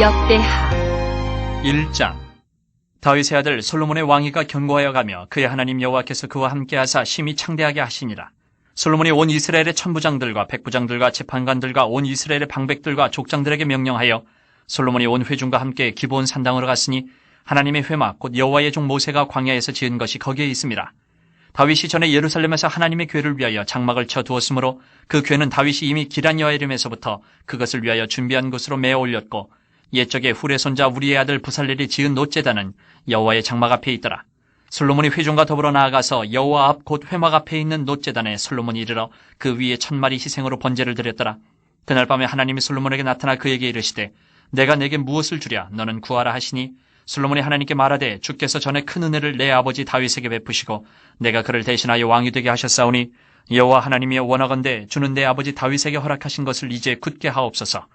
역대하 1장. 다윗의 아들 솔로몬의 왕위가 견고하여 가며 그의 하나님 여호와께서 그와 함께하사 심히 창대하게 하시니라. 솔로몬이 온 이스라엘의 천부장들과 백부장들과 재판관들과 온 이스라엘의 방백들과 족장들에게 명령하여 솔로몬이 온 회중과 함께 기브온 산당으로 갔으니 하나님의 회막 곧 여호와의 종 모세가 광야에서 지은 것이 거기에 있습니다. 다윗이 전에 예루살렘에서 하나님의 궤를 위하여 장막을 쳐 두었으므로 그 궤는 다윗이 이미 기럇여아림에서부터 그것을 위하여 준비한 곳으로 메어 올렸고 옛적에 훌의 손자 우리의 아들 부살렐이 지은 놋제단은 여호와의 장막 앞에 있더라. 솔로몬이 회중과 더불어 나아가서 여호와 앞 곧 회막 앞에 있는 놋제단에 솔로몬이 이르러 그 위에 1000마리 희생으로 번제를 드렸더라. 그날 밤에 하나님이 솔로몬에게 나타나 그에게 이르시되 내가 내게 무엇을 주랴 너는 구하라 하시니 솔로몬이 하나님께 말하되 주께서 전에 큰 은혜를 내 아버지 다윗에게 베푸시고 내가 그를 대신하여 왕이 되게 하셨사오니 여호와 하나님이여 원하건대 주는 내 아버지 다윗에게 허락하신 것을 이제 굳게 하옵소서.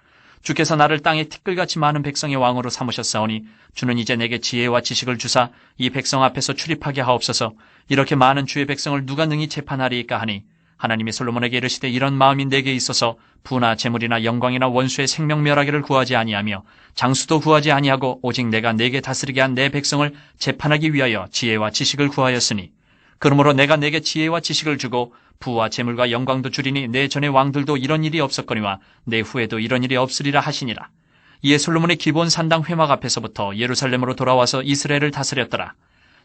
주께서 나를 땅에 티끌같이 많은 백성의 왕으로 삼으셨사오니 주는 이제 내게 지혜와 지식을 주사 이 백성 앞에서 출입하게 하옵소서. 이렇게 많은 주의 백성을 누가 능히 재판하리이까 하니 하나님이 솔로몬에게 이르시되 이런 마음이 내게 있어서 부나 재물이나 영광이나 원수의 생명 멸하기를 구하지 아니하며 장수도 구하지 아니하고 오직 내가 내게 다스리게 한 내 백성을 재판하기 위하여 지혜와 지식을 구하였으니 그러므로 내가 내게 지혜와 지식을 주고 부와 재물과 영광도 주리니 내 전의 왕들도 이런 일이 없었거니와 내 후에도 이런 일이 없으리라 하시니라. 이에 솔로몬이 기브온 산당 회막 앞에서부터 예루살렘으로 돌아와서 이스라엘을 다스렸더라.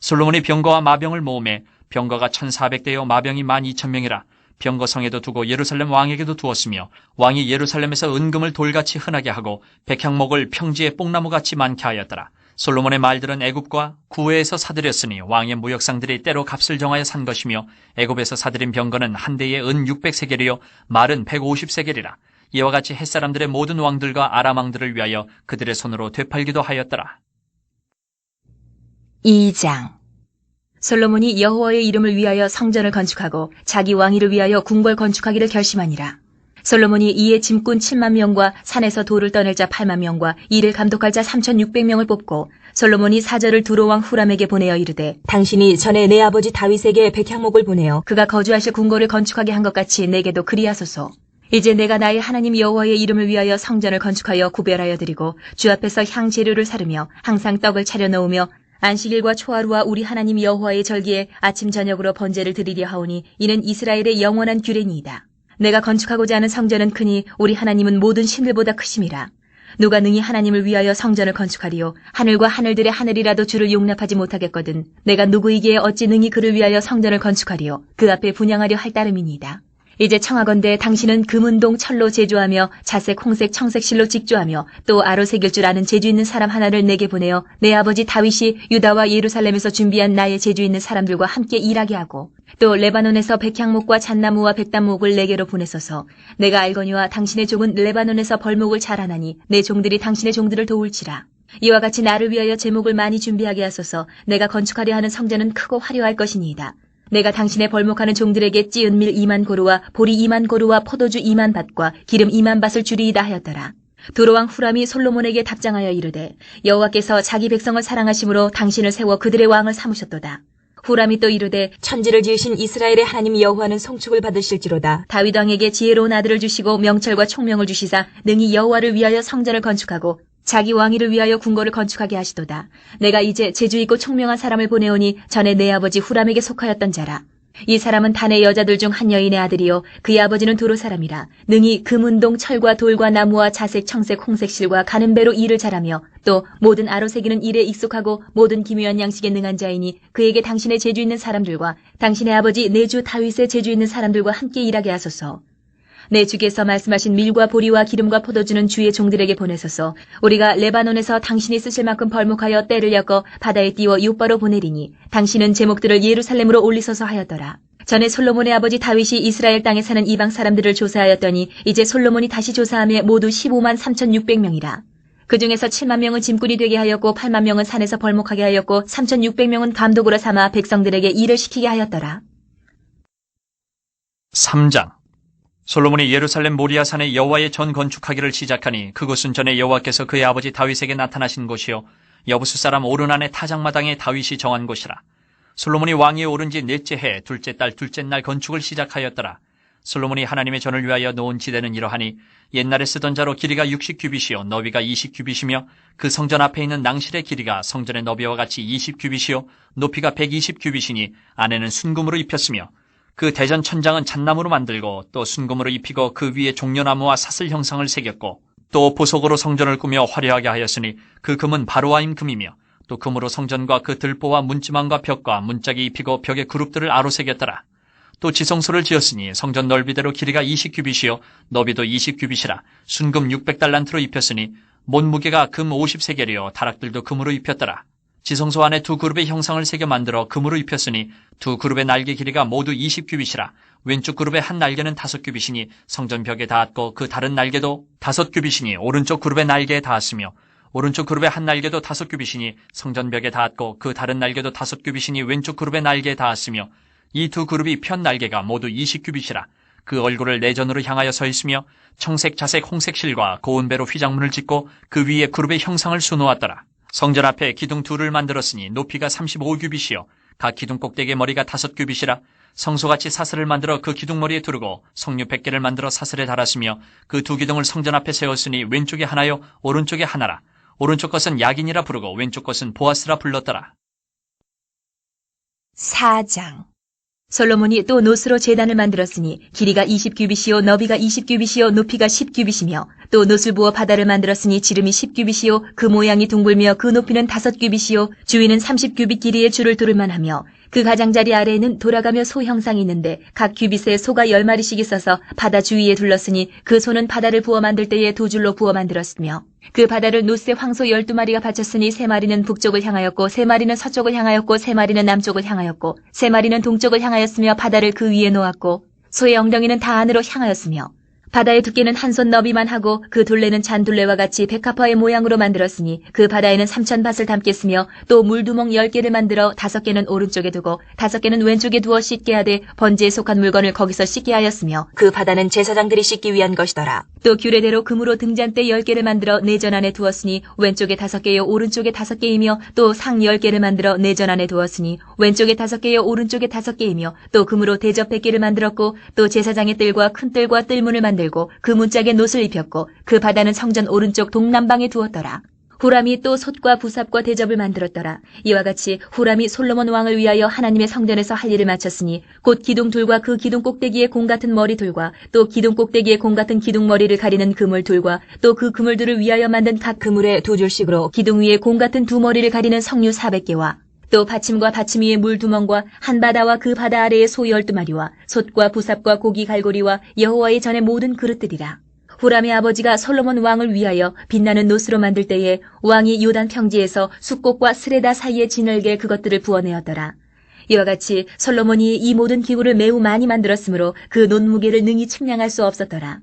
솔로몬이 병거와 마병을 모으매 병거가 1400대요 마병이 12000명이라. 병거 성에도 두고 예루살렘 왕에게도 두었으며 왕이 예루살렘에서 은금을 돌같이 흔하게 하고 백향목을 평지에 뽕나무같이 많게 하였더라. 솔로몬의 말들은 애굽과 구외에서 사들였으니 왕의 무역상들이 때로 값을 정하여 산 것이며 애굽에서 사들인 병거는 한 대에 은 600세겔이요 말은 150세겔이라. 이와 같이 햇사람들의 모든 왕들과 아람 왕들을 위하여 그들의 손으로 되팔기도 하였더라. 2장 솔로몬이 여호와의 이름을 위하여 성전을 건축하고 자기 왕위를 위하여 궁궐 건축하기를 결심하니라. 솔로몬이 이에 짐꾼 7만 명과 산에서 돌을 떠낼 자 8만 명과 이를 감독할 자 3600명을 뽑고 솔로몬이 사절을 두로 왕 후람에게 보내어 이르되 당신이 전에 내 아버지 다윗에게 백향목을 보내어 그가 거주하실 궁궐을 건축하게 한 것 같이 내게도 그리하소서. 이제 내가 나의 하나님 여호와의 이름을 위하여 성전을 건축하여 구별하여 드리고 주 앞에서 향 재료를 사르며 항상 떡을 차려 놓으며 안식일과 초하루와 우리 하나님 여호와의 절기에 아침 저녁으로 번제를 드리려 하오니 이는 이스라엘의 영원한 규례니이다. 내가 건축하고자 하는 성전은 크니 우리 하나님은 모든 신들보다 크심이라. 누가 능히 하나님을 위하여 성전을 건축하리요 하늘과 하늘들의 하늘이라도 주를 용납하지 못하겠거든 내가 누구이기에 어찌 능히 그를 위하여 성전을 건축하리요 그 앞에 분향하려 할 따름이니이다. 이제 청하건대 당신은 금은동 철로 제조하며 자색 홍색 청색 실로 직조하며 또 아로새길 줄 아는 재주 있는 사람 하나를 내게 보내어 내 아버지 다윗이 유다와 예루살렘에서 준비한 나의 재주 있는 사람들과 함께 일하게 하고 또 레바논에서 백향목과 잣나무와 백단목을 내게로 보내소서. 내가 알거니와 당신의 종은 레바논에서 벌목을 잘하나니 내 종들이 당신의 종들을 도울지라. 이와 같이 나를 위하여 제목을 많이 준비하게 하소서. 내가 건축하려 하는 성전은 크고 화려할 것이니이다. 내가 당신의 벌목하는 종들에게 찌은 밀 2만 고루와 보리 2만 고루와 포도주 2만 밭과 기름 2만 밭을 주리이다 하였더라. 두로왕 후람이 솔로몬에게 답장하여 이르되 여호와께서 자기 백성을 사랑하심으로 당신을 세워 그들의 왕을 삼으셨도다. 후람이 또 이르되 천지를 지으신 이스라엘의 하나님 여호와는 송축을 받으실지로다. 다윗 왕에게 지혜로운 아들을 주시고 명철과 총명을 주시사 능히 여호와를 위하여 성전을 건축하고 자기 왕위를 위하여 궁궐을 건축하게 하시도다. 내가 이제 재주 있고 총명한 사람을 보내오니 전에 내 아버지 후람에게 속하였던 자라. 이 사람은 단의 여자들 중 한 여인의 아들이요 그의 아버지는 두로 사람이라. 능히 금운동 철과 돌과 나무와 자색 청색 홍색 실과 가는 배로 일을 잘하며 또 모든 아로새기는 일에 익숙하고 모든 기묘한 양식에 능한 자이니 그에게 당신의 재주 있는 사람들과 당신의 아버지 내 주 다윗의 재주 있는 사람들과 함께 일하게 하소서. 내 주께서 말씀하신 밀과 보리와 기름과 포도주는 주의 종들에게 보내소서. 우리가 레바논에서 당신이 쓰실 만큼 벌목하여 떼를 엮어 바다에 띄워 요바로 보내리니 당신은 제목들을 예루살렘으로 올리소서 하였더라. 전에 솔로몬의 아버지 다윗이 이스라엘 땅에 사는 이방 사람들을 조사하였더니 이제 솔로몬이 다시 조사하며 모두 15만 3600명이라. 그 중에서 7만 명은 짐꾼이 되게 하였고 8만 명은 산에서 벌목하게 하였고 3600명은 감독으로 삼아 백성들에게 일을 시키게 하였더라. 3장. 솔로몬이 예루살렘 모리아산에 여호와의 전 건축하기를 시작하니 그곳은 전에 여호와께서 그의 아버지 다윗에게 나타나신 곳이요 여부수 사람 오르난의 타작마당에 다윗이 정한 곳이라. 솔로몬이 왕위에 오른 지 넷째 해 둘째 달 둘째 날 건축을 시작하였더라. 솔로몬이 하나님의 전을 위하여 놓은 지대는 이러하니 옛날에 쓰던 자로 길이가 60규빗이요 너비가 20규빗이며 그 성전 앞에 있는 낭실의 길이가 성전의 너비와 같이 20규빗이요 높이가 120규빗이니 안에는 순금으로 입혔으며 그 대전 천장은 잣나무로 만들고 또 순금으로 입히고 그 위에 종려나무와 사슬 형상을 새겼고 또 보석으로 성전을 꾸며 화려하게 하였으니 그 금은 바로아임 금이며 또 금으로 성전과 그 들보와 문지망과 벽과 문짝이 입히고 벽에 그룹들을 아로 새겼더라. 또 지성소를 지었으니 성전 넓이대로 길이가 20규빗이요 너비도 20규빗이라 순금 600달란트로 입혔으니 못무게가 금 50세겔이요 다락들도 금으로 입혔더라. 지성소 안에 두 그룹의 형상을 새겨 만들어 금으로 입혔으니 두 그룹의 날개 길이가 모두 20규빗이라 왼쪽 그룹의 한 날개는 5규빗이니 성전 벽에 닿았고 그 다른 날개도 5규빗이니 오른쪽 그룹의 날개에 닿았으며 오른쪽 그룹의 한 날개도 5규빗이니 성전 벽에 닿았고 그 다른 날개도 5규빗이니 왼쪽 그룹의 날개에 닿았으며 이 두 그룹이 편 날개가 모두 20규빗이라 그 얼굴을 내전으로 향하여 서 있으며 청색, 자색, 홍색 실과 고운 배로 휘장문을 짓고 그 위에 그룹의 형상을 수놓았더라. 성전 앞에 기둥 둘을 만들었으니 높이가 35규빗이요 각 기둥 꼭대기의 머리가 5규빗이라 성소같이 사슬을 만들어 그 기둥머리에 두르고 석류 100개를 만들어 사슬에 달았으며 그 두 기둥을 성전 앞에 세웠으니 왼쪽에 하나요 오른쪽에 하나라. 오른쪽 것은 야긴이라 부르고 왼쪽 것은 보아스라 불렀더라. 4장. 솔로몬이 또 노스로 제단을 만들었으니 길이가 20규빗이요 너비가 20규빗이요 높이가 10규빗이며 또 노술 부어 바다를 만들었으니 지름이 10규빗이요 그 모양이 둥글며 그 높이는 5규빗이요 주위는 30규빗 길이의 줄을 두를만 하며 그 가장자리 아래에는 돌아가며 소 형상이 있는데 각 규빗에 소가 10마리씩 있어서 바다 주위에 둘렀으니 그 소는 바다를 부어 만들 때에 두 줄로 부어 만들었으며 그 바다를 노스에 황소 12마리가 바쳤으니 3마리는 북쪽을 향하였고 3마리는 서쪽을 향하였고 3마리는 남쪽을 향하였고 3마리는 동쪽을 향하였으며 바다를 그 위에 놓았고 소의 엉덩이는 다 안으로 향하였으며 바다의 두께는 한 손 너비만 하고 그 둘레는 잔둘레와 같이 백합화의 모양으로 만들었으니 그 바다에는 3,000밭을 담겠으며 또 물두멍 10개를 만들어 5개는 오른쪽에 두고 5개는 왼쪽에 두어 씻게 하되 번제에 속한 물건을 거기서 씻게 하였으며 그 바다는 제사장들이 씻기 위한 것이더라. 또 규례대로 금으로 등잔대 10개를 만들어 내전 안에 두었으니 왼쪽에 5개요 오른쪽에 5개이며 또 상 10개를 만들어 내전 안에 두었으니 왼쪽에 5개요 오른쪽에 5개이며 또 금으로 대접 100개를 만들었고 또 제사장의 뜰과 큰 뜰과 뜰문을 만들고 그 문짝에 놋을 입혔고 그 바다는 성전 오른쪽 동남방에 두었더라. 후람이 또 솥과 부삽과 대접을 만들었더라. 이와 같이 후람이 솔로몬 왕을 위하여 하나님의 성전에서 할 일을 마쳤으니 곧 기둥 둘과 그 기둥 꼭대기에 공 같은 머리 둘과 또 기둥 꼭대기에 공 같은 기둥 머리를 가리는 그물 둘과 또 그 그물들을 위하여 만든 각 그물에 두 줄씩으로 기둥 위에 공 같은 두 머리를 가리는 석류 400개와 또 받침과 받침 위에 물두멍과 한 바다와 그 바다 아래에 소 12마리와 솥과 부삽과 고기 갈고리와 여호와의 전의 모든 그릇들이라. 후람의 아버지가 솔로몬 왕을 위하여 빛나는 노스로 만들 때에 왕이 요단 평지에서 숫꽃과 스레다 사이에 지늘게 그것들을 부어내었더라. 이와 같이 솔로몬이 이 모든 기구를 매우 많이 만들었으므로 그 논무게를 능히 측량할 수 없었더라.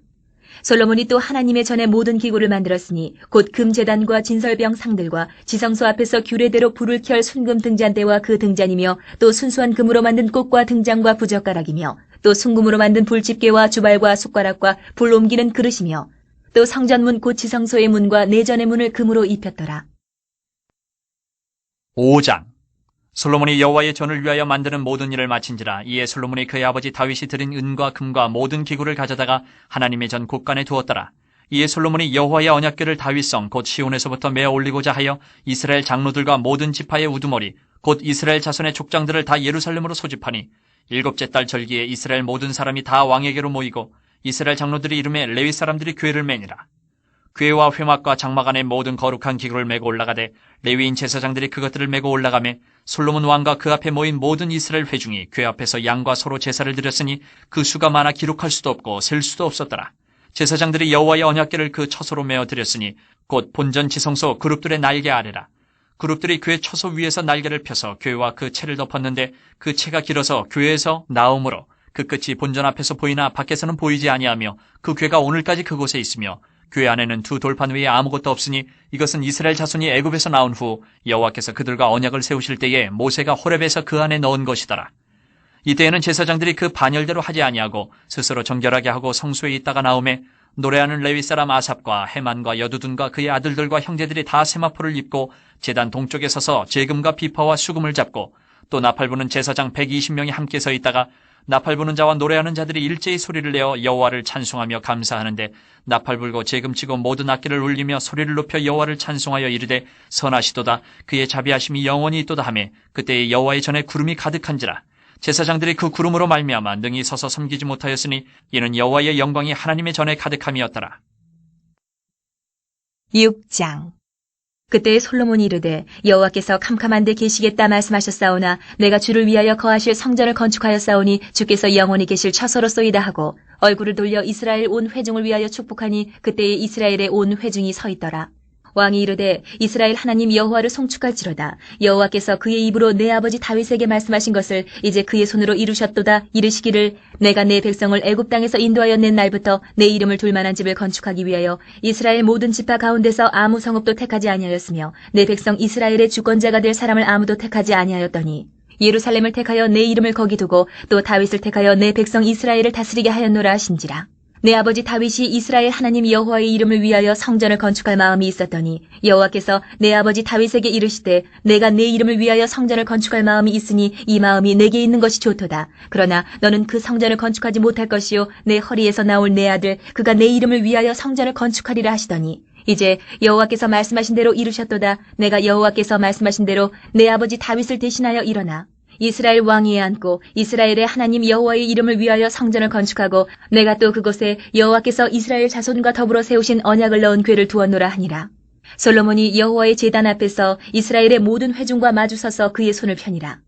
솔로몬이 또 하나님의 전에 모든 기구를 만들었으니 곧 금제단과 진설병 상들과 지성소 앞에서 규례대로 불을 켤 순금 등잔대와 그 등잔이며 또 순수한 금으로 만든 꽃과 등잔과 부젓가락이며 또 순금으로 만든 불집게와 주발과 숟가락과 불 옮기는 그릇이며 또 성전문 곧 지성소의 문과 내전의 문을 금으로 입혔더라. 5장. 솔로몬이 여호와의 전을 위하여 만드는 모든 일을 마친지라. 이에 솔로몬이 그의 아버지 다윗이 드린 은과 금과 모든 기구를 가져다가 하나님의 전 곳간에 두었더라. 이에 솔로몬이 여호와의 언약궤를 다윗성 곧 시온에서부터 메어 올리고자 하여 이스라엘 장로들과 모든 지파의 우두머리 곧 이스라엘 자손의 족장들을 다 예루살렘으로 소집하니 7째 달 절기에 이스라엘 모든 사람이 다 왕에게로 모이고 이스라엘 장로들이 이름에 레위 사람들이 궤를 매니라. 궤와 회막과 장막 안에 모든 거룩한 기구를 메고 올라가되 레위인 제사장들이 그것들을 메고 올라가매 솔로몬 왕과 그 앞에 모인 모든 이스라엘 회중이 궤 앞에서 양과 소로 제사를 드렸으니 그 수가 많아 기록할 수도 없고 셀 수도 없었더라. 제사장들이 여호와의 언약궤를 그 처소로 메어 드렸으니 곧 본전 지성소 그룹들의 날개 아래라. 그룹들이 궤 처소 위에서 날개를 펴서 궤와 그 채를 덮었는데 그 채가 길어서 궤에서 나옴으로 그 끝이 본전 앞에서 보이나 밖에서는 보이지 아니하며 그 궤가 오늘까지 그곳에 있으며 궤 안에는 두 돌판 외에 아무것도 없으니 이것은 이스라엘 자손이 애굽에서 나온 후 여호와께서 그들과 언약을 세우실 때에 모세가 호렙에서 그 안에 넣은 것이더라. 이때에는 제사장들이 그 반열대로 하지 아니하고 스스로 정결하게 하고 성소에 있다가 나오매 노래하는 레위 사람 아삽과 헤만과 여두둔과 그의 아들들과 형제들이 다 세마포를 입고 제단 동쪽에 서서 제금과 비파와 수금을 잡고 또 나팔 부는 제사장 120명이 함께 서 있다가 나팔 부는 자와 노래하는 자들이 일제히 소리를 내어 여호와를 찬송하며 감사하는데 나팔 불고 재금치고 모든 악기를 울리며 소리를 높여 여호와를 찬송하여 이르되 선하시도다 그의 자비하심이 영원히 있도다 하며 그때에 여호와의 전에 구름이 가득한지라 제사장들이 그 구름으로 말미암아 능히 서서 섬기지 못하였으니 이는 여호와의 영광이 하나님의 전에 가득함이었더라. 6장. 그때 솔로몬이 이르되 여호와께서 캄캄한 데 계시겠다 말씀하셨사오나 내가 주를 위하여 거하실 성전을 건축하였사오니 주께서 영원히 계실 처소로소이다 하고 얼굴을 돌려 이스라엘 온 회중을 위하여 축복하니 그때에 이스라엘의 온 회중이 서 있더라. 왕이 이르되 이스라엘 하나님 여호와를 송축할지로다. 여호와께서 그의 입으로 내 아버지 다윗에게 말씀하신 것을 이제 그의 손으로 이루셨도다. 이르시기를 내가 내 백성을 애굽 땅에서 인도하여 낸 날부터 내 이름을 둘 만한 집을 건축하기 위하여 이스라엘 모든 지파 가운데서 아무 성읍도 택하지 아니하였으며 내 백성 이스라엘의 주권자가 될 사람을 아무도 택하지 아니하였더니 예루살렘을 택하여 내 이름을 거기 두고 또 다윗을 택하여 내 백성 이스라엘을 다스리게 하였노라 하신지라. 내 아버지 다윗이 이스라엘 하나님 여호와의 이름을 위하여 성전을 건축할 마음이 있었더니 여호와께서 내 아버지 다윗에게 이르시되 내가 내 이름을 위하여 성전을 건축할 마음이 있으니 이 마음이 내게 있는 것이 좋도다. 그러나 너는 그 성전을 건축하지 못할 것이요 내 허리에서 나올 내 아들 그가 내 이름을 위하여 성전을 건축하리라 하시더니 이제 여호와께서 말씀하신 대로 이루셨도다. 내가 여호와께서 말씀하신 대로 내 아버지 다윗을 대신하여 일어나 이스라엘 왕위에 앉고 이스라엘의 하나님 여호와의 이름을 위하여 성전을 건축하고 내가 또 그곳에 여호와께서 이스라엘 자손과 더불어 세우신 언약을 넣은 궤를 두었노라 하니라. 솔로몬이 여호와의 제단 앞에서 이스라엘의 모든 회중과 마주서서 그의 손을 펴니라.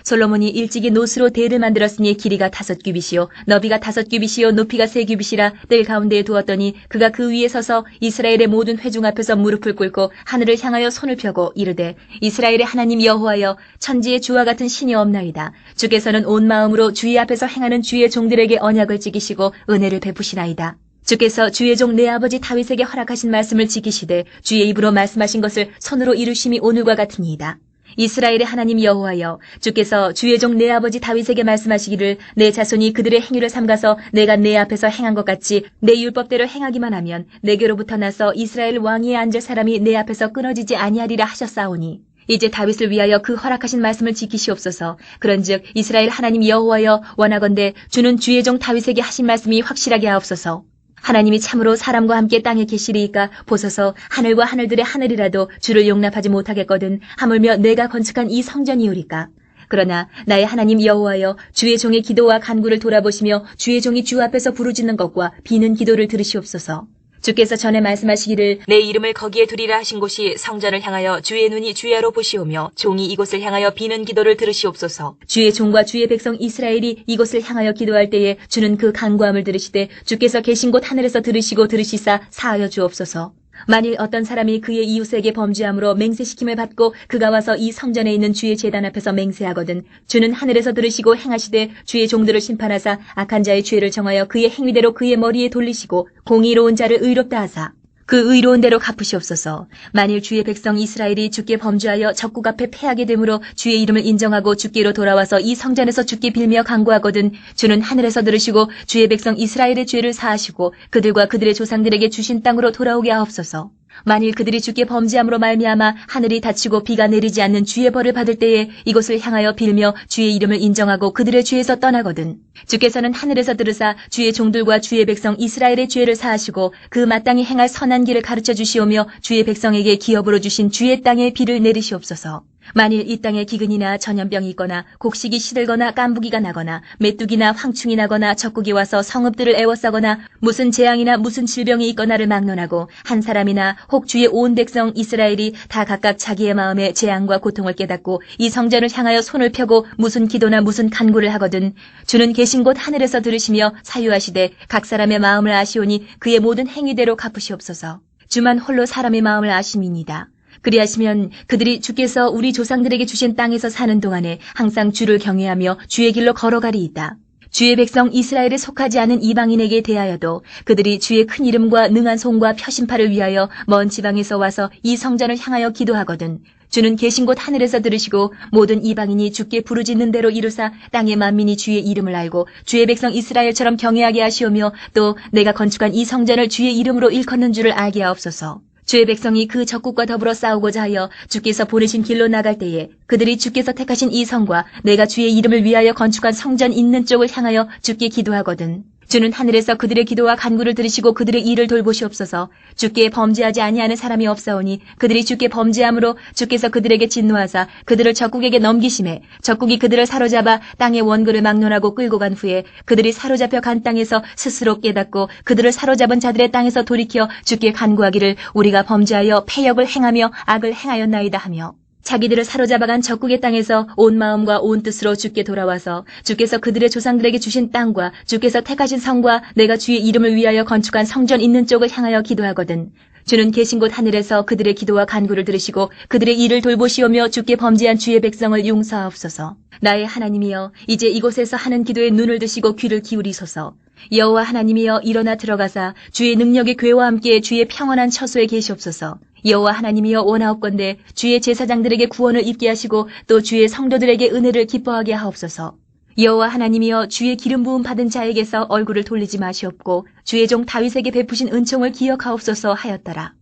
솔로몬이 일찍이 노스로 대를 만들었으니 길이가 5규빗이요 너비가 5규빗이요 높이가 3규빗이라 뜰 가운데에 두었더니 그가 그 위에 서서 이스라엘의 모든 회중 앞에서 무릎을 꿇고 하늘을 향하여 손을 펴고 이르되 이스라엘의 하나님 여호와여 천지의 주와 같은 신이 없나이다. 주께서는 온 마음으로 주의 앞에서 행하는 주의 종들에게 언약을 지키시고 은혜를 베푸시나이다. 주께서 주의 종 내 아버지 다윗에게 허락하신 말씀을 지키시되 주의 입으로 말씀하신 것을 손으로 이루심이 오늘과 같으니이다. 이스라엘의 하나님 여호와여 주께서 주의 종 내 아버지 다윗에게 말씀하시기를 내 자손이 그들의 행위를 삼가서 내가 내 앞에서 행한 것 같이 내 율법대로 행하기만 하면 내게로부터 나서 이스라엘 왕위에 앉을 사람이 내 앞에서 끊어지지 아니하리라 하셨사오니 이제 다윗을 위하여 그 허락하신 말씀을 지키시옵소서. 그런즉 이스라엘 하나님 여호와여 원하건대 주는 주의 종 다윗에게 하신 말씀이 확실하게 하옵소서. 하나님이 참으로 사람과 함께 땅에 계시리이까 보소서 하늘과 하늘들의 하늘이라도 주를 용납하지 못하겠거든 하물며 내가 건축한 이 성전이오리까. 그러나 나의 하나님 여호와여 주의 종의 기도와 간구를 돌아보시며 주의 종이 주 앞에서 부르짖는 것과 비는 기도를 들으시옵소서. 주께서 전에 말씀하시기를 내 이름을 거기에 두리라 하신 곳이 성전을 향하여 주의 눈이 주야로 보시오며 종이 이곳을 향하여 비는 기도를 들으시옵소서. 주의 종과 주의 백성 이스라엘이 이곳을 향하여 기도할 때에 주는 그 간구함을 들으시되 주께서 계신 곳 하늘에서 들으시고 들으시사 사하여 주옵소서. 만일 어떤 사람이 그의 이웃에게 범죄함으로 맹세시킴을 받고 그가 와서 이 성전에 있는 주의 제단 앞에서 맹세하거든 주는 하늘에서 들으시고 행하시되 주의 종들을 심판하사 악한 자의 죄를 정하여 그의 행위대로 그의 머리에 돌리시고 공의로운 자를 의롭다 하사 그 의로운 대로 갚으시옵소서. 만일 주의 백성 이스라엘이 주께 범죄하여 적국 앞에 패하게 되므로 주의 이름을 인정하고 주께로 돌아와서 이 성전에서 주께 빌며 간구하거든 주는 하늘에서 들으시고 주의 백성 이스라엘의 죄를 사하시고 그들과 그들의 조상들에게 주신 땅으로 돌아오게 하옵소서. 만일 그들이 주께 범죄함으로 말미암아 하늘이 닫히고 비가 내리지 않는 주의 벌을 받을 때에 이곳을 향하여 빌며 주의 이름을 인정하고 그들의 죄에서 떠나거든 주께서는 하늘에서 들으사 주의 종들과 주의 백성 이스라엘의 죄를 사하시고 그 마땅히 행할 선한 길을 가르쳐 주시오며 주의 백성에게 기업으로 주신 주의 땅에 비를 내리시옵소서. 만일 이 땅에 기근이나 전염병이 있거나 곡식이 시들거나 깐부기가 나거나 메뚜기나 황충이 나거나 적국이 와서 성읍들을 애워싸거나 무슨 재앙이나 무슨 질병이 있거나를 막론하고 한 사람이나 혹 주의 온 백성 이스라엘이 다 각각 자기의 마음에 재앙과 고통을 깨닫고 이 성전을 향하여 손을 펴고 무슨 기도나 무슨 간구를 하거든 주는 계신 곳 하늘에서 들으시며 사유하시되 각 사람의 마음을 아시오니 그의 모든 행위대로 갚으시옵소서. 주만 홀로 사람의 마음을 아심이니이다. 그리하시면 그들이 주께서 우리 조상들에게 주신 땅에서 사는 동안에 항상 주를 경외하며 주의 길로 걸어가리이다. 주의 백성 이스라엘에 속하지 않은 이방인에게 대하여도 그들이 주의 큰 이름과 능한 손과 표심팔을 위하여 먼 지방에서 와서 이 성전을 향하여 기도하거든 주는 계신 곳 하늘에서 들으시고 모든 이방인이 주께 부르짖는 대로 이루사 땅의 만민이 주의 이름을 알고 주의 백성 이스라엘처럼 경외하게 하시오며 또 내가 건축한 이 성전을 주의 이름으로 일컫는 줄을 알게 하옵소서. 주의 백성이 그 적국과 더불어 싸우고자 하여 주께서 보내신 길로 나갈 때에 그들이 주께서 택하신 이 성과 내가 주의 이름을 위하여 건축한 성전 있는 쪽을 향하여 주께 기도하거든. 주는 하늘에서 그들의 기도와 간구를 들으시고 그들의 일을 돌보시옵소서. 주께 범죄하지 아니하는 사람이 없사오니 그들이 주께 범죄함으로 주께서 그들에게 진노하사 그들을 적국에게 넘기심에 적국이 그들을 사로잡아 땅의 원그를 막론하고 끌고 간 후에 그들이 사로잡혀 간 땅에서 스스로 깨닫고 그들을 사로잡은 자들의 땅에서 돌이켜 주께 간구하기를 우리가 범죄하여 패역을 행하며 악을 행하였나이다 하며 자기들을 사로잡아간 적국의 땅에서 온 마음과 온 뜻으로 주께 돌아와서 주께서 그들의 조상들에게 주신 땅과 주께서 택하신 성과 내가 주의 이름을 위하여 건축한 성전 있는 쪽을 향하여 기도하거든. 주는 계신 곳 하늘에서 그들의 기도와 간구를 들으시고 그들의 일을 돌보시오며 주께 범죄한 주의 백성을 용서하옵소서. 나의 하나님이여 이제 이곳에서 하는 기도에 눈을 드시고 귀를 기울이소서. 여호와 하나님이여 일어나 들어가사 주의 능력의 궤와 함께 주의 평안한 처소에 계시옵소서. 여호와 하나님이여 원하옵건대 주의 제사장들에게 구원을 입게 하시고 또 주의 성도들에게 은혜를 기뻐하게 하옵소서. 여호와 하나님이여 주의 기름 부음 받은 자에게서 얼굴을 돌리지 마시옵고 주의 종 다윗에게 베푸신 은총을 기억하옵소서 하였더라.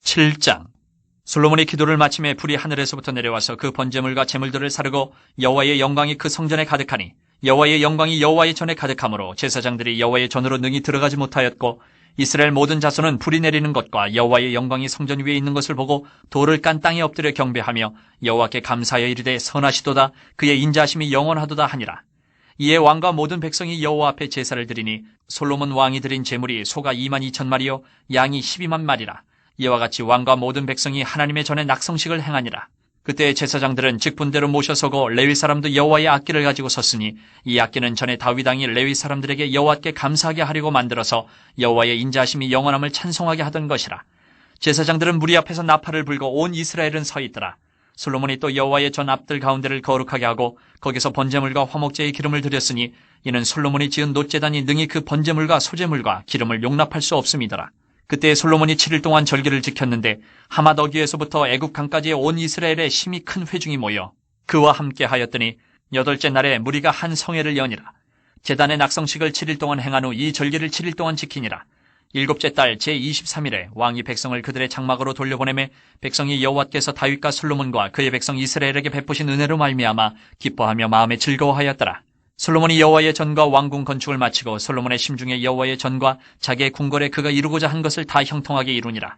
7장. 솔로몬이 기도를 마침에 불이 하늘에서부터 내려와서 그 번제물과 제물들을 사르고 여호와의 영광이 그 성전에 가득하니 여호와의 영광이 여호와의 전에 가득하므로 제사장들이 여호와의 전으로 능히 들어가지 못하였고 이스라엘 모든 자손은 불이 내리는 것과 여호와의 영광이 성전 위에 있는 것을 보고 돌을 깐 땅에 엎드려 경배하며 여호와께 감사하여 이르되 선하시도다 그의 인자하심이 영원하도다 하니라. 이에 왕과 모든 백성이 여호와 앞에 제사를 드리니 솔로몬 왕이 드린 제물이 소가 22,000마리요 양이 12만 마리라. 이와 같이 왕과 모든 백성이 하나님의 전에 낙성식을 행하니라. 그때 제사장들은 직분대로 모셔서고 레위 사람도 여호와의 악기를 가지고 섰으니 이 악기는 전에 다윗 왕이 레위 사람들에게 여호와께 감사하게 하려고 만들어서 여호와의 인자하심이 영원함을 찬송하게 하던 것이라. 제사장들은 무리 앞에서 나팔을 불고 온 이스라엘은 서 있더라. 솔로몬이 또 여호와의 전 앞들 가운데를 거룩하게 하고 거기서 번제물과 화목제의 기름을 드렸으니 이는 솔로몬이 지은 놋제단이 능히 그 번제물과 소제물과 기름을 용납할 수 없음이더라. 그때 솔로몬이 7일 동안 절기를 지켰는데 하맛 어귀에서부터 애굽 강까지의 온 이스라엘에 심히 큰 회중이 모여 그와 함께 하였더니 8째 날에 무리가 한 성회를 여니라. 제단의 낙성식을 7일 동안 행한 후 이 절기를 7일 동안 지키니라. 7째 달 제23일에 왕이 백성을 그들의 장막으로 돌려보내매 백성이 여호와께서 다윗과 솔로몬과 그의 백성 이스라엘에게 베푸신 은혜로 말미암아 기뻐하며 마음에 즐거워하였더라. 솔로몬이 여호와의 전과 왕궁 건축을 마치고 솔로몬의 심중에 여호와의 전과 자기의 궁궐에 그가 이루고자 한 것을 다 형통하게 이루니라.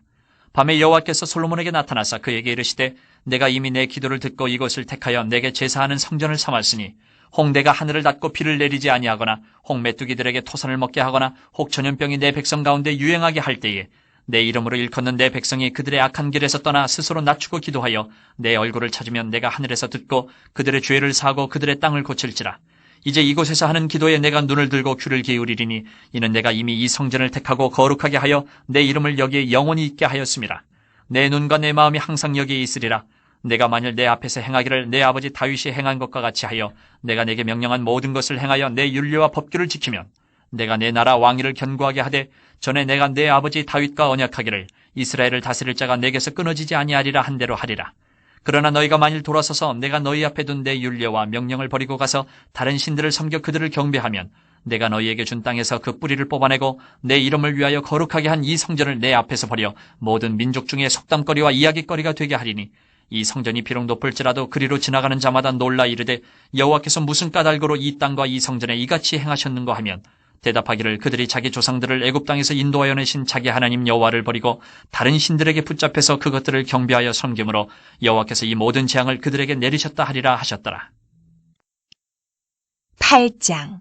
밤에 여호와께서 솔로몬에게 나타나사 그에게 이르시되 내가 이미 내 기도를 듣고 이것을 택하여 내게 제사하는 성전을 삼았으니 혹 내가 하늘을 닫고 비를 내리지 아니하거나 혹 메뚜기들에게 토산을 먹게 하거나 혹 전염병이 내 백성 가운데 유행하게 할 때에 내 이름으로 일컫는 내 백성이 그들의 악한 길에서 떠나 스스로 낮추고 기도하여 내 얼굴을 찾으면 내가 하늘에서 듣고 그들의 죄를 사하고 그들의 땅을 고칠지라. 이제 이곳에서 하는 기도에 내가 눈을 들고 귀를 기울이리니 이는 내가 이미 이 성전을 택하고 거룩하게 하여 내 이름을 여기에 영원히 있게 하였음이라. 내 눈과 내 마음이 항상 여기에 있으리라. 내가 만일 내 앞에서 행하기를 내 아버지 다윗이 행한 것과 같이 하여 내가 내게 명령한 모든 것을 행하여 내 율례와 법규를 지키면 내가 내 나라 왕위를 견고하게 하되 전에 내가 내 아버지 다윗과 언약하기를 이스라엘을 다스릴 자가 내게서 끊어지지 아니하리라 한 대로 하리라. 그러나 너희가 만일 돌아서서 내가 너희 앞에 둔 내 율례와 명령을 버리고 가서 다른 신들을 섬겨 그들을 경배하면 내가 너희에게 준 땅에서 그 뿌리를 뽑아내고 내 이름을 위하여 거룩하게 한 이 성전을 내 앞에서 버려 모든 민족 중에 속담거리와 이야기거리가 되게 하리니 이 성전이 비록 높을지라도 그리로 지나가는 자마다 놀라 이르되 여호와께서 무슨 까닭으로 이 땅과 이 성전에 이같이 행하셨는가 하면 대답하기를 그들이 자기 조상들을 애굽 땅에서 인도하여 내신 자기 하나님 여호와를 버리고 다른 신들에게 붙잡혀서 그것들을 경배하여 섬김으로 여호와께서 이 모든 재앙을 그들에게 내리셨다 하리라 하셨더라. 8장.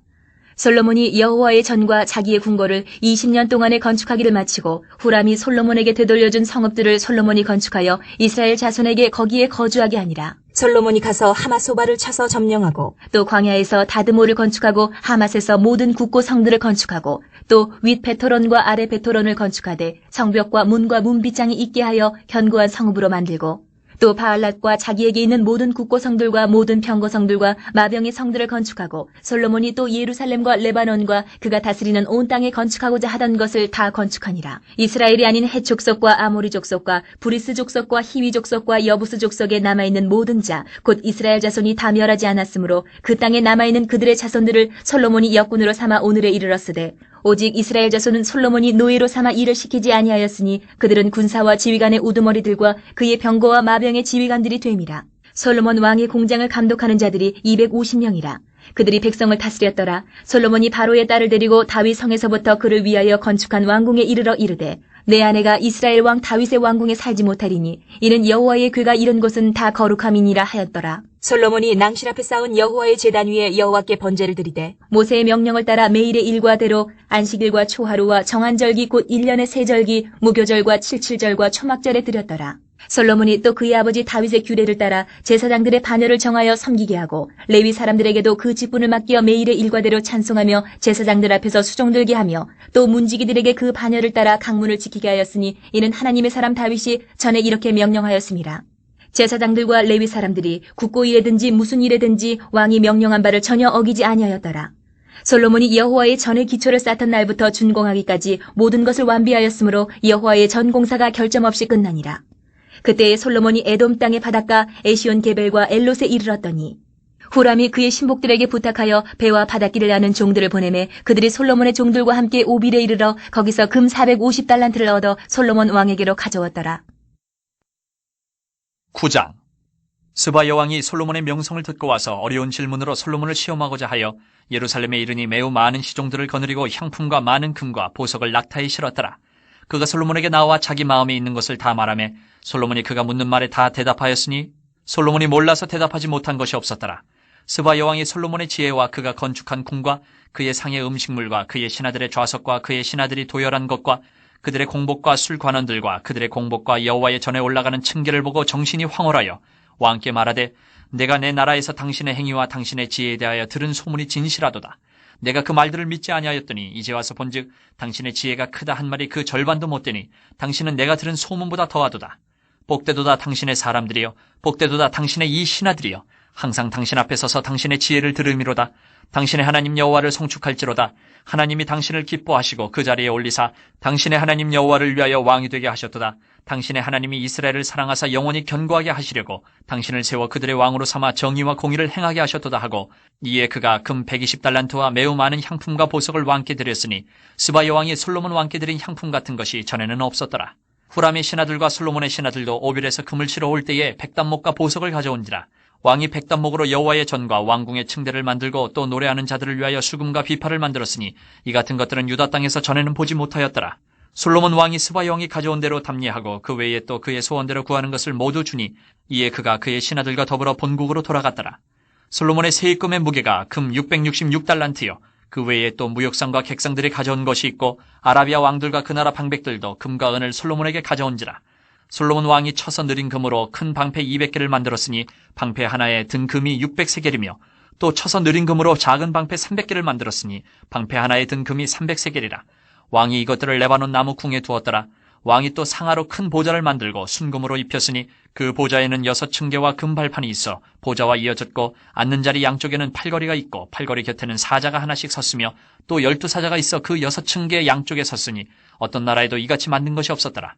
솔로몬이 여호와의 전과 자기의 궁궐을 20년 동안에 건축하기를 마치고 후람이 솔로몬에게 되돌려준 성읍들을 솔로몬이 건축하여 이스라엘 자손에게 거기에 거주하게 하니라. 솔로몬이 가서 하맛소바를 쳐서 점령하고 또 광야에서 다드모를 건축하고 하맛에서 모든 국고 성들을 건축하고 또 윗 베토론과 아래 베토론을 건축하되 성벽과 문과 문빗장이 있게 하여 견고한 성읍으로 만들고 또 바알랏과 자기에게 있는 모든 국고성들과 모든 병거성들과 마병의 성들을 건축하고 솔로몬이 또 예루살렘과 레바논과 그가 다스리는 온 땅에 건축하고자 하던 것을 다 건축하니라. 이스라엘이 아닌 헷 족속과 아모리 족속과 브리스 족속과 히위 족속과 여부스 족속에 남아있는 모든 자 곧 이스라엘 자손이 다 멸하지 않았으므로 그 땅에 남아있는 그들의 자손들을 솔로몬이 역군으로 삼아 오늘에 이르렀으되 오직 이스라엘 자손은 솔로몬이 노예로 삼아 일을 시키지 아니하였으니 그들은 군사와 지휘관의 우두머리들과 그의 병거와 마병의 지휘관들이 됨이라. 솔로몬 왕의 공장을 감독하는 자들이 250명이라. 그들이 백성을 다스렸더라. 솔로몬이 바로의 딸을 데리고 다윗 성에서부터 그를 위하여 건축한 왕궁에 이르러 이르되 내 아내가 이스라엘 왕 다윗의 왕궁에 살지 못하리니 이는 여호와의 궤가 이른 곳은 다 거룩함이니라 하였더라. 솔로몬이 낭실 앞에 쌓은 여호와의 제단 위에 여호와께 번제를 드리되 모세의 명령을 따라 매일의 일과대로 안식일과 초하루와 정한절기 곧 1년의 세절기 무교절과 칠칠절과 초막절에 드렸더라. 솔로몬이 또 그의 아버지 다윗의 규례를 따라 제사장들의 반열을 정하여 섬기게 하고 레위 사람들에게도 그 직분을 맡겨 매일의 일과대로 찬송하며 제사장들 앞에서 수종들게 하며 또 문지기들에게 그 반열을 따라 강문을 지키게 하였으니 이는 하나님의 사람 다윗이 전에 이렇게 명령하였습니다. 제사장들과 레위 사람들이 국고일에든지 무슨 일에든지 왕이 명령한 바를 전혀 어기지 아니하였더라. 솔로몬이 여호와의 전의 기초를 쌓던 날부터 준공하기까지 모든 것을 완비하였으므로 여호와의 전 공사가 결점 없이 끝나니라. 그때에 솔로몬이 에돔 땅의 바닷가 에시온 게벨과 엘롯에 이르렀더니 후람이 그의 신복들에게 부탁하여 배와 바닷길을 아는 종들을 보내매 그들이 솔로몬의 종들과 함께 오빌에 이르러 거기서 금 450달란트를 얻어 솔로몬 왕에게로 가져왔더라. 9장. 스바 여왕이 솔로몬의 명성을 듣고 와서 어려운 질문으로 솔로몬을 시험하고자 하여 예루살렘에 이르니 매우 많은 시종들을 거느리고 향품과 많은 금과 보석을 낙타에 실었더라. 그가 솔로몬에게 나와 자기 마음에 있는 것을 다 말하며 솔로몬이 그가 묻는 말에 다 대답하였으니 솔로몬이 몰라서 대답하지 못한 것이 없었더라. 스바 여왕이 솔로몬의 지혜와 그가 건축한 궁과 그의 상의 음식물과 그의 신하들의 좌석과 그의 신하들이 도열한 것과 그들의 공복과 술관원들과 그들의 공복과 여호와의 전에 올라가는 층계를 보고 정신이 황홀하여 왕께 말하되 내가 내 나라에서 당신의 행위와 당신의 지혜에 대하여 들은 소문이 진실하도다. 내가 그 말들을 믿지 아니하였더니 이제 와서 본즉 당신의 지혜가 크다 한 말이 그 절반도 못 되니 당신은 내가 들은 소문보다 더하도다. 복되도다 당신의 사람들이여 복되도다 당신의 이 신하들이여 항상 당신 앞에 서서 당신의 지혜를 들음이로다. 당신의 하나님 여호와를 송축할지로다. 하나님이 당신을 기뻐하시고 그 자리에 올리사 당신의 하나님 여호와를 위하여 왕이 되게 하셨도다. 당신의 하나님이 이스라엘을 사랑하사 영원히 견고하게 하시려고 당신을 세워 그들의 왕으로 삼아 정의와 공의를 행하게 하셨도다 하고 이에 그가 금 120달란트와 매우 많은 향품과 보석을 왕께 드렸으니 스바 여왕이 솔로몬 왕께 드린 향품 같은 것이 전에는 없었더라. 후람의 신하들과 솔로몬의 신하들도 오빌에서 금을 치러 올 때에 백단목과 보석을 가져온지라. 왕이 백단목으로 여호와의 전과 왕궁의 층대를 만들고 또 노래하는 자들을 위하여 수금과 비파를 만들었으니 이 같은 것들은 유다 땅에서 전에는 보지 못하였더라. 솔로몬 왕이 스바 여왕이 가져온 대로 답례하고 그 외에 또 그의 소원대로 구하는 것을 모두 주니 이에 그가 그의 신하들과 더불어 본국으로 돌아갔더라. 솔로몬의 세입금의 무게가 금 666달란트요. 그 외에 또 무역상과 객상들이 가져온 것이 있고 아라비아 왕들과 그 나라 방백들도 금과 은을 솔로몬에게 가져온지라. 솔로몬 왕이 쳐서 느린 금으로 큰 방패 200개를 만들었으니 방패 하나에 든 금이 600세겔이며 또 쳐서 느린 금으로 작은 방패 300개를 만들었으니 방패 하나에 든 금이 300세겔이라. 왕이 이것들을 레바논 나무 궁에 두었더라. 왕이 또 상하로 큰 보좌를 만들고 순금으로 입혔으니 그 보좌에는 6층계와 금발판이 있어 보좌와 이어졌고 앉는 자리 양쪽에는 팔걸이가 있고 팔걸이 곁에는 사자가 하나씩 섰으며 또 12사자가 있어 그 6층계 양쪽에 섰으니 어떤 나라에도 이같이 만든 것이 없었더라.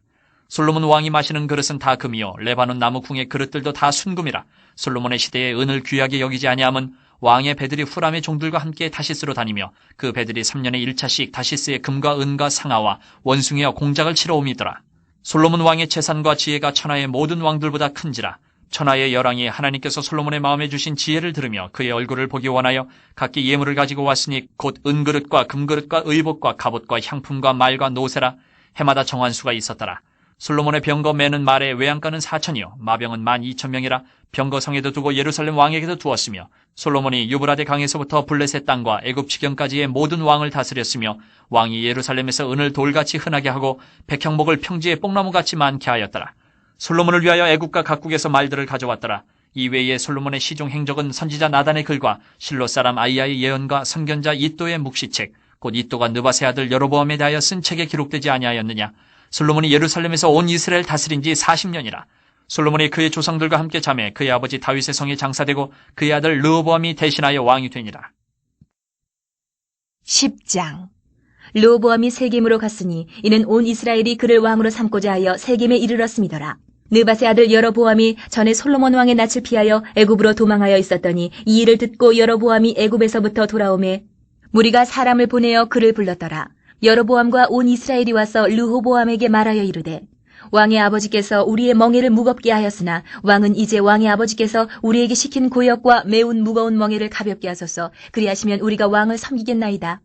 솔로몬 왕이 마시는 그릇은 다 금이요 레바논 나무 궁의 그릇들도 다 순금이라. 솔로몬의 시대에 은을 귀하게 여기지 아니함은 왕의 배들이 후람의 종들과 함께 다시스로 다니며 그 배들이 3년에 1차씩 다시스의 금과 은과 상아와 원숭이와 공작을 치러 옴이더라. 솔로몬 왕의 재산과 지혜가 천하의 모든 왕들보다 큰지라. 천하의 열왕이 하나님께서 솔로몬의 마음에 주신 지혜를 들으며 그의 얼굴을 보기 원하여 각기 예물을 가지고 왔으니 곧 은그릇과 금그릇과 의복과 갑옷과 향품과 말과 노새라. 해마다 정한 수가 있었더라. 솔로몬의 병거 매는 말의 외양간은 4천이요 마병은 12,000명이라. 병거성에도 두고 예루살렘 왕에게도 두었으며 솔로몬이 유브라데 강에서부터 블레셋 땅과 애굽 지경까지의 모든 왕을 다스렸으며 왕이 예루살렘에서 은을 돌같이 흔하게 하고 백향목을 평지에 뽕나무같이 많게 하였더라. 솔로몬을 위하여 애굽과 각국에서 말들을 가져왔더라. 이외에 솔로몬의 시종 행적은 선지자 나단의 글과 실로 사람 아이야의 예언과 선견자 이또의 묵시책 곧 이또가 느바세 아들 여로보암에 대하여 쓴 책에 기록되지 아니하였느냐. 솔로몬이 예루살렘에서 온 이스라엘 다스린 지 40년이라. 솔로몬이 그의 조상들과 함께 잠에 그의 아버지 다윗의 성에 장사되고 그의 아들 르호보암이 대신하여 왕이 되니라. 10장. 르호보암이 세겜으로 갔으니 이는 온 이스라엘이 그를 왕으로 삼고자 하여 세겜에 이르렀음이더라. 느밧의 아들 여로보암이 전에 솔로몬 왕의 낯을 피하여 애굽으로 도망하여 있었더니 이 일을 듣고 여로보암이 애굽에서부터 돌아오매 무리가 사람을 보내어 그를 불렀더라. 여로보암과 온 이스라엘이 와서 르호보암에게 말하여 이르되 왕의 아버지께서 우리의 멍에를 무겁게 하였으나 왕은 이제 왕의 아버지께서 우리에게 시킨 고역과 매운 무거운 멍에를 가볍게 하소서. 그리하시면 우리가 왕을 섬기겠나이다.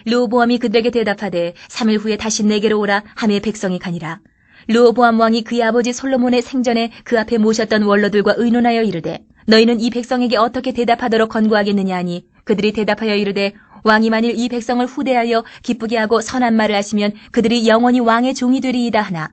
르호보암이 그들에게 대답하되 3일 후에 다시 내게로 오라 하매 백성이 가니라. 르호보암 왕이 그의 아버지 솔로몬의 생전에 그 앞에 모셨던 원로들과 의논하여 이르되 너희는 이 백성에게 어떻게 대답하도록 권고하겠느냐 하니 그들이 대답하여 이르되 왕이 만일 이 백성을 후대하여 기쁘게 하고 선한 말을 하시면 그들이 영원히 왕의 종이 되리이다 하나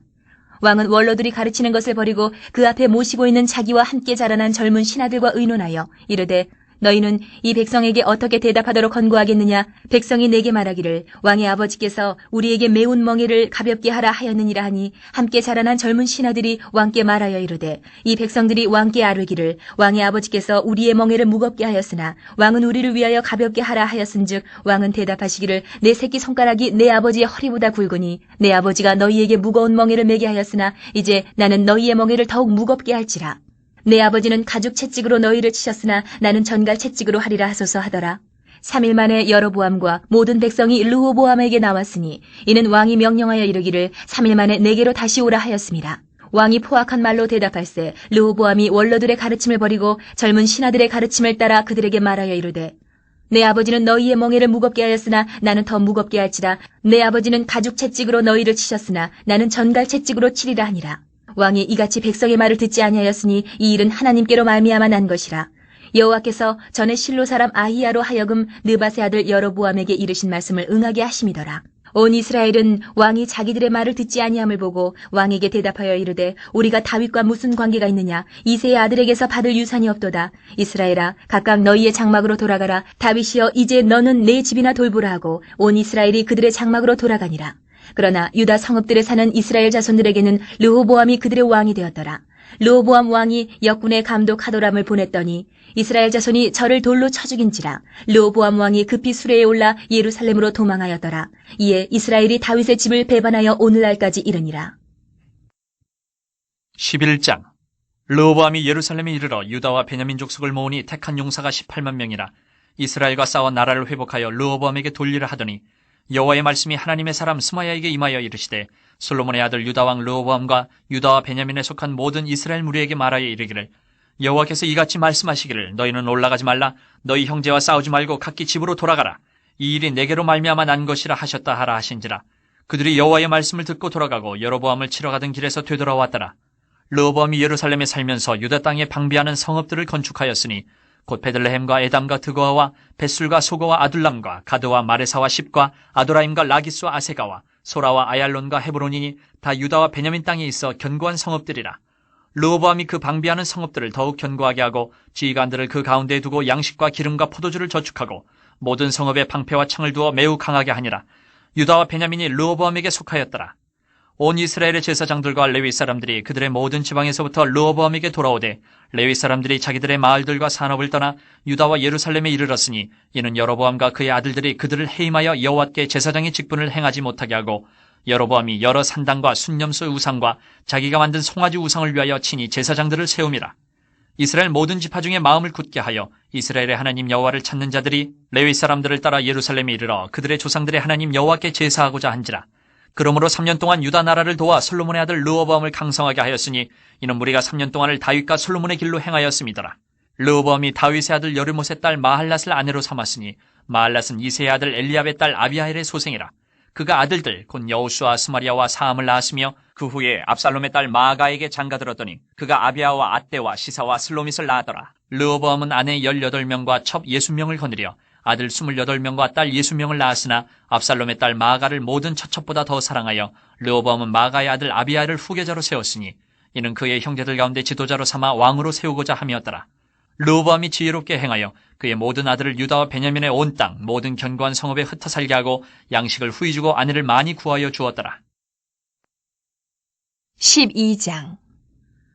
왕은 원로들이 가르치는 것을 버리고 그 앞에 모시고 있는 자기와 함께 자라난 젊은 신하들과 의논하여 이르되 너희는 이 백성에게 어떻게 대답하도록 권고하겠느냐. 백성이 내게 말하기를 왕의 아버지께서 우리에게 매운 멍에를 가볍게 하라 하였느니라 하니 함께 자라난 젊은 신하들이 왕께 말하여 이르되 이 백성들이 왕께 아뢰기를 왕의 아버지께서 우리의 멍에를 무겁게 하였으나 왕은 우리를 위하여 가볍게 하라 하였은즉 왕은 대답하시기를 내 새끼 손가락이 내 아버지의 허리보다 굵으니 내 아버지가 너희에게 무거운 멍에를 매게 하였으나 이제 나는 너희의 멍에를 더욱 무겁게 할지라. 내 아버지는 가죽 채찍으로 너희를 치셨으나 나는 전갈 채찍으로 하리라 하소서 하더라. 3일 만에 여로보암과 모든 백성이 르호보암에게 나왔으니 이는 왕이 명령하여 이르기를 3일 만에 내게로 다시 오라 하였습니다. 왕이 포악한 말로 대답할세 르호보암이 원로들의 가르침을 버리고 젊은 신하들의 가르침을 따라 그들에게 말하여 이르되 내 아버지는 너희의 멍에를 무겁게 하였으나 나는 더 무겁게 할지라. 내 아버지는 가죽 채찍으로 너희를 치셨으나 나는 전갈 채찍으로 치리라 하니라. 왕이 이같이 백성의 말을 듣지 아니하였으니 이 일은 하나님께로 말미암아 난 것이라. 여호와께서 전에 실로 사람 아히야로 하여금 느밧의 아들 여로보암에게 이르신 말씀을 응하게 하심이더라. 온 이스라엘은 왕이 자기들의 말을 듣지 아니함을 보고 왕에게 대답하여 이르되 우리가 다윗과 무슨 관계가 있느냐. 이새의 아들에게서 받을 유산이 없도다. 이스라엘아 각각 너희의 장막으로 돌아가라. 다윗이여 이제 너는 내 집이나 돌보라 하고 온 이스라엘이 그들의 장막으로 돌아가니라. 그러나 유다 성읍들에 사는 이스라엘 자손들에게는 르호보암이 그들의 왕이 되었더라. 르호보암 왕이 역군의 감독 하도람을 보냈더니 이스라엘 자손이 저를 돌로 쳐 죽인지라. 르호보암 왕이 급히 수레에 올라 예루살렘으로 도망하였더라. 이에 이스라엘이 다윗의 집을 배반하여 오늘날까지 이르니라. 11장 르호보암이 예루살렘에 이르러 유다와 베냐민 족속을 모으니 택한 용사가 18만 명이라. 이스라엘과 싸워 나라를 회복하여 르호보암에게 돌리라 하더니 여호와의 말씀이 하나님의 사람 스마야에게 임하여 이르시되 솔로몬의 아들 유다 왕 르호보암과 유다와 베냐민에 속한 모든 이스라엘 무리에게 말하여 이르기를 여호와께서 이같이 말씀하시기를 너희는 올라가지 말라. 너희 형제와 싸우지 말고 각기 집으로 돌아가라. 이 일이 내게로 말미암아 난 것이라 하셨다 하라 하신지라. 그들이 여호와의 말씀을 듣고 돌아가고 여로보암을 치러 가던 길에서 되돌아왔더라. 르호보암이 예루살렘에 살면서 유다 땅에 방비하는 성읍들을 건축하였으니 곧 베들레헴과 에담과 드고아와 벳술과 소고와 아둘람과 가드와 마레사와 십과 아도라임과 라기스와 아세가와 소라와 아얄론과 헤브론이니 다 유다와 베냐민 땅에 있어 견고한 성읍들이라. 르호보암이 그 방비하는 성읍들을 더욱 견고하게 하고 지휘관들을 그 가운데에 두고 양식과 기름과 포도주를 저축하고 모든 성읍에 방패와 창을 두어 매우 강하게 하니라. 유다와 베냐민이 르호보암에게 속하였더라. 온 이스라엘의 제사장들과 레위 사람들이 그들의 모든 지방에서부터 르호보암에게 돌아오되 레위 사람들이 자기들의 마을들과 산업을 떠나 유다와 예루살렘에 이르렀으니 이는 여로보암과 그의 아들들이 그들을 해임하여 여호와께 제사장의 직분을 행하지 못하게 하고 여로보암이 여러 산당과 순념소 우상과 자기가 만든 송아지 우상을 위하여 친히 제사장들을 세움이라. 이스라엘 모든 지파 중에 마음을 굳게 하여 이스라엘의 하나님 여호와를 찾는 자들이 레위 사람들을 따라 예루살렘에 이르러 그들의 조상들의 하나님 여호와께 제사하고자 한지라. 그러므로 3년 동안 유다 나라를 도와 솔로몬의 아들 르호보암을 강성하게 하였으니 이는 무리가 3년 동안을 다윗과 솔로몬의 길로 행하였음이더라. 르호보암이 다윗의 아들 여르못의 딸 마할랏을 아내로 삼았으니 마할랏은 이새의 아들 엘리압의 딸 아비하일의 소생이라. 그가 아들들 곧 여우수와 스마리아와 사함을 낳았으며 그 후에 압살롬의 딸 마아가에게 장가들었더니 그가 아비아와 아떼와 시사와 슬로밋을 낳았더라. 르호보암은 아내 18명과 첩 60명을 거느려 아들 28명과 딸 60명을 낳았으나 압살롬의 딸 마아가를 모든 처첩보다 더 사랑하여 르호보암은 마아가의 아들 아비아를 후계자로 세웠으니 이는 그의 형제들 가운데 지도자로 삼아 왕으로 세우고자 함이었더라. 르호보암이 지혜롭게 행하여 그의 모든 아들을 유다와 베냐민의 온 땅 모든 견고한 성읍에 흩어 살게 하고 양식을 후히 주고 아내를 많이 구하여 주었더라. 12장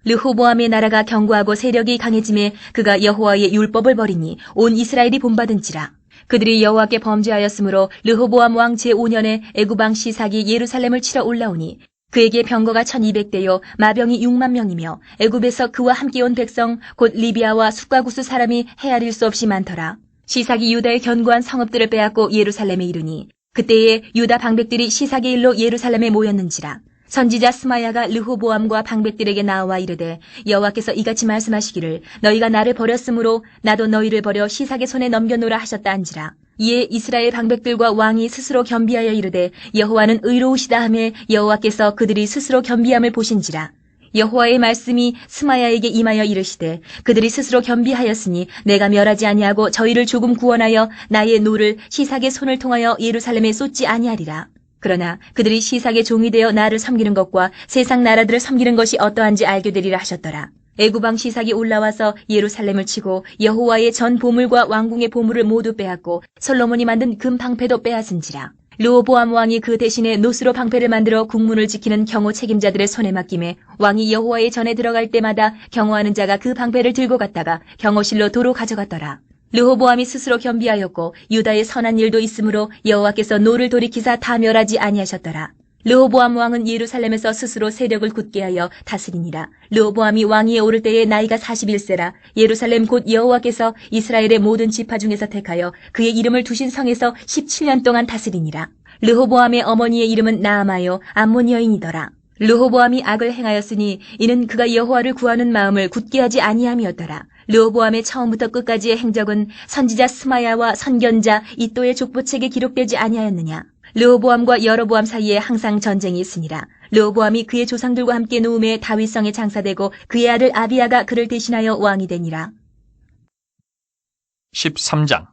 르호보암의 나라가 견고하고 세력이 강해짐에 그가 여호와의 율법을 버리니 온 이스라엘이 본받은지라. 그들이 여호와께 범죄하였으므로 르호보암 왕 제5년에 애굽왕 시삭이 예루살렘을 치러 올라오니 그에게 병거가 1200대요 마병이 6만 명이며 애굽에서 그와 함께 온 백성 곧 리비아와 숫과구스 사람이 헤아릴 수 없이 많더라. 시삭이 유다의 견고한 성읍들을 빼앗고 예루살렘에 이르니 그때에 유다 방백들이 시삭의 일로 예루살렘에 모였는지라. 선지자 스마야가 르호보암과 방백들에게 나와 이르되 여호와께서 이같이 말씀하시기를 너희가 나를 버렸으므로 나도 너희를 버려 시삭의 손에 넘겨놓으라 하셨다 한지라. 이에 이스라엘 방백들과 왕이 스스로 겸비하여 이르되 여호와는 의로우시다 하매 여호와께서 그들이 스스로 겸비함을 보신지라. 여호와의 말씀이 스마야에게 임하여 이르시되 그들이 스스로 겸비하였으니 내가 멸하지 아니하고 저희를 조금 구원하여 나의 노를 시삭의 손을 통하여 예루살렘에 쏟지 아니하리라. 그러나 그들이 시삭의 종이 되어 나를 섬기는 것과 세상 나라들을 섬기는 것이 어떠한지 알게 되리라 하셨더라. 애구방 시삭이 올라와서 예루살렘을 치고 여호와의 전 보물과 왕궁의 보물을 모두 빼앗고 솔로몬이 만든 금 방패도 빼앗은지라. 르호보암 왕이 그 대신에 노스로 방패를 만들어 국문을 지키는 경호 책임자들의 손에 맡김에 왕이 여호와의 전에 들어갈 때마다 경호하는 자가 그 방패를 들고 갔다가 경호실로 도로 가져갔더라. 르호보암이 스스로 겸비하였고 유다의 선한 일도 있으므로 여호와께서 노를 돌이키사 다 멸하지 아니하셨더라. 르호보암 왕은 예루살렘에서 스스로 세력을 굳게 하여 다스리니라. 르호보암이 왕위에 오를 때에 나이가 41세라. 예루살렘 곧 여호와께서 이스라엘의 모든 지파 중에서 택하여 그의 이름을 두신 성에서 17년 동안 다스리니라. 르호보암의 어머니의 이름은 나아마요 암몬 여인이더라. 르호보암이 악을 행하였으니 이는 그가 여호와를 구하는 마음을 굳게 하지 아니함이었더라. 르호보암의 처음부터 끝까지의 행적은 선지자 스마야와 선견자 이또의 족보책에 기록되지 아니하였느냐. 르호보암과 여로보암 사이에 항상 전쟁이 있으니라. 르호보암이 그의 조상들과 함께 노음에 다윗성에 장사되고 그의 아들 아비야가 그를 대신하여 왕이 되니라. 13장.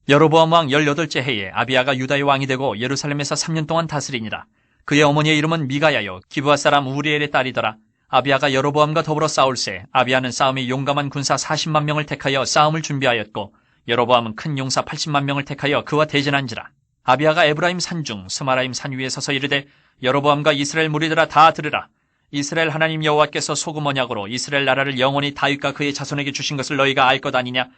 여로보암 왕 18째 해에 아비야가 유다의 왕이 되고 예루살렘에서 3년 동안 다스리니라. 그의 어머니의 이름은 미가야요 기브아 사람 우리엘의 딸이더라. 아비야가 여로보암과 더불어 싸울새 아비야는 싸움에 용감한 군사 40만 명을 택하여 싸움을 준비하였고 여로보암은 큰 용사 80만 명을 택하여 그와 대전한지라. 아비야가 에브라임 산중 스마라임 산 위에 서서 이르되 여로보암과 이스라엘 무리들아 다 들으라. 이스라엘 하나님 여호와께서 소금 언약으로 이스라엘 나라를 영원히 다윗과 그의 자손에게 주신 것을 너희가 알 것 아니냐.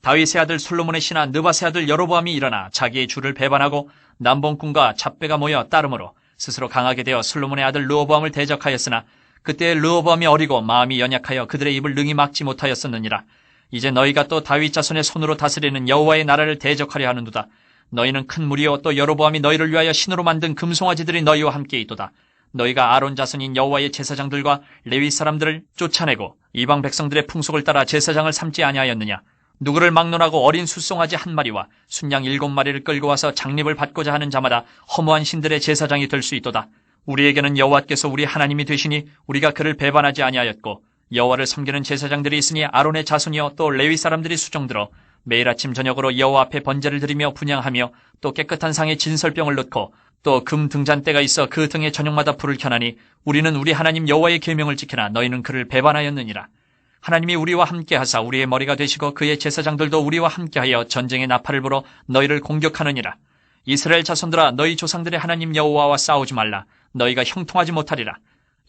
다윗의 아들 솔로몬의 신하 느밧의 아들 여로보암이 일어나 자기의 주를 배반하고 남봉꾼과 잡배가 모여 따름으로 스스로 강하게 되어 솔로몬의 아들 르호보암을 대적하였으나 그때 르호보암이 어리고 마음이 연약하여 그들의 입을 능히 막지 못하였었느니라. 이제 너희가 또 다윗 자손의 손으로 다스리는 여호와의 나라를 대적하려 하는도다. 너희는 큰 무리요 또 여로보암이 너희를 위하여 신으로 만든 금송아지들이 너희와 함께 있도다. 너희가 아론 자손인 여호와의 제사장들과 레위 사람들을 쫓아내고 이방 백성들의 풍속을 따라 제사장을 삼지 아니하였느냐. 누구를 막론하고 어린 숫송아지 한 마리와 순양 7마리를 끌고 와서 장립을 받고자 하는 자마다 허무한 신들의 제사장이 될 수 있도다. 우리에게는 여호와께서 우리 하나님이 되시니 우리가 그를 배반하지 아니하였고 여호와를 섬기는 제사장들이 있으니 아론의 자손이여 또 레위 사람들이 수종들어 매일 아침 저녁으로 여호와 앞에 번제를 드리며 분향하며 또 깨끗한 상에 진설병을 넣고 또 금 등잔대가 있어 그 등에 저녁마다 불을 켜나니 우리는 우리 하나님 여호와의 계명을 지키나 너희는 그를 배반하였느니라. 하나님이 우리와 함께하사 우리의 머리가 되시고 그의 제사장들도 우리와 함께하여 전쟁의 나팔을 불어 너희를 공격하느니라. 이스라엘 자손들아 너희 조상들의 하나님 여호와와 싸우지 말라. 너희가 형통하지 못하리라.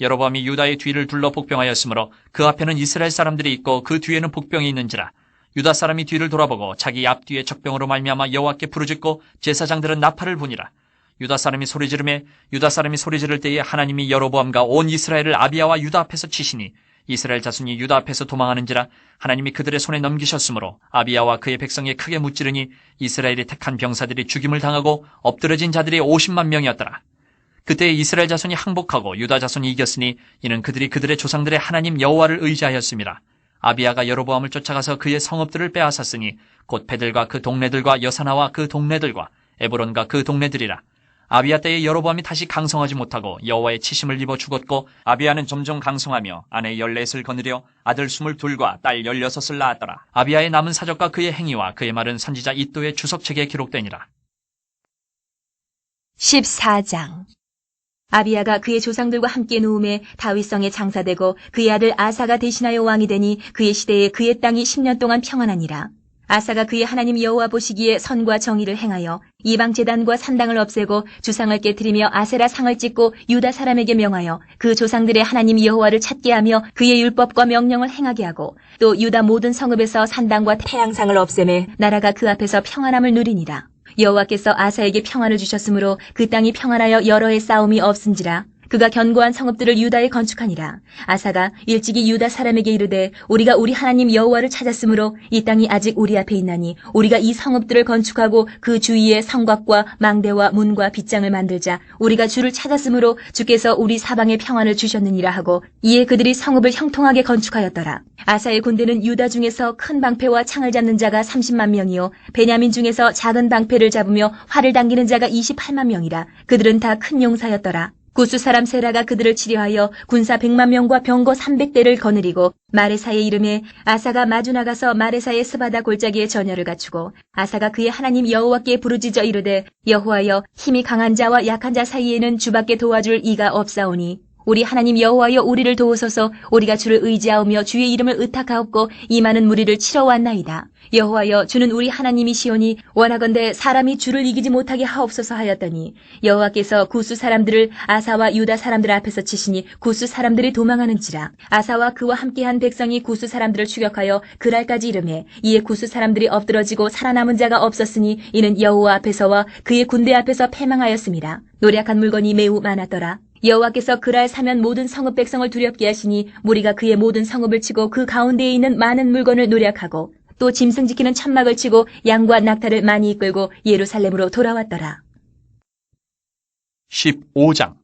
여로보암이 유다의 뒤를 둘러 복병하였으므로 그 앞에는 이스라엘 사람들이 있고 그 뒤에는 복병이 있는지라. 유다 사람이 뒤를 돌아보고 자기 앞뒤에 적병으로 말미암아 여호와께 부르짖고 제사장들은 나팔을 부니라. 유다 사람이 소리 지를 때에 하나님이 여로보암과 온 이스라엘을 아비야와 유다 앞에서 치시니 이스라엘 자손이 유다 앞에서 도망하는지라. 하나님이 그들의 손에 넘기셨으므로 아비야와 그의 백성이 크게 무찌르니 이스라엘이 택한 병사들이 죽임을 당하고 엎드러진 자들이 50만 명이었더라. 그때 이스라엘 자손이 항복하고 유다 자손이 이겼으니 이는 그들이 그들의 조상들의 하나님 여호와를 의지하였음이라. 아비야가 여로보암을 쫓아가서 그의 성읍들을 빼앗았으니 곧 베들과 그 동네들과 여사나와 그 동네들과 에브론과 그 동네들이라. 아비야 때에 여로보암이 다시 강성하지 못하고 여호와의 치심을 입어 죽었고 아비야는 점점 강성하며 아내 14을 거느려 아들 22과 딸 16을 낳았더라. 아비야의 남은 사적과 그의 행위와 그의 말은 선지자 이또의 주석책에 기록되니라. 14장. 아비야가 그의 조상들과 함께 누움에 다윗성에 장사되고 그의 아들 아사가 대신하여 왕이 되니 그의 시대에 그의 땅이 10년 동안 평안하니라. 아사가 그의 하나님 여호와 보시기에 선과 정의를 행하여 이방 제단과 산당을 없애고 주상을 깨뜨리며 아세라 상을 찍고 유다 사람에게 명하여 그 조상들의 하나님 여호와를 찾게 하며 그의 율법과 명령을 행하게 하고 또 유다 모든 성읍에서 산당과 태양상을 없애매 나라가 그 앞에서 평안함을 누리니라. 여호와께서 아사에게 평안을 주셨으므로 그 땅이 평안하여 여러 해 싸움이 없은지라. 그가 견고한 성읍들을 유다에 건축하니라. 아사가 일찍이 유다 사람에게 이르되 우리가 우리 하나님 여호와를 찾았으므로 이 땅이 아직 우리 앞에 있나니 우리가 이 성읍들을 건축하고 그 주위에 성곽과 망대와 문과 빗장을 만들자. 우리가 주를 찾았으므로 주께서 우리 사방에 평안을 주셨느니라 하고 이에 그들이 성읍을 형통하게 건축하였더라. 아사의 군대는 유다 중에서 큰 방패와 창을 잡는 자가 30만 명이요 베냐민 중에서 작은 방패를 잡으며 활을 당기는 자가 28만 명이라. 그들은 다 큰 용사였더라. 구스 사람 세라가 그들을 치려하여 군사 100만 명과 병거 300대를 거느리고 마레사의 이름에 아사가 마주 나가서 마레사의 스바다 골짜기에 전열을 갖추고 아사가 그의 하나님 여호와께 부르짖어 이르되 여호와여 힘이 강한 자와 약한 자 사이에는 주밖에 도와줄 이가 없사오니 우리 하나님 여호와여 우리를 도우소서. 우리가 주를 의지하오며 주의 이름을 의탁하옵고 이 많은 무리를 치러 왔나이다. 여호와여 주는 우리 하나님이시오니 원하건대 사람이 주를 이기지 못하게 하옵소서 하였더니 여호와께서 구스 사람들을 아사와 유다 사람들 앞에서 치시니 구스 사람들이 도망하는지라. 아사와 그와 함께한 백성이 구스 사람들을 추격하여 그랄까지 이르매 이에 구스 사람들이 엎드러지고 살아남은 자가 없었으니 이는 여호와 앞에서와 그의 군대 앞에서 패망하였습니다. 노략한 물건이 매우 많았더라. 여호와께서 그랄 사면 모든 성읍 백성을 두렵게 하시니 무리가 그의 모든 성읍을 치고 그 가운데에 있는 많은 물건을 노략하고 또 짐승 지키는 천막을 치고 양과 낙타를 많이 이끌고 예루살렘으로 돌아왔더라. 15장.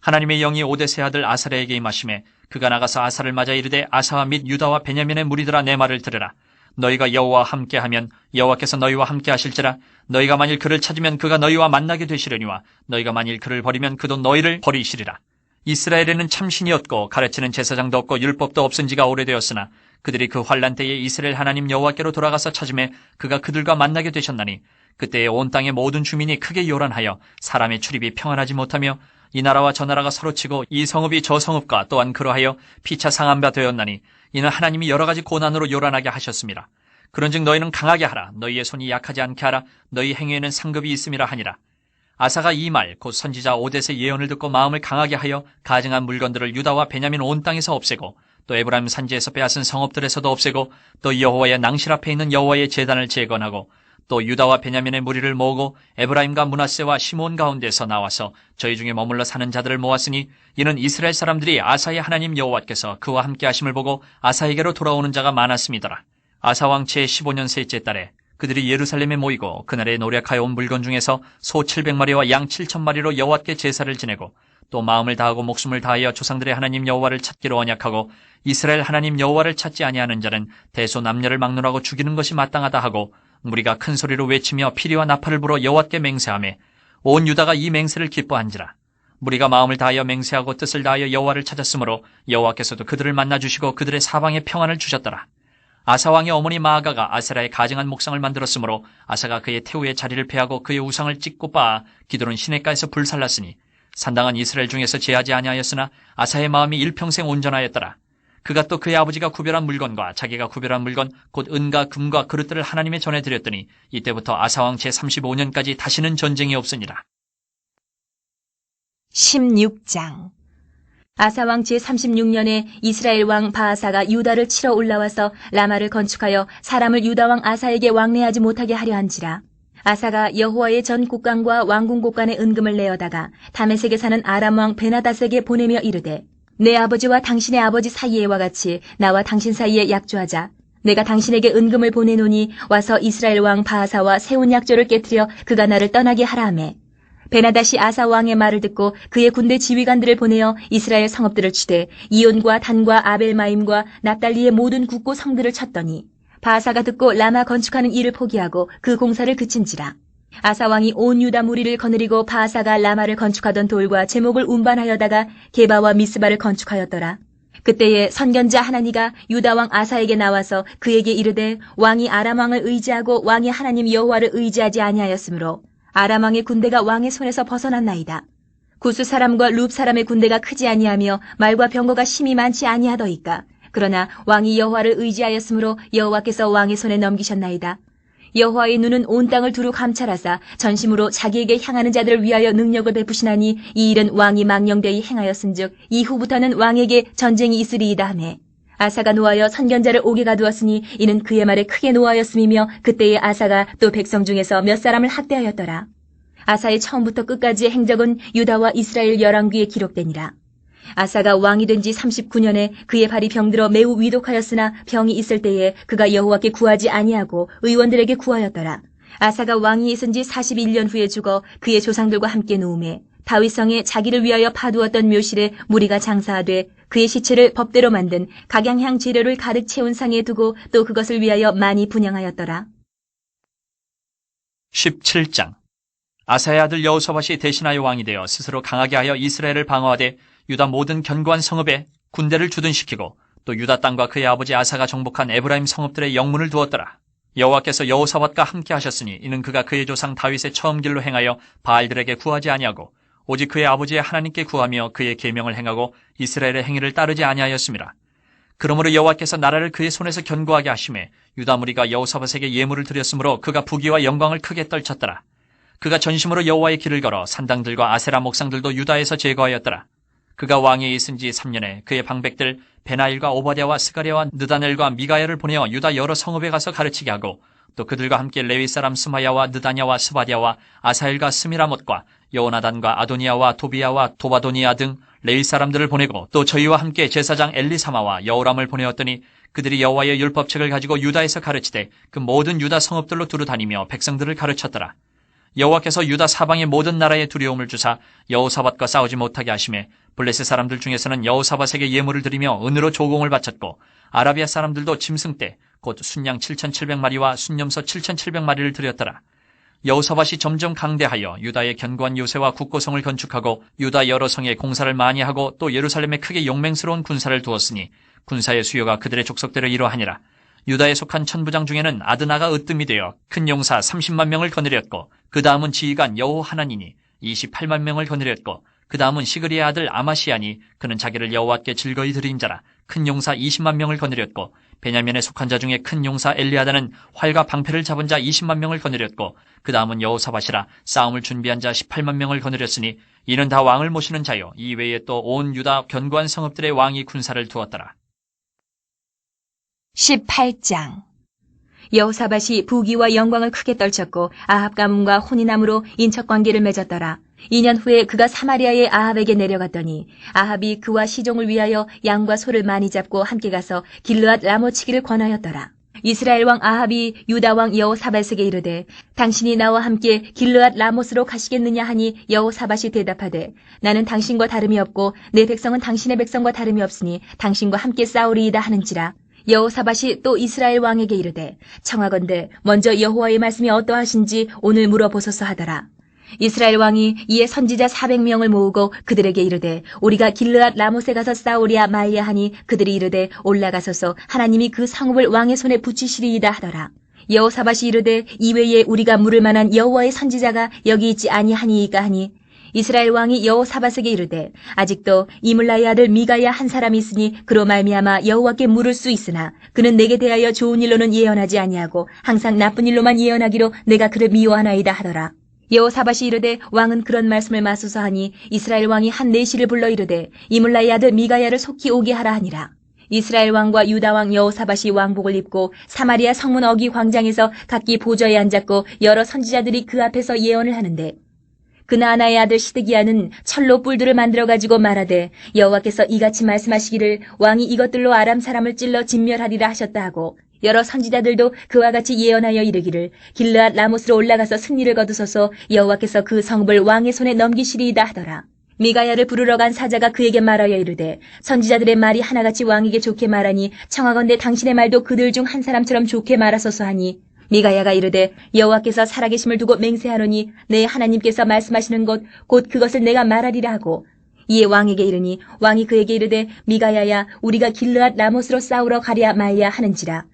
하나님의 영이 오데스의 아들 아사랴에게 임하심에 그가 나가서 아사를 맞아 이르되 아사와 및 유다와 베냐민의 무리들아 내 말을 들으라. 너희가 여호와와 함께하면 여호와께서 너희와 함께하실지라. 너희가 만일 그를 찾으면 그가 너희와 만나게 되시려니와 너희가 만일 그를 버리면 그도 너희를 버리시리라. 이스라엘에는 참신이었고 가르치는 제사장도 없고 율법도 없은 지가 오래되었으나 그들이 그 환란 때에 이스라엘 하나님 여호와께로 돌아가서 찾음에 그가 그들과 만나게 되셨나니 그때에 온 땅의 모든 주민이 크게 요란하여 사람의 출입이 평안하지 못하며 이 나라와 저 나라가 서로 치고 이 성읍이 저 성읍과 또한 그러하여 피차 상한 바 되었나니 이는 하나님이 여러 가지 고난으로 요란하게 하셨습니다. 그런즉 너희는 강하게 하라. 너희의 손이 약하지 않게 하라. 너희 행위에는 상급이 있음이라 하니라. 아사가 이 말 곧 선지자 오뎃의 예언을 듣고 마음을 강하게 하여 가증한 물건들을 유다와 베냐민 온 땅에서 없애고 또 에브라임 산지에서 빼앗은 성읍들에서도 없애고 또 여호와의 낭실 앞에 있는 여호와의 제단을 재건하고 또 유다와 베냐민의 무리를 모으고 에브라임과 므낫세와 시몬 가운데서 나와서 저희 중에 머물러 사는 자들을 모았으니 이는 이스라엘 사람들이 아사의 하나님 여호와께서 그와 함께 하심을 보고 아사에게로 돌아오는 자가 많았음이더라. 아사 왕 제15년 셋째 달에 그들이 예루살렘에 모이고 그날에 노력하여 온 물건 중에서 소 700마리와 양 7,000마리로 여호와께 제사를 지내고 또 마음을 다하고 목숨을 다하여 조상들의 하나님 여호와를 찾기로 언약하고 이스라엘 하나님 여호와를 찾지 아니하는 자는 대소 남녀를 막론하고 죽이는 것이 마땅하다 하고 무리가 큰 소리로 외치며 피리와 나팔을 불어 여호와께 맹세하며 온 유다가 이 맹세를 기뻐한지라. 무리가 마음을 다하여 맹세하고 뜻을 다하여 여호와를 찾았으므로 여호와께서도 그들을 만나주시고 그들의 사방에 평안을 주셨더라. 아사 왕의 어머니 마아가가 아세라의 가증한 목상을 만들었으므로 아사가 그의 태우의 자리를 패하고 그의 우상을 찢고 빻아 기드론 시냇가에서 불살랐으니 산당은 이스라엘 중에서 제하지 아니하였으나 아사의 마음이 일평생 온전하였더라. 그가 또 그의 아버지가 구별한 물건과 자기가 구별한 물건 곧 은과 금과 그릇들을 하나님의 전에 드렸더니 이때부터 아사왕 제35년까지 다시는 전쟁이 없으니라. 16장. 아사왕 제36년에 이스라엘 왕 바아사가 유다를 치러 올라와서 라마를 건축하여 사람을 유다왕 아사에게 왕래하지 못하게 하려 한지라. 아사가 여호와의 전 국관과 왕궁 곳간의 은금을 내어다가 다메섹에 사는 아람 왕 베나닷에게 보내며 이르되 내 아버지와 당신의 아버지 사이에와 같이 나와 당신 사이에 약조하자. 내가 당신에게 은금을 보내노니 와서 이스라엘 왕 바아사와 세운 약조를 깨뜨려 그가 나를 떠나게 하라 하매 베나닷이 아사 왕의 말을 듣고 그의 군대 지휘관들을 보내어 이스라엘 성읍들을 치되 이온과 단과 아벨마임과 납달리의 모든 국고 성들을 쳤더니 바아사가 듣고 라마 건축하는 일을 포기하고 그 공사를 그친지라. 아사 왕이 온 유다 무리를 거느리고 바아사가 라마를 건축하던 돌과 제목을 운반하여다가 게바와 미스바를 건축하였더라. 그때에 선견자 하나니가 유다 왕 아사에게 나와서 그에게 이르되 왕이 아람 왕을 의지하고 왕이 하나님 여호와를 의지하지 아니하였으므로 아람 왕의 군대가 왕의 손에서 벗어났나이다. 구스 사람과 룹 사람의 군대가 크지 아니하며 말과 병거가 심히 많지 아니하더이까. 그러나 왕이 여호와를 의지하였으므로 여호와께서 왕의 손에 넘기셨나이다. 여호와의 눈은 온 땅을 두루 감찰하사 전심으로 자기에게 향하는 자들을 위하여 능력을 베푸시나니 이 일은 왕이 망령되이 행하였은즉 이후부터는 왕에게 전쟁이 있으리이다 하매 아사가 노하여 선견자를 옥에 가두었으니 이는 그의 말에 크게 노하였음이며 그때에 아사가 또 백성 중에서 몇 사람을 학대하였더라. 아사의 처음부터 끝까지의 행적은 유다와 이스라엘 열왕기에 기록되니라. 아사가 왕이 된 지 39년에 그의 발이 병들어 매우 위독하였으나 병이 있을 때에 그가 여호와께 구하지 아니하고 의원들에게 구하였더라. 아사가 왕이 있은 지 41년 후에 죽어 그의 조상들과 함께 누움에 다윗성에 자기를 위하여 파두었던 묘실에 무리가 장사하되 그의 시체를 법대로 만든 각양향 재료를 가득 채운 상에 두고 또 그것을 위하여 많이 분향하였더라. 17장. 아사의 아들 여호사밧이 대신하여 왕이 되어 스스로 강하게 하여 이스라엘을 방어하되 유다 모든 견고한 성읍에 군대를 주둔시키고 또 유다 땅과 그의 아버지 아사가 정복한 에브라임 성읍들의 영문을 두었더라. 여호와께서 여호사밧과 함께 하셨으니 이는 그가 그의 조상 다윗의 처음 길로 행하여 바알들에게 구하지 아니하고 오직 그의 아버지의 하나님께 구하며 그의 계명을 행하고 이스라엘의 행위를 따르지 아니하였습니다. 그러므로 여호와께서 나라를 그의 손에서 견고하게 하심에 유다 무리가 여호사밧에게 예물을 드렸으므로 그가 부귀와 영광을 크게 떨쳤더라. 그가 전심으로 여호와의 길을 걸어 산당들과 아세라 목상들도 유다에서 제거하였더라. 그가 왕위에 있은 지 3년에 그의 방백들 베나일과 오바댜와 스가랴와 느다넬과 미가야를 보내어 유다 여러 성읍에 가서 가르치게 하고 또 그들과 함께 레위 사람 스마야와 느다냐와 스바랴와 아사엘과 스미라못과 여호나단과 아도니아와 도비야와 도바도니아 등 레위 사람들을 보내고 또 저희와 함께 제사장 엘리사마와 여호람을 보내었더니 그들이 여호와의 율법책을 가지고 유다에서 가르치되 그 모든 유다 성읍들로 두루 다니며 백성들을 가르쳤더라. 여호와께서 유다 사방의 모든 나라에 두려움을 주사 여호사밧과 싸우지 못하게 하심에 블레셋 사람들 중에서는 여호사밧에게 예물을 드리며 은으로 조공을 바쳤고 아라비아 사람들도 짐승떼 곧 순양 7,700마리와 순염소 7,700마리를 드렸더라. 여호사밧이 점점 강대하여 유다의 견고한 요새와 국고성을 건축하고 유다 여러 성에 공사를 많이 하고 또 예루살렘에 크게 용맹스러운 군사를 두었으니 군사의 수요가 그들의 족속대로 이러하니라. 유다에 속한 천부장 중에는 아드나가 으뜸이 되어 큰 용사 30만 명을 거느렸고 그 다음은 지휘관 여호하나니니 28만 명을 거느렸고 그 다음은 시그리의 아들 아마시아니 그는 자기를 여호와께 즐거이 드린 자라 큰 용사 20만 명을 거느렸고 베냐민에 속한 자 중에 큰 용사 엘리아다는 활과 방패를 잡은 자 20만 명을 거느렸고 그 다음은 여호사밧이라 싸움을 준비한 자 18만 명을 거느렸으니 이는 다 왕을 모시는 자요 이 외에 또 온 유다 견고한 성읍들의 왕이 군사를 두었더라. 18장. 여호사밧이 부귀와 영광을 크게 떨쳤고 아합 가문과 혼인함으로 인척관계를 맺었더라. 2년 후에 그가 사마리아의 아합에게 내려갔더니 아합이 그와 시종을 위하여 양과 소를 많이 잡고 함께 가서 길르앗 라모치기를 권하였더라. 이스라엘 왕 아합이 유다 왕 여호사밧에게 이르되 당신이 나와 함께 길르앗 라못으로 가시겠느냐 하니 여호사밧이 대답하되 나는 당신과 다름이 없고 내 백성은 당신의 백성과 다름이 없으니 당신과 함께 싸우리이다 하는지라. 여호사밧이 또 이스라엘 왕에게 이르되 청하건대 먼저 여호와의 말씀이 어떠하신지 오늘 물어보소서 하더라. 이스라엘 왕이 이에 선지자 400명을 모으고 그들에게 이르되 우리가 길르앗 라못에 가서 싸우랴 말랴 하니 그들이 이르되 올라가소서 하나님이 그 성읍을 왕의 손에 붙이시리이다 하더라. 여호사밧이 이르되 이외에 우리가 물을 만한 여호와의 선지자가 여기 있지 아니하니이까 하니 이스라엘 왕이 여호사밧에게 이르되 아직도 이물라의 아들 미가야 한 사람이 있으니 그로 말미암아 여호와께 물을 수 있으나 그는 내게 대하여 좋은 일로는 예언하지 아니하고 항상 나쁜 일로만 예언하기로 내가 그를 미워하나이다 하더라. 여호사밧이 이르되 왕은 그런 말씀을 마소서 하니 이스라엘 왕이 한 내시를 불러 이르되 이물라의 아들 미가야를 속히 오게 하라 하니라. 이스라엘 왕과 유다 왕 여호사밧이 왕복을 입고 사마리아 성문 어기 광장에서 각기 보좌에 앉았고 여러 선지자들이 그 앞에서 예언을 하는데 그나아나의 아들 시드기야는 철로 뿔들을 만들어가지고 말하되 여호와께서 이같이 말씀하시기를 왕이 이것들로 아람 사람을 찔러 진멸하리라 하셨다 하고 여러 선지자들도 그와 같이 예언하여 이르기를 길르앗 라못으로 올라가서 승리를 거두소서 여호와께서 그 성읍을 왕의 손에 넘기시리이다 하더라. 미가야를 부르러 간 사자가 그에게 말하여 이르되 선지자들의 말이 하나같이 왕에게 좋게 말하니 청하건대 당신의 말도 그들 중 한 사람처럼 좋게 말하소서 하니 미가야가 이르되 여호와께서 살아계심을 두고 맹세하노니 내 하나님께서 말씀하시는 것 곧 그것을 내가 말하리라 하고 이에 왕에게 이르니 왕이 그에게 이르되 미가야야 우리가 길르앗 라못으로 싸우러 가랴 말랴 하는지라.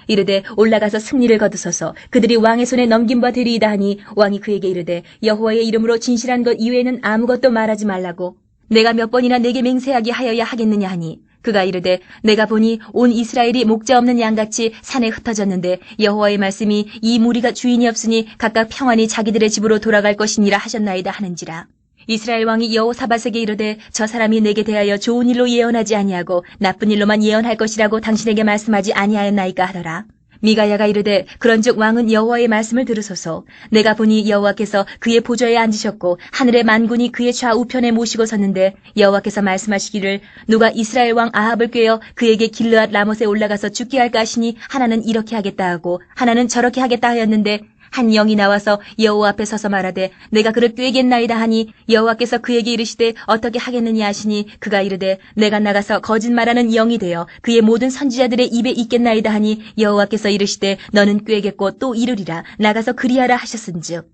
이르되 올라가서 승리를 거두소서 그들이 왕의 손에 넘긴 바 되리이다 하니 왕이 그에게 이르되 여호와의 이름으로 진실한 것 이외에는 아무것도 말하지 말라고 내가 몇 번이나 내게 맹세하게 하여야 하겠느냐 하니 그가 이르되 내가 보니 온 이스라엘이 목자 없는 양같이 산에 흩어졌는데 여호와의 말씀이 이 무리가 주인이 없으니 각각 평안히 자기들의 집으로 돌아갈 것이니라 하셨나이다 하는지라. 이스라엘 왕이 여호사밧에게 이르되 저 사람이 내게 대하여 좋은 일로 예언하지 아니하고 나쁜 일로만 예언할 것이라고 당신에게 말씀하지 아니하였나이까 하더라. 미가야가 이르되 그런즉 왕은 여호와의 말씀을 들으소서. 내가 보니 여호와께서 그의 보좌에 앉으셨고 하늘의 만군이 그의 좌우편에 모시고 섰는데 여호와께서 말씀하시기를 누가 이스라엘 왕 아합을 꾀어 그에게 길르앗 라못에 올라가서 죽게 할까 하시니 하나는 이렇게 하겠다 하고 하나는 저렇게 하겠다 하였는데 한 영이 나와서 여호와 앞에 서서 말하되 내가 그를 꾀겠나이다 하니 여호와께서 그에게 이르시되 어떻게 하겠느냐 하시니 그가 이르되 내가 나가서 거짓말하는 영이 되어 그의 모든 선지자들의 입에 있겠나이다 하니 여호와께서 이르시되 너는 꾀겠고 또 이르리라 나가서 그리하라 하셨은즉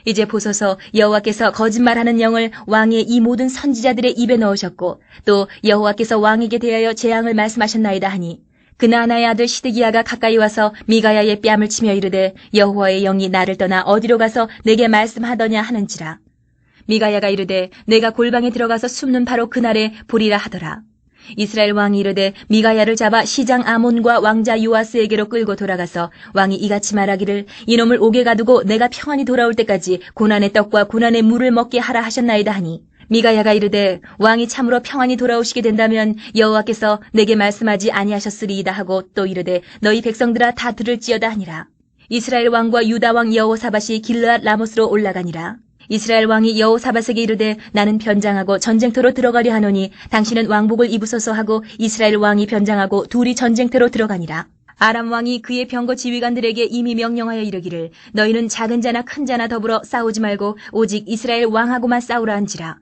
이제 보소서 여호와께서 거짓말하는 영을 왕의 이 모든 선지자들의 입에 넣으셨고 또 여호와께서 왕에게 대하여 재앙을 말씀하셨나이다 하니 그나아나의 아들 시드기야가 가까이 와서 미가야의 뺨을 치며 이르되 여호와의 영이 나를 떠나 어디로 가서 내게 말씀하더냐 하는지라. 미가야가 이르되 내가 골방에 들어가서 숨는 바로 그날에 보리라 하더라. 이스라엘 왕이 이르되 미가야를 잡아 시장 아몬과 왕자 요아스에게로 끌고 돌아가서 왕이 이같이 말하기를 이놈을 옥에 가두고 내가 평안히 돌아올 때까지 고난의 떡과 고난의 물을 먹게 하라 하셨나이다 하니 미가야가 이르되 왕이 참으로 평안히 돌아오시게 된다면 여호와께서 내게 말씀하지 아니하셨으리이다 하고 또 이르되 너희 백성들아 다 들을지어다 하니라. 이스라엘 왕과 유다 왕 여호사밧이 길르앗 라못으로 올라가니라. 이스라엘 왕이 여호사밧에게 이르되 나는 변장하고 전쟁터로 들어가려 하노니 당신은 왕복을 입으소서 하고 이스라엘 왕이 변장하고 둘이 전쟁터로 들어가니라. 아람 왕이 그의 병거 지휘관들에게 이미 명령하여 이르기를 너희는 작은 자나 큰 자나 더불어 싸우지 말고 오직 이스라엘 왕하고만 싸우라 한지라.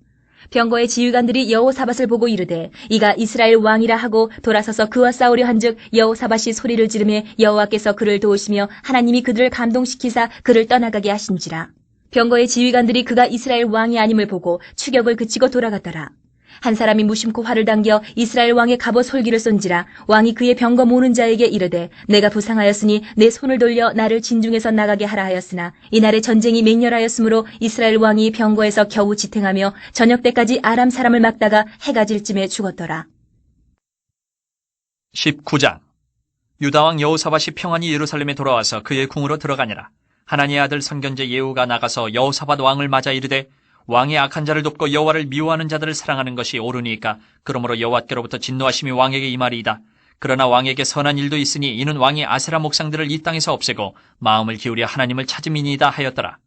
병거의 지휘관들이 여호사밧을 보고 이르되 이가 이스라엘 왕이라 하고 돌아서서 그와 싸우려 한즉 여호사밧이 소리를 지르매 여호와께서 그를 도우시며 하나님이 그들을 감동시키사 그를 떠나가게 하신지라. 병거의 지휘관들이 그가 이스라엘 왕이 아님을 보고 추격을 그치고 돌아갔더라. 한 사람이 무심코 활을 당겨 이스라엘 왕의 갑옷 솔기를 쏜지라. 왕이 그의 병거 모는 자에게 이르되 내가 부상하였으니 내 손을 돌려 나를 진중에서 나가게 하라 하였으나 이날에 전쟁이 맹렬하였으므로 이스라엘 왕이 병거에서 겨우 지탱하며 저녁 때까지 아람 사람을 막다가 해가 질 쯤에 죽었더라. 19장 유다왕 여호사밧이 평안히 예루살렘에 돌아와서 그의 궁으로 들어가니라. 하나니의 아들 선견제 예후가 나가서 여호사밧 왕을 맞아 이르되 왕의 악한 자를 돕고 여호와를 미워하는 자들을 사랑하는 것이 옳으니까 그러므로 여호와께로부터 진노하심이 왕에게 임하리이다. 그러나 왕에게 선한 일도 있으니 이는 왕이 아세라 목상들을 이 땅에서 없애고 마음을 기울여 하나님을 찾음이니이다 하였더라.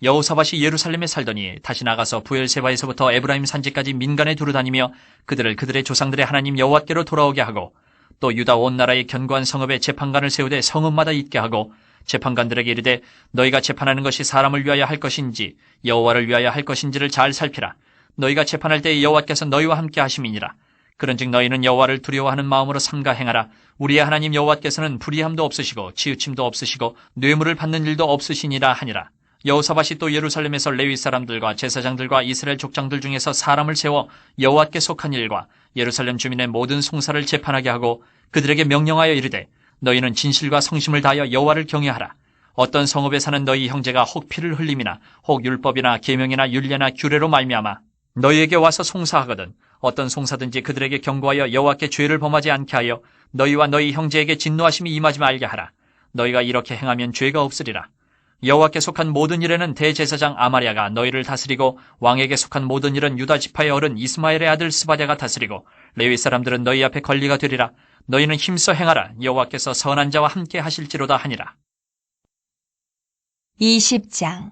여호사밧이 예루살렘에 살더니 다시 나가서 부엘세바에서부터 에브라임 산지까지 민간에 두루다니며 그들을 그들의 조상들의 하나님 여호와께로 돌아오게 하고 또 유다 온 나라의 견고한 성읍에 재판관을 세우되 성읍마다 있게 하고 재판관들에게 이르되 너희가 재판하는 것이 사람을 위하여 할 것인지 여호와를 위하여 할 것인지를 잘 살피라. 너희가 재판할 때 여호와께서 너희와 함께 하심이니라. 그런즉 너희는 여호와를 두려워하는 마음으로 삼가 행하라. 우리의 하나님 여호와께서는 불의함도 없으시고 치우침도 없으시고 뇌물을 받는 일도 없으시니라 하니라. 여호사밧이 또 예루살렘에서 레위 사람들과 제사장들과 이스라엘 족장들 중에서 사람을 세워 여호와께 속한 일과 예루살렘 주민의 모든 송사를 재판하게 하고 그들에게 명령하여 이르되 너희는 진실과 성심을 다하여 여호와를 경외하라. 어떤 성읍에 사는 너희 형제가 혹 피를 흘림이나 혹 율법이나 계명이나 율례나 규례로 말미암아 너희에게 와서 송사하거든 어떤 송사든지 그들에게 경고하여 여호와께 죄를 범하지 않게 하여 너희와 너희 형제에게 진노하심이 임하지 말게 하라. 너희가 이렇게 행하면 죄가 없으리라. 여호와께 속한 모든 일에는 대제사장 아마랴가 너희를 다스리고 왕에게 속한 모든 일은 유다 지파의 어른 이스마엘의 아들 스바랴가 다스리고 레위 사람들은 너희 앞에 관리가 되리라. 너희는 힘써 행하라. 여호와께서 선한 자와 함께 하실지로다 하니라. 20장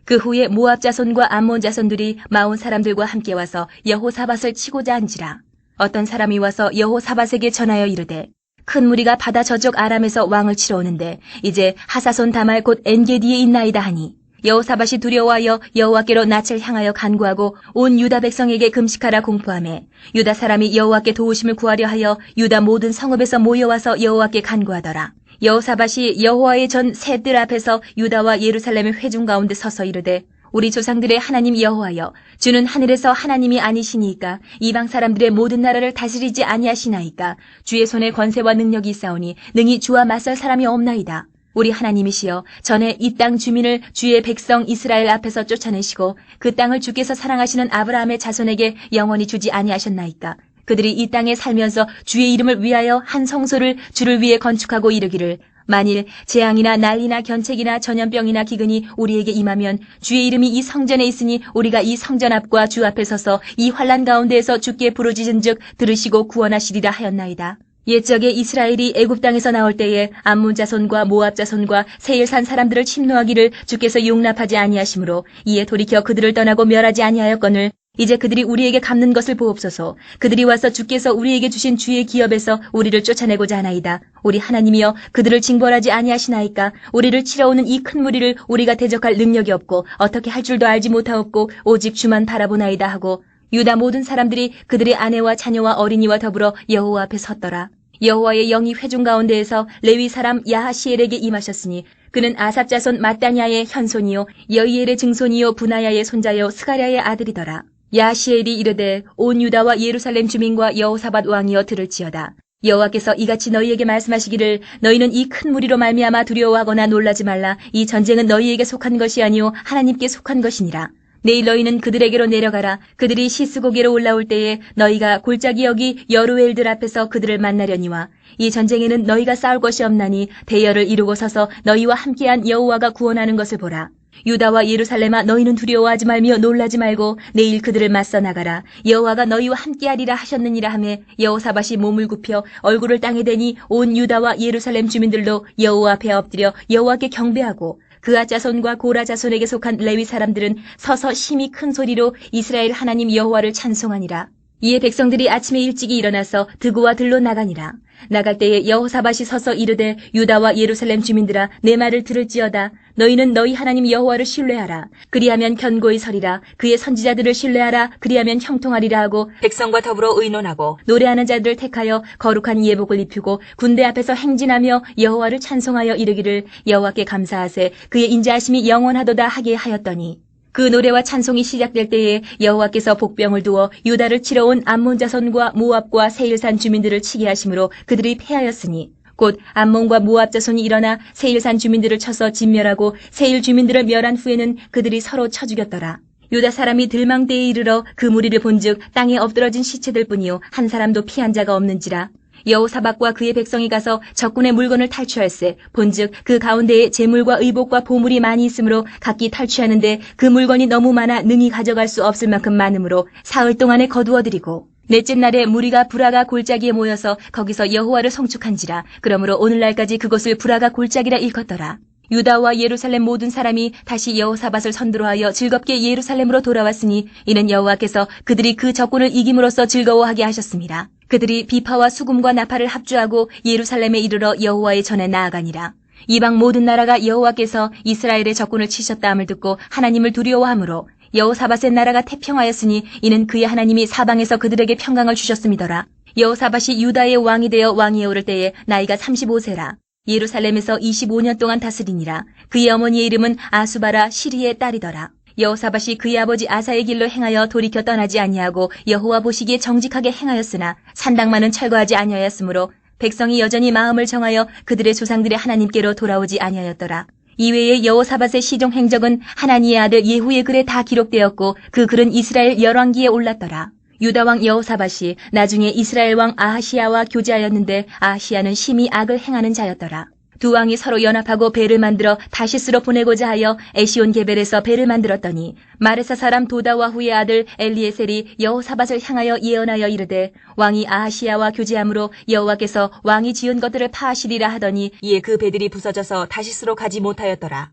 그 후에 모압 자손과 암몬 자손들이 마온 사람들과 함께 와서 여호사밧을 치고자 한지라. 어떤 사람이 와서 여호사밧에게 전하여 이르되 큰 무리가 바다 저쪽 아람에서 왕을 치러 오는데 이제 하사손 다말 곧 엔게디에 있나이다 하니 여호사밧이 두려워하여 여호와께로 낯을 향하여 간구하고 온 유다 백성에게 금식하라 공포하며 유다 사람이 여호와께 도우심을 구하려 하여 유다 모든 성읍에서 모여와서 여호와께 간구하더라. 여호사밧이 여호와의 전 새 뜰 앞에서 유다와 예루살렘의 회중 가운데 서서 이르되 우리 조상들의 하나님 여호와여 주는 하늘에서 하나님이 아니시니까 이방 사람들의 모든 나라를 다스리지 아니하시나이까 주의 손에 권세와 능력이 있사오니 능히 주와 맞설 사람이 없나이다. 우리 하나님이시여 전에 이 땅 주민을 주의 백성 이스라엘 앞에서 쫓아내시고 그 땅을 주께서 사랑하시는 아브라함의 자손에게 영원히 주지 아니하셨나이까. 그들이 이 땅에 살면서 주의 이름을 위하여 한 성소를 주를 위해 건축하고 이르기를 만일 재앙이나 난리나 견책이나 전염병이나 기근이 우리에게 임하면 주의 이름이 이 성전에 있으니 우리가 이 성전 앞과 주 앞에 서서 이 환난 가운데에서 주께 부르짖은즉 들으시고 구원하시리라 하였나이다. 옛적에 이스라엘이 애굽 땅에서 나올 때에 암몬 자손과 모압 자손과 세일산 사람들을 침노하기를 주께서 용납하지 아니하시므로 이에 돌이켜 그들을 떠나고 멸하지 아니하였거늘 이제 그들이 우리에게 갚는 것을 보옵소서. 그들이 와서 주께서 우리에게 주신 주의 기업에서 우리를 쫓아내고자 하나이다. 우리 하나님이여 그들을 징벌하지 아니하시나이까. 우리를 치러오는 이 큰 무리를 우리가 대적할 능력이 없고 어떻게 할 줄도 알지 못하옵고 오직 주만 바라보나이다 하고 유다 모든 사람들이 그들의 아내와 자녀와 어린이와 더불어 여호와 앞에 섰더라. 여호와의 영이 회중 가운데에서 레위 사람 야하시엘에게 임하셨으니 그는 아삽 자손 마따냐의 현손이요 여이엘의 증손이요 분하야의 손자요 스가랴의 아들이더라. 야하시엘이 이르되 온 유다와 예루살렘 주민과 여호사밧 왕이여 들을지어다. 여호와께서 이같이 너희에게 말씀하시기를 너희는 이 큰 무리로 말미암아 두려워하거나 놀라지 말라. 이 전쟁은 너희에게 속한 것이 아니요 하나님께 속한 것이니라. 내일 너희는 그들에게로 내려가라. 그들이 시스고개로 올라올 때에 너희가 골짜기 여기 여루엘들 앞에서 그들을 만나려니와 이 전쟁에는 너희가 싸울 것이 없나니 대열을 이루고 서서 너희와 함께한 여호와가 구원하는 것을 보라. 유다와 예루살렘아 너희는 두려워하지 말며 놀라지 말고 내일 그들을 맞서 나가라. 여호와가 너희와 함께하리라 하셨느니라 하매 여호사밧이 몸을 굽혀 얼굴을 땅에 대니 온 유다와 예루살렘 주민들도 여호와 앞에 엎드려 여호와께 경배하고 그아 자손과 고라 자손에게 속한 레위 사람들은 서서 심히 큰 소리로 이스라엘 하나님 여호와를 찬송하니라. 이에 백성들이 아침에 일찍이 일어나서 드고와 들로 나가니라. 나갈 때에 여호사밧이 서서 이르되 유다와 예루살렘 주민들아 내 말을 들을지어다. 너희는 너희 하나님 여호와를 신뢰하라. 그리하면 견고히 서리라. 그의 선지자들을 신뢰하라. 그리하면 형통하리라 하고 백성과 더불어 의논하고 노래하는 자들을 택하여 거룩한 예복을 입히고 군대 앞에서 행진하며 여호와를 찬송하여 이르기를 여호와께 감사하세 그의 인자하심이 영원하도다 하게 하였더니 그 노래와 찬송이 시작될 때에 여호와께서 복병을 두어 유다를 치러 온 암몬 자손과 모압과 세일산 주민들을 치게 하심으로 그들이 패하였으니 곧 암몬과 모압 자손이 일어나 세일산 주민들을 쳐서 진멸하고 세일 주민들을 멸한 후에는 그들이 서로 쳐 죽였더라. 유다 사람이 들망대에 이르러 그 무리를 본즉 땅에 엎드러진 시체들 뿐이요 한 사람도 피한 자가 없는지라. 여호사밧과 그의 백성이 가서 적군의 물건을 탈취할세 본즉 그 가운데에 재물과 의복과 보물이 많이 있으므로 각기 탈취하는데 그 물건이 너무 많아 능히 가져갈 수 없을 만큼 많으므로 사흘 동안에 거두어들이고 넷째 날에 무리가 브라가 골짜기에 모여서 거기서 여호와를 송축한지라. 그러므로 오늘날까지 그것을 브라가 골짜기라 일컫더라. 유다와 예루살렘 모든 사람이 다시 여호사밧을 선두로하여 즐겁게 예루살렘으로 돌아왔으니 이는 여호와께서 그들이 그 적군을 이김으로써 즐거워하게 하셨습니다. 그들이 비파와 수금과 나팔을 합주하고 예루살렘에 이르러 여호와의 전에 나아가니라. 이방 모든 나라가 여호와께서 이스라엘의 적군을 치셨다 함을 듣고 하나님을 두려워하므로 여호사밧의 나라가 태평하였으니 이는 그의 하나님이 사방에서 그들에게 평강을 주셨음이더라. 여호사밧이 유다의 왕이 되어 왕위에 오를 때에 나이가 35세라. 예루살렘에서 25년 동안 다스리니라. 그의 어머니의 이름은 아수바라 시리의 딸이더라. 여호사밧이 그의 아버지 아사의 길로 행하여 돌이켜 떠나지 아니하고 여호와 보시기에 정직하게 행하였으나 산당만은 철거하지 아니하였으므로 백성이 여전히 마음을 정하여 그들의 조상들의 하나님께로 돌아오지 아니하였더라. 이외에 여호사밧의 시종 행적은 하나니의 아들 예후의 글에 다 기록되었고 그 글은 이스라엘 열왕기에 올랐더라. 유다 왕 여호사밧이 나중에 이스라엘 왕 아하시야와 교제하였는데 아하시야는 심히 악을 행하는 자였더라. 두 왕이 서로 연합하고 배를 만들어 다시스로 보내고자 하여 에시온 게벨에서 배를 만들었더니 마레사 사람 도다와 후의 아들 엘리에셀이 여호사밧을 향하여 예언하여 이르되 왕이 아하시야와 교제함으로 여호와께서 왕이 지은 것들을 파하시리라 하더니 이에 그 배들이 부서져서 다시스로 가지 못하였더라.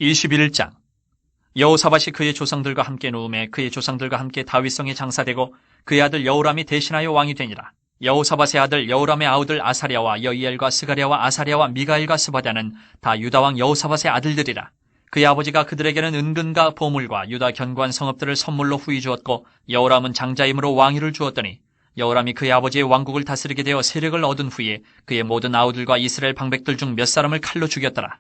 21장 여호사밧이 그의 조상들과 함께 누움에 그의 조상들과 함께 다윗성에 장사되고 그의 아들 여호람이 대신하여 왕이 되니라. 여호사밧의 아들 여호람의 아우들 아사랴와 여이엘과 스가랴와 아사랴와 미가엘과 스바랴는 다 유다왕 여호사밧의 아들들이라. 그의 아버지가 그들에게는 은근과 보물과 유다 견고한 성읍들을 선물로 후히 주었고 여호람은 장자임으로 왕위를 주었더니 여호람이 그의 아버지의 왕국을 다스리게 되어 세력을 얻은 후에 그의 모든 아우들과 이스라엘 방백들 중 몇 사람을 칼로 죽였더라.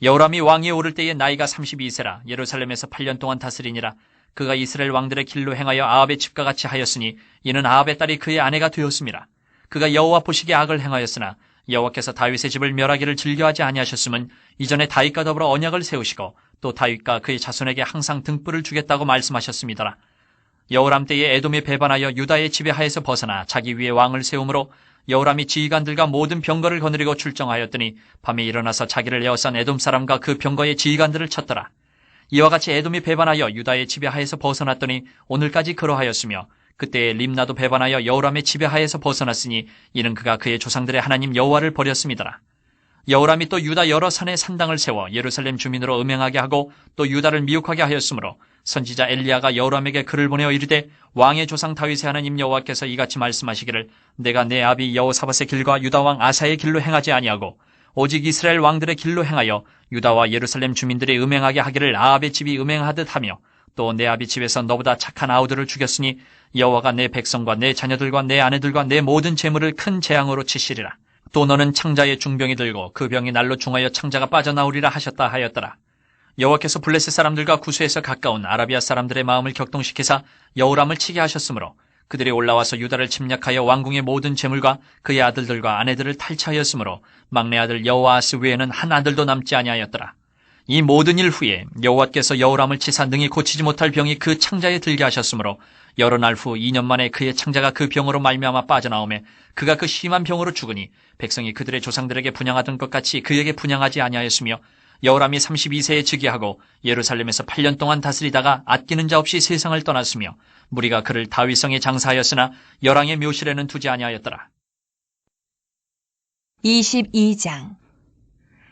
여호람이 왕위에 오를 때에 나이가 32세라 예루살렘에서 8년 동안 다스리니라. 그가 이스라엘 왕들의 길로 행하여 아합의 집과 같이 하였으니 이는 아합의 딸이 그의 아내가 되었습니다. 그가 여호와 보시기에 악을 행하였으나 여호와께서 다윗의 집을 멸하기를 즐겨하지 아니하셨음은 이전에 다윗과 더불어 언약을 세우시고 또 다윗과 그의 자손에게 항상 등불을 주겠다고 말씀하셨습니다. 여호람 때에 에돔이 배반하여 유다의 지배하에서 벗어나 자기 위에 왕을 세우므로 여호람이 지휘관들과 모든 병거를 거느리고 출정하였더니 밤에 일어나서 자기를 에워싼 에돔 사람과 그 병거의 지휘관들을 쳤더라. 이와 같이 에돔이 배반하여 유다의 지배하에서 벗어났더니 오늘까지 그러하였으며 그때에 림나도 배반하여 여호람의 지배하에서 벗어났으니 이는 그가 그의 조상들의 하나님 여호와를 버렸음이더라. 여호람이 또 유다 여러 산에 산당을 세워 예루살렘 주민으로 음행하게 하고 또 유다를 미혹하게 하였으므로 선지자 엘리야가 여호람에게 글을 보내어 이르되 왕의 조상 다윗의 하나님 여호와께서 이같이 말씀하시기를 내가 내 아비 여호사밧의 길과 유다 왕 아사의 길로 행하지 아니하고 오직 이스라엘 왕들의 길로 행하여 유다와 예루살렘 주민들이 음행하게 하기를 아합의 집이 음행하듯 하며 또 내 아비 집에서 너보다 착한 아우들을 죽였으니 여호와가 내 백성과 내 자녀들과 내 아내들과 내 모든 재물을 큰 재앙으로 치시리라. 또 너는 창자의 중병이 들고 그 병이 날로 중하여 창자가 빠져나오리라 하셨다 하였더라. 여호와께서 블레셋 사람들과 구스에서 가까운 아라비아 사람들의 마음을 격동시키사 여호람을 치게 하셨으므로 그들이 올라와서 유다를 침략하여 왕궁의 모든 재물과 그의 아들들과 아내들을 탈취하였으므로 막내 아들 여호아스 외에는 한 아들도 남지 아니하였더라. 이 모든 일 후에 여호와께서 여호람을 치사 능히 고치지 못할 병이 그 창자에 들게 하셨으므로 여러 날 후 2년 만에 그의 창자가 그 병으로 말미암아 빠져나오매 그가 그 심한 병으로 죽으니 백성이 그들의 조상들에게 분향하던 것 같이 그에게 분향하지 아니하였으며 여호람이 32세에 즉위하고 예루살렘에서 8년 동안 다스리다가 아끼는 자 없이 세상을 떠났으며 무리가 그를 다윗성에 장사하였으나 열왕의 묘실에는 두지 아니하였더라. 22장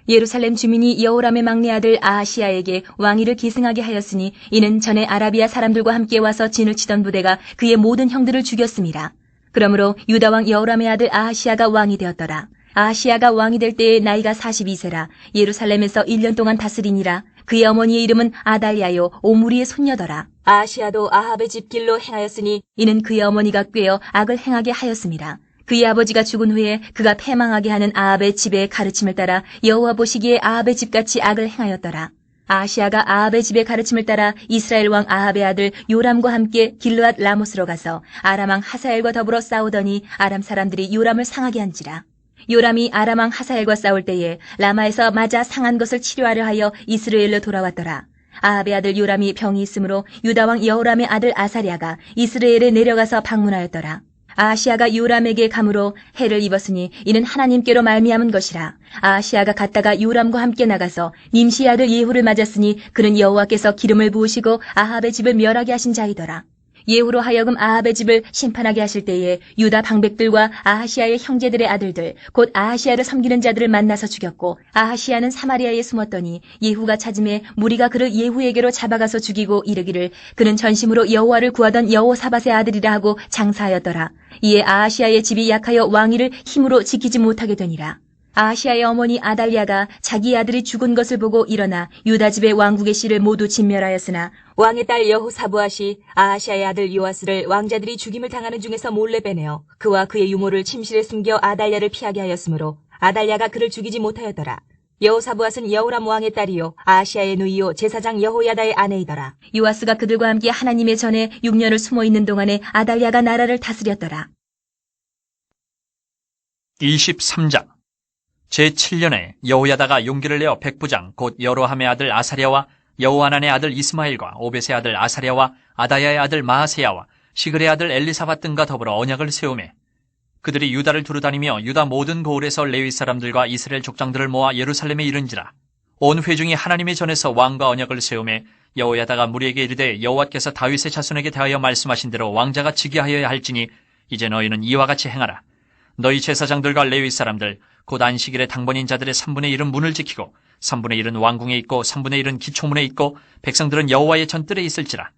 예루살렘 주민이 여호람의 막내 아들 아하시야에게 왕위를 계승하게 하였으니 이는 전에 아라비아 사람들과 함께 와서 진을 치던 부대가 그의 모든 형들을 죽였습니다. 그러므로 유다 왕 여호람의 아들 아하시야가 왕이 되었더라. 아하시야가 왕이 될 때에 나이가 42세라 예루살렘에서 1년 동안 다스리니라. 그의 어머니의 이름은 아달랴요 오므리의 손녀더라. 아하시야도 아합의 집 길로 행하였으니 이는 그의 어머니가 꾀어 악을 행하게 하였습니다. 그의 아버지가 죽은 후에 그가 패망하게 하는 아합의 집의 가르침을 따라 여호와 보시기에 아합의 집같이 악을 행하였더라. 아하시야가 아합의 집의 가르침을 따라 이스라엘 왕 아합의 아들 요람과 함께 길르앗 라못으로 가서 아람 왕 하사엘과 더불어 싸우더니 아람 사람들이 요람을 상하게 한지라. 요람이 아람 왕 하사엘과 싸울 때에 라마에서 맞아 상한 것을 치료하려 하여 이스라엘로 돌아왔더라. 아합의 아들 요람이 병이 있으므로 유다 왕 여호람의 아들 아사랴가 이스라엘에 내려가서 방문하였더라. 아하시야가 요람에게 감으로 해를 입었으니 이는 하나님께로 말미암은 것이라. 아하시야가 갔다가 요람과 함께 나가서 님시의 아들 예후를 맞았으니 그는 여호와께서 기름을 부으시고 아합의 집을 멸하게 하신 자이더라. 예후로 하여금 아합의 집을 심판하게 하실 때에 유다 방백들과 아하시야의 형제들의 아들들 곧 아하시야를 섬기는 자들을 만나서 죽였고 아하시야는 사마리아에 숨었더니 예후가 찾음에 무리가 그를 예후에게로 잡아가서 죽이고 이르기를 그는 전심으로 여호와를 구하던 여호사밧의 아들이라 하고 장사하였더라. 이에 아하시야의 집이 약하여 왕위를 힘으로 지키지 못하게 되니라. 아하시야의 어머니 아달랴가 자기 아들이 죽은 것을 보고 일어나 유다 집의 왕국의 씨를 모두 진멸하였으나 왕의 딸 여호사부앗이 아하시야의 아들 요아스를 왕자들이 죽임을 당하는 중에서 몰래 빼내어 그와 그의 유모를 침실에 숨겨 아달랴를 피하게 하였으므로 아달랴가 그를 죽이지 못하였더라. 여호사부앗은 여호람 왕의 딸이요 아하시야의 누이요 제사장 여호야다의 아내이더라. 요아스가 그들과 함께 하나님의 전에 6년을 숨어 있는 동안에 아달랴가 나라를 다스렸더라. 23장 제7년에 여호야다가 용기를 내어 백부장 곧 여로함의 아들 아사랴와 여호하난의 아들 이스마엘과 오벳의 아들 아사랴와 아다야의 아들 마하세야와 시글의 아들 엘리사밧 등과 더불어 언약을 세우매 그들이 유다를 두루다니며 유다 모든 고을에서 레위 사람들과 이스라엘 족장들을 모아 예루살렘에 이른지라. 온 회중이 하나님의 전에서 왕과 언약을 세우매 여호야다가 무리에게 이르되 여호와께서 다윗의 자손에게 대하여 말씀하신 대로 왕자가 즉위하여야 할지니 이제 너희는 이와 같이 행하라. 너희 제사장들과 레위 사람들 곧 안식일의 당번인 자들의 3분의 1은 문을 지키고 3분의 1은 왕궁에 있고 3분의 1은 기초문에 있고 백성들은 여호와의 전뜰에 있을지라.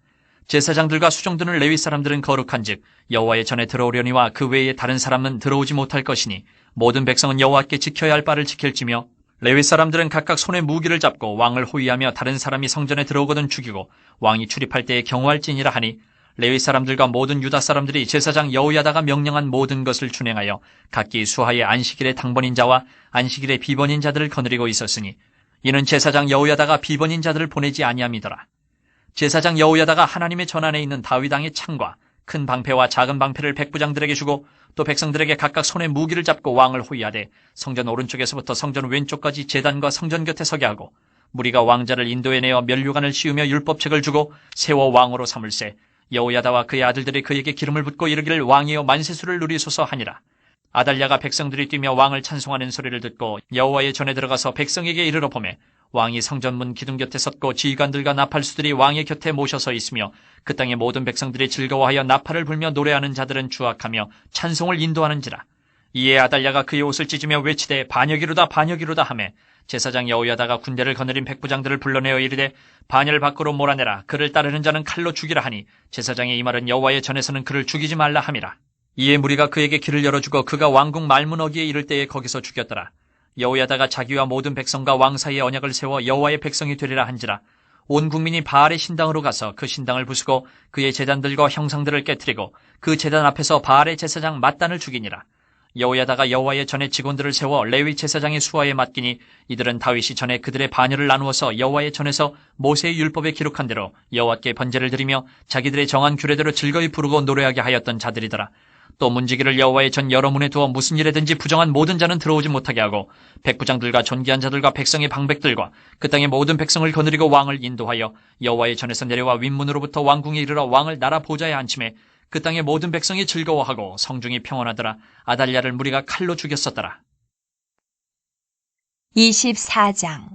제사장들과 수종드는 레위 사람들은 거룩한즉 여호와의 전에 들어오려니와 그 외에 다른 사람은 들어오지 못할 것이니 모든 백성은 여호와께 지켜야 할 바를 지킬지며 레위 사람들은 각각 손에 무기를 잡고 왕을 호위하며 다른 사람이 성전에 들어오거든 죽이고 왕이 출입할 때에 경호할지니라 하니 레위 사람들과 모든 유다 사람들이 제사장 여호야다가 명령한 모든 것을 준행하여 각기 수하의 안식일의 당번인 자와 안식일의 비번인 자들을 거느리고 있었으니 이는 제사장 여호야다가 비번인 자들을 보내지 아니함이더라. 제사장 여호야다가 하나님의 전안에 있는 다윗 왕의 창과 큰 방패와 작은 방패를 백부장들에게 주고 또 백성들에게 각각 손에 무기를 잡고 왕을 호위하되 성전 오른쪽에서부터 성전 왼쪽까지 제단과 성전 곁에 서게 하고 무리가 왕자를 인도해내어 면류관을 씌우며 율법책을 주고 세워 왕으로 삼을세 여호야다와 그의 아들들이 그에게 기름을 붓고 이르기를 왕이여 만세수를 누리소서 하니라. 아달랴가 백성들이 뛰며 왕을 찬송하는 소리를 듣고 여호와의 전에 들어가서 백성에게 이르러 보매 왕이 성전문 기둥 곁에 섰고 지휘관들과 나팔수들이 왕의 곁에 모셔서 있으며 그 땅의 모든 백성들이 즐거워하여 나팔을 불며 노래하는 자들은 주악하며 찬송을 인도하는지라. 이에 아달랴가 그의 옷을 찢으며 외치되 반역이로다 반역이로다 하매 제사장 여호야다가 군대를 거느린 백부장들을 불러내어 이르되 반열 밖으로 몰아내라. 그를 따르는 자는 칼로 죽이라 하니 제사장의 이 말은 여호와의 전에서는 그를 죽이지 말라 함이라. 이에 무리가 그에게 길을 열어주고 그가 왕궁 말문어기에 이를 때에 거기서 죽였더라. 여호야다가 자기와 모든 백성과 왕 사이에 언약을 세워 여호와의 백성이 되리라 한지라. 온 국민이 바알의 신당으로 가서 그 신당을 부수고 그의 제단들과 형상들을 깨뜨리고 그 제단 앞에서 바알의 제사장 맏단을 죽이니라. 여호야다가 여호와의 전에 직원들을 세워 레위 제사장의 수하에 맡기니 이들은 다윗이 전에 그들의 반열을 나누어서 여호와의 전에서 모세의 율법에 기록한 대로 여호와께 번제를 드리며 자기들의 정한 규례대로 즐거이 부르고 노래하게 하였던 자들이더라. 또 문지기를 여호와의 전 여러 문에 두어 무슨 일에든지 부정한 모든 자는 들어오지 못하게 하고 백부장들과 존귀한 자들과 백성의 방백들과 그 땅의 모든 백성을 거느리고 왕을 인도하여 여호와의 전에서 내려와 윗문으로부터 왕궁에 이르러 왕을 나라 보좌에 앉히매 그 땅의 모든 백성이 즐거워하고 성중이 평온하더라. 아달랴를 무리가 칼로 죽였었더라. 24장.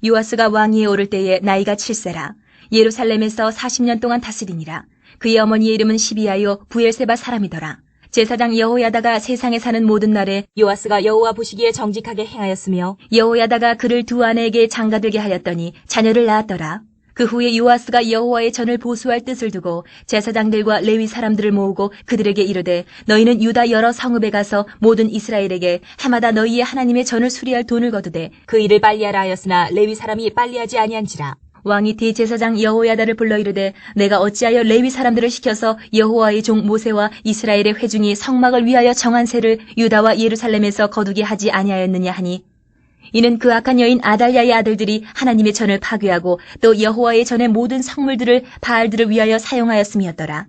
요아스가 왕위에 오를 때에 나이가 7세라. 예루살렘에서 40년 동안 다스리니라. 그의 어머니의 이름은 시비아요 부엘세바 사람이더라. 제사장 여호야다가 세상에 사는 모든 날에 요아스가 여호와 보시기에 정직하게 행하였으며 여호야다가 그를 두 아내에게 장가들게 하였더니 자녀를 낳았더라. 그 후에 요아스가 여호와의 전을 보수할 뜻을 두고 제사장들과 레위 사람들을 모으고 그들에게 이르되 너희는 유다 여러 성읍에 가서 모든 이스라엘에게 해마다 너희의 하나님의 전을 수리할 돈을 거두되 그 일을 빨리하라 하였으나 레위 사람이 빨리하지 아니한지라. 왕이 대제사장 여호야다를 불러 이르되 내가 어찌하여 레위 사람들을 시켜서 여호와의 종 모세와 이스라엘의 회중이 성막을 위하여 정한 세를 유다와 예루살렘에서 거두게 하지 아니하였느냐 하니 이는 그 악한 여인 아달랴의 아들들이 하나님의 전을 파괴하고 또 여호와의 전의 모든 성물들을 바알들을 위하여 사용하였음이었더라.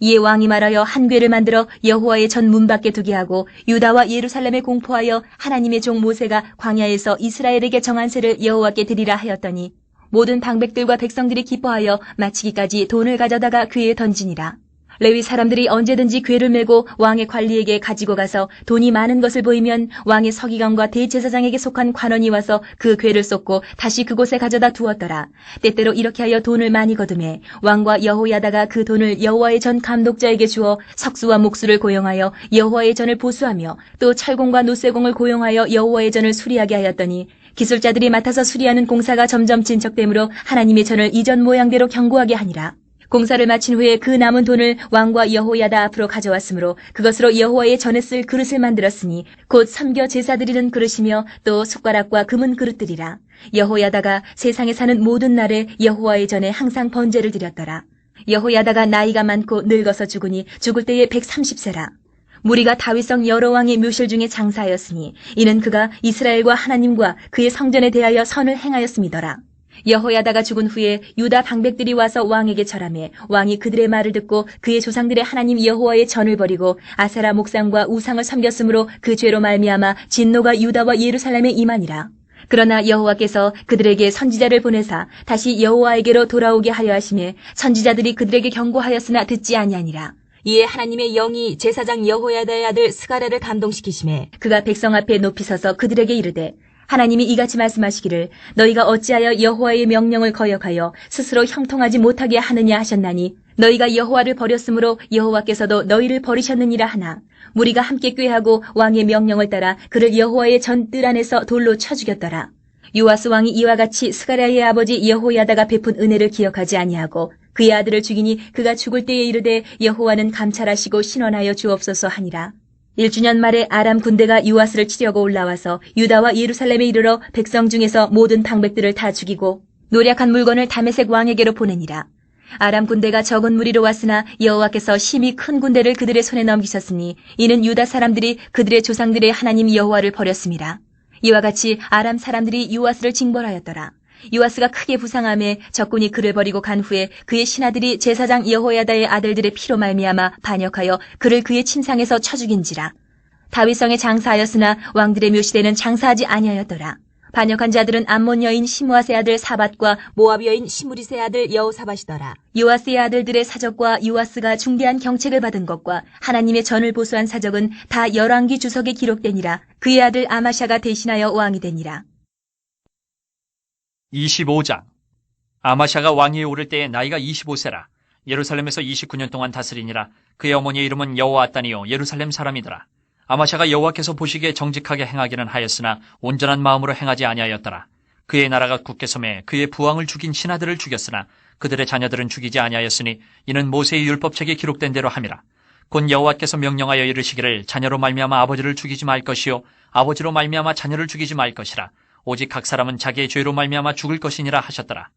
이에 왕이 말하여 한 궤를 만들어 여호와의 전 문 밖에 두게 하고 유다와 예루살렘에 공포하여 하나님의 종 모세가 광야에서 이스라엘에게 정한 세를 여호와께 드리라 하였더니 모든 방백들과 백성들이 기뻐하여 마치기까지 돈을 가져다가 궤에 던지니라. 레위 사람들이 언제든지 궤를 메고 왕의 관리에게 가지고 가서 돈이 많은 것을 보이면 왕의 서기관과 대제사장에게 속한 관원이 와서 그 궤를 쏟고 다시 그곳에 가져다 두었더라. 때때로 이렇게 하여 돈을 많이 거두매 왕과 여호야다가 그 돈을 여호와의 전 감독자에게 주어 석수와 목수를 고용하여 여호와의 전을 보수하며 또 철공과 노쇠공을 고용하여 여호와의 전을 수리하게 하였더니 기술자들이 맡아서 수리하는 공사가 점점 진척되므로 하나님의 전을 이전 모양대로 견고하게 하니라. 공사를 마친 후에 그 남은 돈을 왕과 여호야다 앞으로 가져왔으므로 그것으로 여호와의 전에 쓸 그릇을 만들었으니 곧 섬겨 제사 드리는 그릇이며 또 숟가락과 금은 그릇들이라. 여호야다가 세상에 사는 모든 날에 여호와의 전에 항상 번제를 드렸더라. 여호야다가 나이가 많고 늙어서 죽으니 죽을 때에 130세라. 무리가 다윗성 여러 왕의 묘실 중에 장사하였으니 이는 그가 이스라엘과 하나님과 그의 성전에 대하여 선을 행하였음이더라. 여호야다가 죽은 후에 유다 방백들이 와서 왕에게 절하매 왕이 그들의 말을 듣고 그의 조상들의 하나님 여호와의 전을 버리고 아세라 목상과 우상을 섬겼으므로 그 죄로 말미암아 진노가 유다와 예루살렘에 임하니라. 그러나 여호와께서 그들에게 선지자를 보내사 다시 여호와에게로 돌아오게 하려 하시매 선지자들이 그들에게 경고하였으나 듣지 아니하니라. 이에 하나님의 영이 제사장 여호야다의 아들 스가랴를 감동시키시매 그가 백성 앞에 높이 서서 그들에게 이르되 하나님이 이같이 말씀하시기를 너희가 어찌하여 여호와의 명령을 거역하여 스스로 형통하지 못하게 하느냐 하셨나니 너희가 여호와를 버렸으므로 여호와께서도 너희를 버리셨느니라 하나 무리가 함께 꾀하고 왕의 명령을 따라 그를 여호와의 전 뜰 안에서 돌로 쳐 죽였더라. 요아스 왕이 이와 같이 스가랴의 아버지 여호야다가 베푼 은혜를 기억하지 아니하고 그의 아들을 죽이니 그가 죽을 때에 이르되 여호와는 감찰하시고 신원하여 주옵소서 하니라. 1주년 말에 아람 군대가 요아스를 치려고 올라와서 유다와 예루살렘에 이르러 백성 중에서 모든 방백들을 다 죽이고 노략한 물건을 다메섹 왕에게로 보내니라. 아람 군대가 적은 무리로 왔으나 여호와께서 심히 큰 군대를 그들의 손에 넘기셨으니 이는 유다 사람들이 그들의 조상들의 하나님 여호와를 버렸습니다. 이와 같이 아람 사람들이 요아스를 징벌하였더라. 요아스가 크게 부상하며 적군이 그를 버리고 간 후에 그의 신하들이 제사장 여호야다의 아들들의 피로 말미암아 반역하여 그를 그의 침상에서 쳐 죽인지라. 다윗성에 장사하였으나 왕들의 묘실에는 장사하지 아니하였더라. 반역한 자들은 암몬 여인 시므아스의 아들 사밧과 모압 여인 시므리스의 아들 여호사밧이더라. 요아스의 아들들의 사적과 요아스가 중대한 경책을 받은 것과 하나님의 전을 보수한 사적은 다 열왕기 주석에 기록되니라. 그의 아들 아마샤가 대신하여 왕이 되니라. 25장. 아마샤가 왕위에 오를 때에 나이가 25세라. 예루살렘에서 29년 동안 다스리니라. 그의 어머니의 이름은 여호아따니요 예루살렘 사람이더라. 아마샤가 여호와께서 보시기에 정직하게 행하기는 하였으나 온전한 마음으로 행하지 아니하였더라. 그의 나라가 굳게 섬에 그의 부왕을 죽인 신하들을 죽였으나 그들의 자녀들은 죽이지 아니하였으니 이는 모세의 율법책에 기록된 대로 함이라. 곧 여호와께서 명령하여 이르시기를 자녀로 말미암아 아버지를 죽이지 말 것이요 아버지로 말미암아 자녀를 죽이지 말 것이라. 오직 각 사람은 자기의 죄로 말미암아 죽을 것이니라 하셨더라.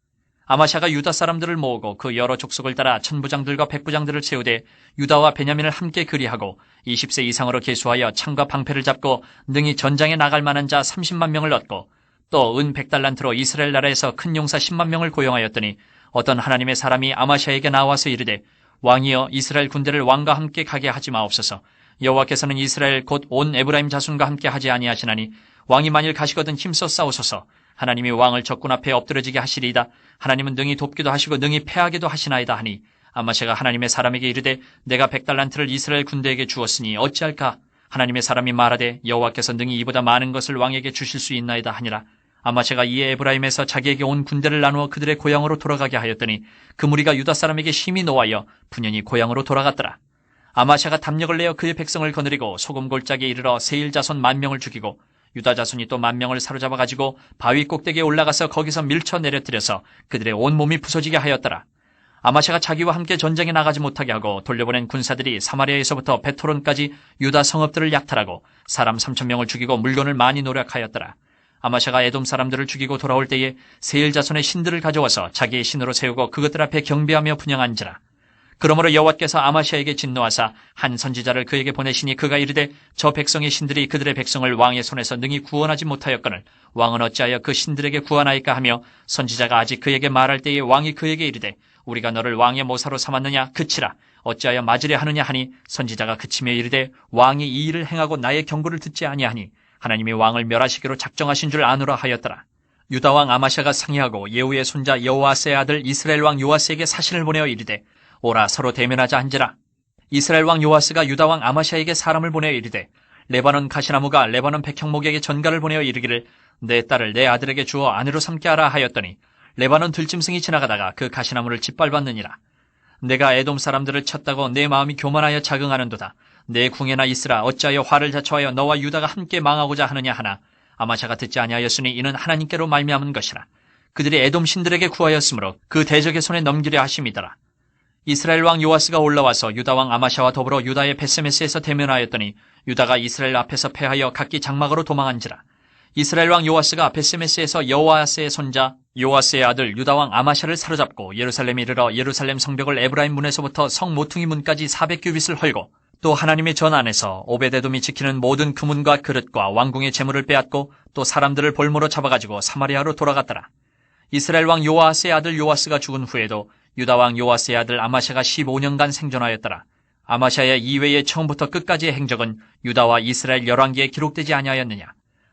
아마샤가 유다 사람들을 모으고 그 여러 족속을 따라 천부장들과 백부장들을 세우되 유다와 베냐민을 함께 그리하고 20세 이상으로 계수하여 창과 방패를 잡고 능히 전장에 나갈 만한 자 30만 명을 얻고 또 은 100달란트로 이스라엘 나라에서 큰 용사 10만 명을 고용하였더니 어떤 하나님의 사람이 아마샤에게 나와서 이르되 왕이여 이스라엘 군대를 왕과 함께 가게 하지 마옵소서. 여호와께서는 이스라엘 곧 온 에브라임 자손과 함께 하지 아니하시나니 왕이 만일 가시거든 힘써 싸우소서. 하나님이 왕을 적군 앞에 엎드러지게 하시리이다. 하나님은 능히 돕기도 하시고 능히 패하기도 하시나이다 하니 아마샤가 하나님의 사람에게 이르되 내가 100달란트를 이스라엘 군대에게 주었으니 어찌할까? 하나님의 사람이 말하되 여호와께서 능히 이보다 많은 것을 왕에게 주실 수 있나이다 하니라. 아마샤가 이에 에브라임에서 자기에게 온 군대를 나누어 그들의 고향으로 돌아가게 하였더니 그 무리가 유다 사람에게 심히 노하여 분연히 고향으로 돌아갔더라. 아마샤가 담력을 내어 그의 백성을 거느리고 소금 골짜기에 이르러 세일 자손 10,000명을 죽이고 유다 자손이 또 10,000명을 사로잡아 가지고 바위 꼭대기에 올라가서 거기서 밀쳐 내려뜨려서 그들의 온 몸이 부서지게 하였더라. 아마샤가 자기와 함께 전쟁에 나가지 못하게 하고 돌려보낸 군사들이 사마리아에서부터 베토론까지 유다 성읍들을 약탈하고 사람 3,000명을 죽이고 물건을 많이 노력하였더라. 아마샤가 에돔 사람들을 죽이고 돌아올 때에 세일 자손의 신들을 가져와서 자기의 신으로 세우고 그것들 앞에 경배하며 분향한지라. 그러므로 여호와께서 아마샤에게 진노하사 한 선지자를 그에게 보내시니 그가 이르되 저 백성의 신들이 그들의 백성을 왕의 손에서 능히 구원하지 못하였거늘 왕은 어찌하여 그 신들에게 구하나이까 하며 선지자가 아직 그에게 말할 때에 왕이 그에게 이르되 우리가 너를 왕의 모사로 삼았느냐 그치라 어찌하여 맞으려 하느냐 하니 선지자가 그치며 이르되 왕이 이 일을 행하고 나의 경고를 듣지 아니하니 하나님이 왕을 멸하시기로 작정하신 줄 아노라 하였더라. 유다 왕 아마샤가 상의하고 예후의 손자 여호아스의 아들 이스라엘 왕 요아스에게 사신을 보내어 이르되 오라 서로 대면하자 한지라. 이스라엘 왕 요아스가 유다 왕 아마샤에게 사람을 보내어 이르되 레바논 가시나무가 레바논 백향목에게 전가를 보내어 이르기를 내 딸을 내 아들에게 주어 아내로 삼게 하라 하였더니 레바논 들짐승이 지나가다가 그 가시나무를 짓밟았느니라. 내가 에돔 사람들을 쳤다고 내 마음이 교만하여 자긍하는도다. 내 궁에나 있으라 어찌하여 화를 자초하여 너와 유다가 함께 망하고자 하느냐 하나 아마샤가 듣지 아니하였으니 이는 하나님께로 말미암은 것이라. 그들이 에돔 신들에게 구하였으므로 그 대적의 손에 넘기려 하심이더라. 이스라엘 왕 요아스가 올라와서 유다 왕 아마샤와 더불어 유다의 베세메스에서 대면하였더니 유다가 이스라엘 앞에서 패하여 각기 장막으로 도망한지라. 이스라엘 왕 요아스가 베세메스에서 여호아스의 손자 요아스의 아들 유다 왕 아마샤를 사로잡고 예루살렘에 이르러 예루살렘 성벽을 에브라임 문에서부터 성 모퉁이 문까지 400규빗을 헐고 또 하나님의 전 안에서 오베데돔이 지키는 모든 금문과 그릇과 왕궁의 재물을 빼앗고 또 사람들을 볼모로 잡아가지고 사마리아로 돌아갔더라. 이스라엘 왕 요아스의 아들 요아스가 죽은 후에도 유다 왕 요아스의 아들 아마샤가 15년간 생존하였더라. 아마샤의 이외의 처음부터 끝까지의 행적은 유다와 이스라엘 열왕기에 기록되지 아니하였느냐.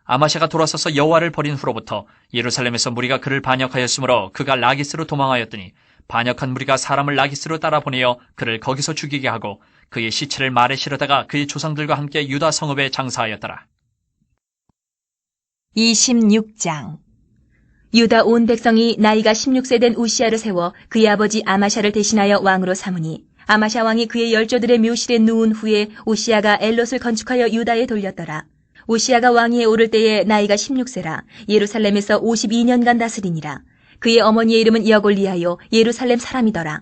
아마샤가 돌아서서 여호와를 버린 후로부터 예루살렘에서 무리가 그를 반역하였으므로 그가 라기스로 도망하였더니 반역한 무리가 사람을 라기스로 따라 보내어 그를 거기서 죽이게 하고 그의 시체를 말에 실어다가 그의 조상들과 함께 유다 성읍에 장사하였더라. 26장. 유다 온 백성이 나이가 16세 된 우시아를 세워 그의 아버지 아마샤를 대신하여 왕으로 삼으니 아마샤 왕이 그의 열조들의 묘실에 누운 후에 우시아가 엘롯을 건축하여 유다에 돌렸더라. 우시아가 왕위에 오를 때에 나이가 16세라 예루살렘에서 52년간 다스리니라. 그의 어머니의 이름은 여골리아요 예루살렘 사람이더라.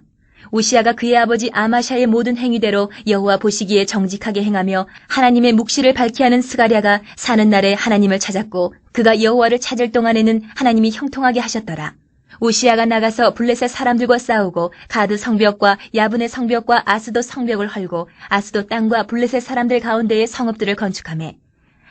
우시아가 그의 아버지 아마샤의 모든 행위대로 여호와 보시기에 정직하게 행하며 하나님의 묵시를 밝히 하는 스가랴가 사는 날에 하나님을 찾았고 그가 여호와를 찾을 동안에는 하나님이 형통하게 하셨더라. 우시아가 나가서 블레셋 사람들과 싸우고 가드 성벽과 야분의 성벽과 아스도 성벽을 헐고 아스도 땅과 블레셋 사람들 가운데에 성읍들을 건축하매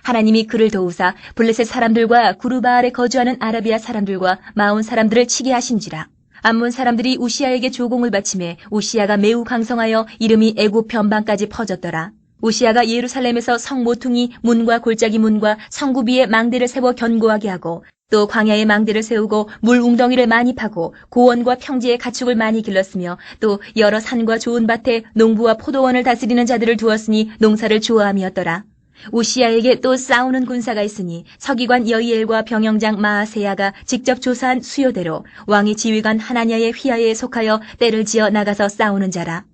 하나님이 그를 도우사 블레셋 사람들과 구르바알에 거주하는 아라비아 사람들과 마온 사람들을 치게 하신지라. 암몬 사람들이 우시아에게 조공을 바치매 우시아가 매우 강성하여 이름이 애굽 변방까지 퍼졌더라. 우시아가 예루살렘에서 성 모퉁이 문과 골짜기 문과 성구 위에 망대를 세워 견고하게 하고 또 광야에 망대를 세우고 물 웅덩이를 많이 파고 고원과 평지에 가축을 많이 길렀으며 또 여러 산과 좋은 밭에 농부와 포도원을 다스리는 자들을 두었으니 농사를 좋아함이었더라. 우시야에게 또 싸우는 군사가 있으니 서기관 여이엘과 병영장 마아세야가 직접 조사한 수요대로 왕의 지휘관 하나냐의 휘하에 속하여 때를 지어 나가서 싸우는 자라.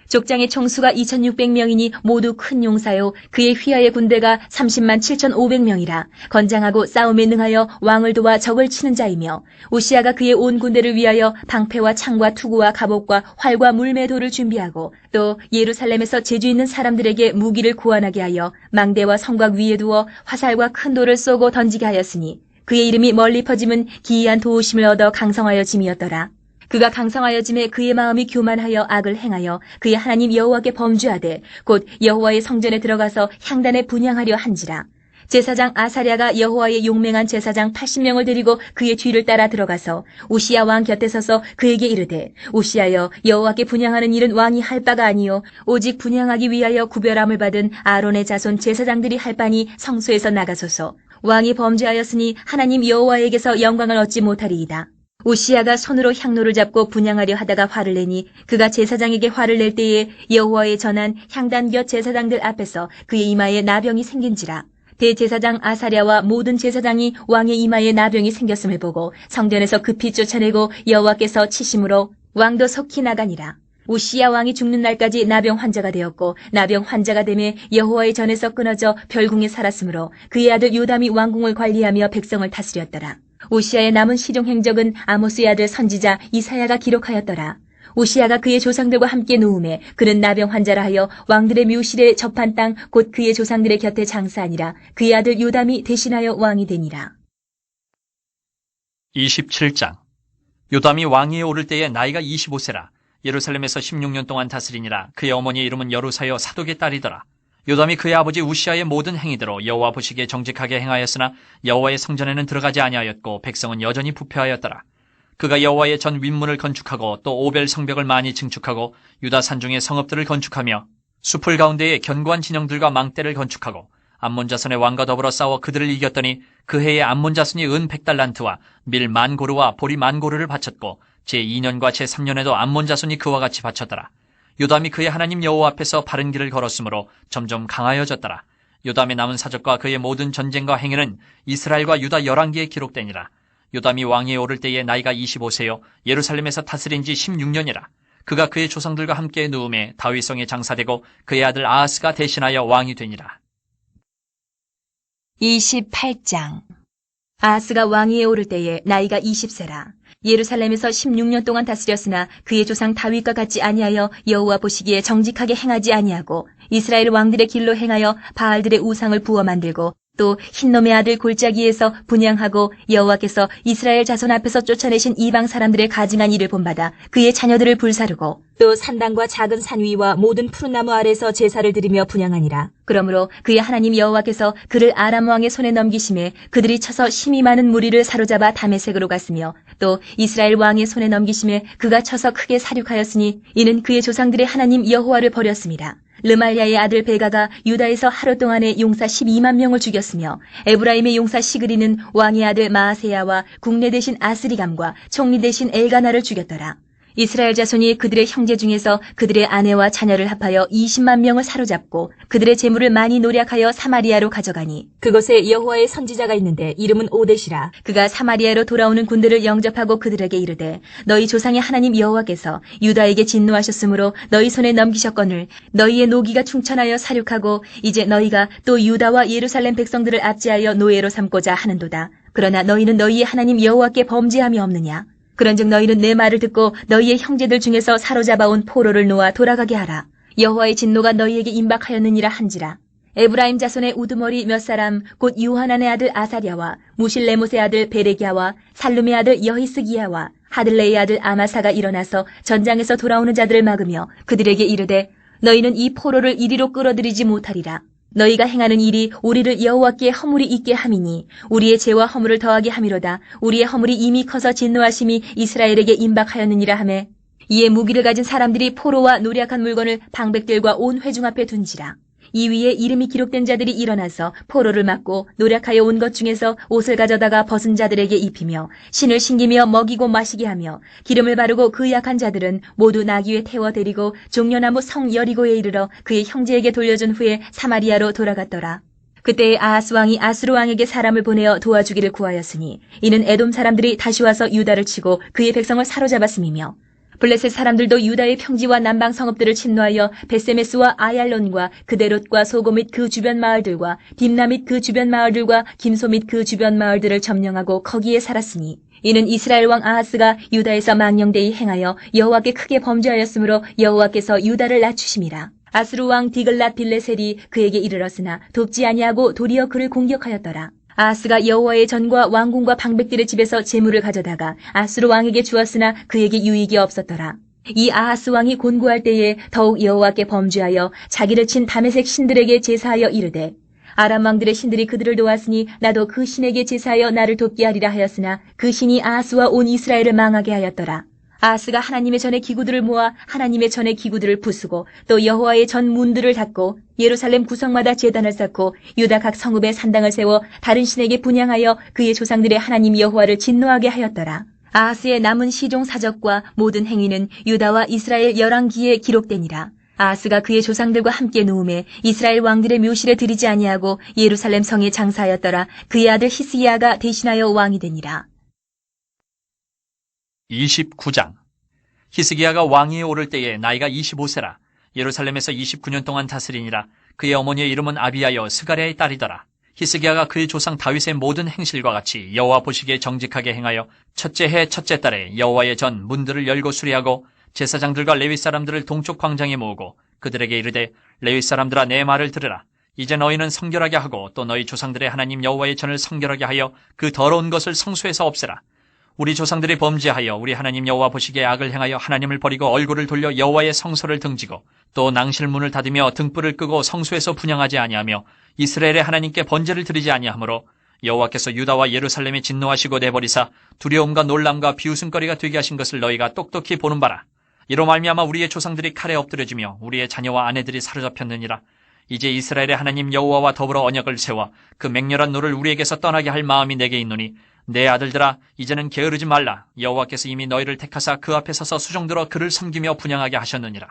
족장의 총수가 2600명이니 모두 큰 용사요 그의 휘하의 군대가 30만 7500명이라 건장하고 싸움에 능하여 왕을 도와 적을 치는 자이며 우시야가 그의 온 군대를 위하여 방패와 창과 투구와 갑옷과 활과 물매도를 준비하고 또 예루살렘에서 재주 있는 사람들에게 무기를 고안하게 하여 망대와 성곽 위에 두어 화살과 큰 돌을 쏘고 던지게 하였으니 그의 이름이 멀리 퍼짐은 기이한 도우심을 얻어 강성하여 짐이었더라. 그가 강성하여 짐에 그의 마음이 교만하여 악을 행하여 그의 하나님 여호와께 범죄하되 곧 여호와의 성전에 들어가서 향단에 분향하려 한지라. 제사장 아사랴가 여호와의 용맹한 제사장 80명을 데리고 그의 뒤를 따라 들어가서 우시야 왕 곁에 서서 그에게 이르되 우시야여 여호와께 분향하는 일은 왕이 할 바가 아니요 오직 분향하기 위하여 구별함을 받은 아론의 자손 제사장들이 할 바니 성소에서 나가소서. 왕이 범죄하였으니 하나님 여호와에게서 영광을 얻지 못하리이다. 우시야가 손으로 향로를 잡고 분향하려 하다가 화를 내니 그가 제사장에게 화를 낼 때에 여호와의 전한 향단 곁 제사장들 앞에서 그의 이마에 나병이 생긴지라. 대제사장 아사랴와 모든 제사장이 왕의 이마에 나병이 생겼음을 보고 성전에서 급히 쫓아내고 여호와께서 치심으로 왕도 속히 나가니라. 우시야 왕이 죽는 날까지 나병 환자가 되었고 나병 환자가 되매 여호와의 전에서 끊어져 별궁에 살았으므로 그의 아들 요담이 왕궁을 관리하며 백성을 다스렸더라. 우시야의 남은 실용 행적은 아모스의 아들 선지자 이사야가 기록하였더라. 우시야가 그의 조상들과 함께 누움에 그는 나병 환자라 하여 왕들의 묘실에 접한 땅 곧 그의 조상들의 곁에 장사하니라. 그의 아들 요담이 대신하여 왕이 되니라. 27장. 요담이 왕위에 오를 때에 나이가 25세라. 예루살렘에서 16년 동안 다스리니라. 그의 어머니의 이름은 여루사여 사독의 딸이더라. 요담이 그의 아버지 우시야의 모든 행위대로 여호와 보시기에 정직하게 행하였으나 여호와의 성전에는 들어가지 아니하였고 백성은 여전히 부패하였더라. 그가 여호와의 전 윗문을 건축하고 또 오벨 성벽을 많이 증축하고 유다 산중의 성읍들을 건축하며 숲을 가운데에 견고한 진영들과 망대를 건축하고 암몬 자손의 왕과 더불어 싸워 그들을 이겼더니 그 해에 암몬 자손이 은 100달란트와 밀 10,000고르와 보리 10,000고르를 바쳤고 제2년과 제3년에도 암몬 자손이 그와 같이 바쳤더라. 요담이 그의 하나님 여호와 앞에서 바른 길을 걸었으므로 점점 강하여졌더라. 요담의 남은 사적과 그의 모든 전쟁과 행위는 이스라엘과 유다 열왕기에 기록되니라. 요담이 왕위에 오를 때에 나이가 25세요 예루살렘에서 다스린 지 16년이라. 그가 그의 조상들과 함께 누움에 다윗성에 장사되고 그의 아들 아하스가 대신하여 왕이 되니라. 28장. 아하스가 왕위에 오를 때에 나이가 20세라. 예루살렘에서 16년 동안 다스렸으나 그의 조상 다윗과 같지 아니하여 여호와 보시기에 정직하게 행하지 아니하고 이스라엘 왕들의 길로 행하여 바알들의 우상을 부어 만들고 또 흰놈의 아들 골짜기에서 분향하고 여호와께서 이스라엘 자손 앞에서 쫓아내신 이방 사람들의 가증한 일을 본받아 그의 자녀들을 불사르고 또 산당과 작은 산 위와 모든 푸른 나무 아래서 제사를 드리며 분향하니라. 그러므로 그의 하나님 여호와께서 그를 아람 왕의 손에 넘기심에 그들이 쳐서 심히 많은 무리를 사로잡아 다메섹으로 갔으며 또 이스라엘 왕의 손에 넘기심에 그가 쳐서 크게 사륙하였으니 이는 그의 조상들의 하나님 여호와를 버렸습니다. 르말야의 아들 베가가 유다에서 하루 동안에 용사 12만 명을 죽였으며 에브라임의 용사 시그리는 왕의 아들 마아세야와 국내 대신 아스리감과 총리 대신 엘가나를 죽였더라. 이스라엘 자손이 그들의 형제 중에서 그들의 아내와 자녀를 합하여 20만 명을 사로잡고 그들의 재물을 많이 노략하여 사마리아로 가져가니 그곳에 여호와의 선지자가 있는데 이름은 오뎃이라. 그가 사마리아로 돌아오는 군대를 영접하고 그들에게 이르되 너희 조상의 하나님 여호와께서 유다에게 진노하셨으므로 너희 손에 넘기셨거늘 너희의 노기가 충천하여 사륙하고 이제 너희가 또 유다와 예루살렘 백성들을 압제하여 노예로 삼고자 하는도다. 그러나 너희는 너희의 하나님 여호와께 범죄함이 없느냐? 그런즉 너희는 내 말을 듣고 너희의 형제들 중에서 사로잡아온 포로를 놓아 돌아가게 하라. 여호와의 진노가 너희에게 임박하였느니라 한지라. 에브라임 자손의 우두머리 몇 사람 곧 유하난의 아들 아사랴와 무실레못의 아들 베레기야와 살룸의 아들 여히스기야와 하들레의 아들 아마사가 일어나서 전장에서 돌아오는 자들을 막으며 그들에게 이르되 너희는 이 포로를 이리로 끌어들이지 못하리라. 너희가 행하는 일이 우리를 여호와께 허물이 있게 함이니 우리의 죄와 허물을 더하게 함이로다. 우리의 허물이 이미 커서 진노하심이 이스라엘에게 임박하였느니라 하매 이에 무기를 가진 사람들이 포로와 노략한 물건을 방백들과 온 회중 앞에 둔지라. 이 위에 이름이 기록된 자들이 일어나서 포로를 맞고 노력하여 온 것 중에서 옷을 가져다가 벗은 자들에게 입히며 신을 신기며 먹이고 마시게 하며 기름을 바르고 그 약한 자들은 모두 나귀에 태워 데리고 종려나무 성 여리고에 이르러 그의 형제에게 돌려준 후에 사마리아로 돌아갔더라. 그때 아하스 왕이 아수르 왕에게 사람을 보내어 도와주기를 구하였으니 이는 에돔 사람들이 다시 와서 유다를 치고 그의 백성을 사로잡았음이며 블레셋 사람들도 유다의 평지와 남방 성읍들을 침노하여 베세메스와 아얄론과 그데롯과 소고 및 그 주변 마을들과 딥나 및 그 주변 마을들과 김소 및 그 주변 마을들을 점령하고 거기에 살았으니 이는 이스라엘 왕 아하스가 유다에서 망령되이 행하여 여호와께 크게 범죄하였으므로 여호와께서 유다를 낮추심이라. 아수르 왕 디글랏 빌레셀이 그에게 이르렀으나 돕지 아니하고 도리어 그를 공격하였더라. 아하스가 여호와의 전과 왕궁과 방백들의 집에서 재물을 가져다가 아수르 왕에게 주었으나 그에게 유익이 없었더라. 이 아하스 왕이 곤고할 때에 더욱 여호와께 범죄하여 자기를 친 다메섹 신들에게 제사하여 이르되 아람 왕들의 신들이 그들을 도왔으니 나도 그 신에게 제사하여 나를 돕게 하리라 하였으나 그 신이 아하스와 온 이스라엘을 망하게 하였더라. 아하스가 하나님의 전의 기구들을 모아 하나님의 전의 기구들을 부수고 또 여호와의 전 문들을 닫고 예루살렘 구성마다 제단을 쌓고 유다 각 성읍에 산당을 세워 다른 신에게 분향하여 그의 조상들의 하나님 여호와를 진노하게 하였더라. 아하스의 남은 시종 사적과 모든 행위는 유다와 이스라엘 열왕기에 기록되니라. 아하스가 그의 조상들과 함께 누움에 이스라엘 왕들의 묘실에 들이지 아니하고 예루살렘 성에 장사하였더라. 그의 아들 히스기야가 대신하여 왕이 되니라. 29장. 히스기야가 왕위에 오를 때에 나이가 25세라. 예루살렘에서 29년 동안 다스리니라. 그의 어머니의 이름은 아비야여 스가랴의 딸이더라. 히스기야가 그의 조상 다윗의 모든 행실과 같이 여호와 보시기에 정직하게 행하여 첫째 해 첫째 달에 여호와의 전 문들을 열고 수리하고 제사장들과 레위 사람들을 동쪽 광장에 모으고 그들에게 이르되 레위 사람들아 내 말을 들으라. 이제 너희는 성결하게 하고 또 너희 조상들의 하나님 여호와의 전을 성결하게 하여 그 더러운 것을 성소에서 없애라. 우리 조상들이 범죄하여 우리 하나님 여호와 보시기에 악을 행하여 하나님을 버리고 얼굴을 돌려 여호와의 성소를 등지고 또 낭실문을 닫으며 등불을 끄고 성소에서 분향하지 아니하며 이스라엘의 하나님께 번제를 드리지 아니하므로 여호와께서 유다와 예루살렘에 진노하시고 내버리사 두려움과 놀람과 비웃음거리가 되게 하신 것을 너희가 똑똑히 보는 바라. 이로 말미암아 우리의 조상들이 칼에 엎드려지며 우리의 자녀와 아내들이 사로잡혔느니라. 이제 이스라엘의 하나님 여호와와 더불어 언약을 세워 그 맹렬한 노를 우리에게서 떠나게 할 마음이 내게 있노니 내 아들들아 이제는 게으르지 말라. 여호와께서 이미 너희를 택하사 그 앞에 서서 수종들어 그를 섬기며 분향하게 하셨느니라.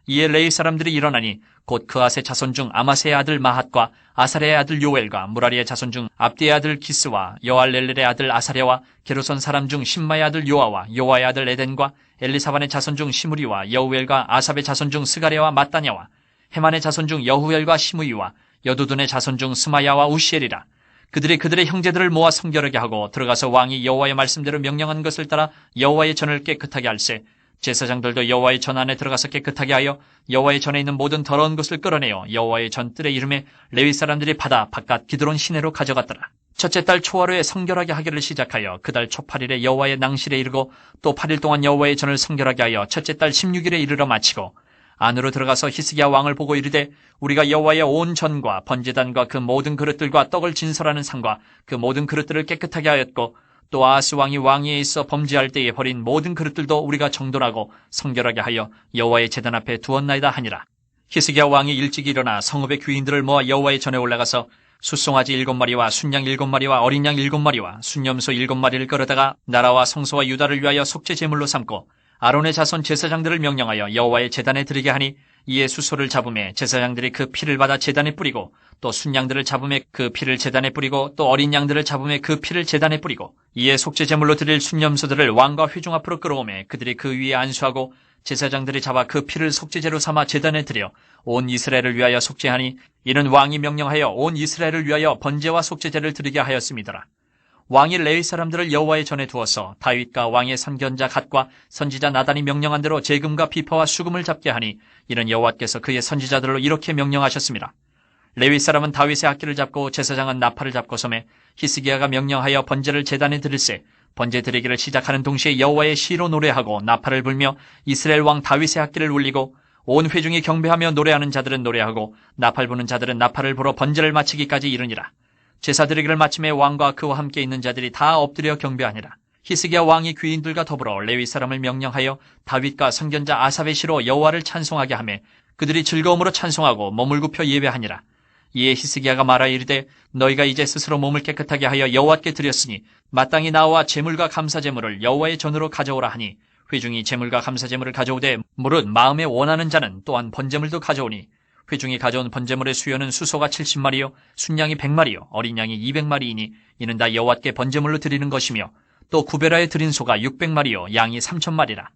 이에 레위 사람들이 일어나니 곧 그앗의 자손 중 아마세의 아들 마핫과 아사랴의 아들 요엘과 무라리의 자손 중 압디의 아들 기스와 여알렐렐의 아들 아사랴와 게르손 사람 중 신마의 아들 요아와 요아의 아들 에덴과 엘리사반의 자손 중 시므리와 여우엘과 아삽의 자손 중 스가랴와 마따냐와 헤만의 자손 중 여후엘과 시므이와 여두둔의 자손 중 스마야와 우시엘이라. 그들이 그들의 형제들을 모아 성결하게 하고 들어가서 왕이 여호와의 말씀대로 명령한 것을 따라 여호와의 전을 깨끗하게 할세. 제사장들도 여호와의 전 안에 들어가서 깨끗하게 하여 여호와의 전에 있는 모든 더러운 것을 끌어내어 여호와의 전 뜰의 이름에 레위 사람들이 받아 바깥 기드론 시내로 가져갔더라. 첫째 달 초하루에 성결하게 하기를 시작하여 그 달 초 8일에 여호와의 낭실에 이르고 또 8일 동안 여호와의 전을 성결하게 하여 첫째 달 16일에 이르러 마치고 안으로 들어가서 히스기야 왕을 보고 이르되 우리가 여호와의 온 전과 번제단과 그 모든 그릇들과 떡을 진설하는 상과 그 모든 그릇들을 깨끗하게 하였고 또 아하스 왕이 왕위에 있어 범죄할 때에 버린 모든 그릇들도 우리가 정돈하고 성결하게 하여 여호와의 제단 앞에 두었나이다 하니라. 히스기야 왕이 일찍 일어나 성읍의 귀인들을 모아 여호와의 전에 올라가서 숫송아지 7마리와 순양 7마리와 어린 양 7마리와 순염소 7마리를 끌어다가 나라와 성소와 유다를 위하여 속죄 제물로 삼고 아론의 자손 제사장들을 명령하여 여호와의 제단에 드리게 하니 이에 수소를 잡음에 제사장들이 그 피를 받아 제단에 뿌리고 또 순양들을 잡음에 그 피를 제단에 뿌리고 또 어린 양들을 잡음에 그 피를 제단에 뿌리고 이에 속죄 제물로 드릴 순염소들을 왕과 회중 앞으로 끌어오매 그들이 그 위에 안수하고 제사장들이 잡아 그 피를 속죄제로 삼아 제단에 드려 온 이스라엘을 위하여 속죄하니 이는 왕이 명령하여 온 이스라엘을 위하여 번제와 속죄제를 드리게 하였음이더라. 왕이 레위 사람들을 여호와의 전에 두어서 다윗과 왕의 선견자 갓과 선지자 나단이 명령한 대로 재금과 비파와 수금을 잡게 하니 이는 여호와께서 그의 선지자들로 이렇게 명령하셨습니다. 레위 사람은 다윗의 악기를 잡고 제사장은 나팔을 잡고 섬에 히스기야가 명령하여 번제를 제단에 드릴세 번제 드리기를 시작하는 동시에 여호와의 시로 노래하고 나팔을 불며 이스라엘 왕 다윗의 악기를 울리고 온 회중이 경배하며 노래하는 자들은 노래하고 나팔 부는 자들은 나팔을 불어 번제를 마치기까지 이르니라. 제사 드리기를 마침에 왕과 그와 함께 있는 자들이 다 엎드려 경배하니라. 히스기야 왕이 귀인들과 더불어 레위 사람을 명령하여 다윗과 선견자 아삽의 시로 여호와를 찬송하게 하매 그들이 즐거움으로 찬송하고 몸을 굽혀 예배하니라. 이에 히스기야가 말하여 이르되 너희가 이제 스스로 몸을 깨끗하게 하여 여호와께 드렸으니 마땅히 나와 제물과 감사제물을 여호와의 전으로 가져오라 하니 회중이 제물과 감사제물을 가져오되 무릇 마음에 원하는 자는 또한 번제물도 가져오니 회중이 가져온 번제물의 수요는 수소가 70마리요 순양이 100마리요 어린 양이 200마리이니 이는 다 여호와께 번제물로 드리는 것이며 또 구별하여 드린 소가 600마리요 양이 3,000마리라.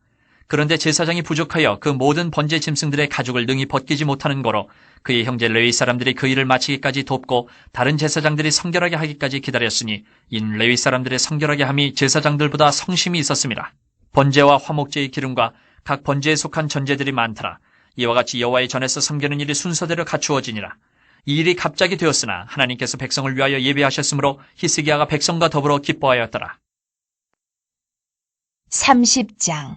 그런데 제사장이 부족하여 그 모든 번제 짐승들의 가죽을 능히 벗기지 못하는 거로 그의 형제 레위 사람들이 그 일을 마치기까지 돕고 다른 제사장들이 성결하게 하기까지 기다렸으니 이는 레위 사람들의 성결하게 함이 제사장들보다 성심이 있었음이라. 번제와 화목제의 기름과 각 번제에 속한 전제들이 많더라. 이와 같이 여호와의 전에서 섬기는 일이 순서대로 갖추어지니라. 이 일이 갑자기 되었으나 하나님께서 백성을 위하여 예비하셨으므로 히스기야가 백성과 더불어 기뻐하였더라. 30장.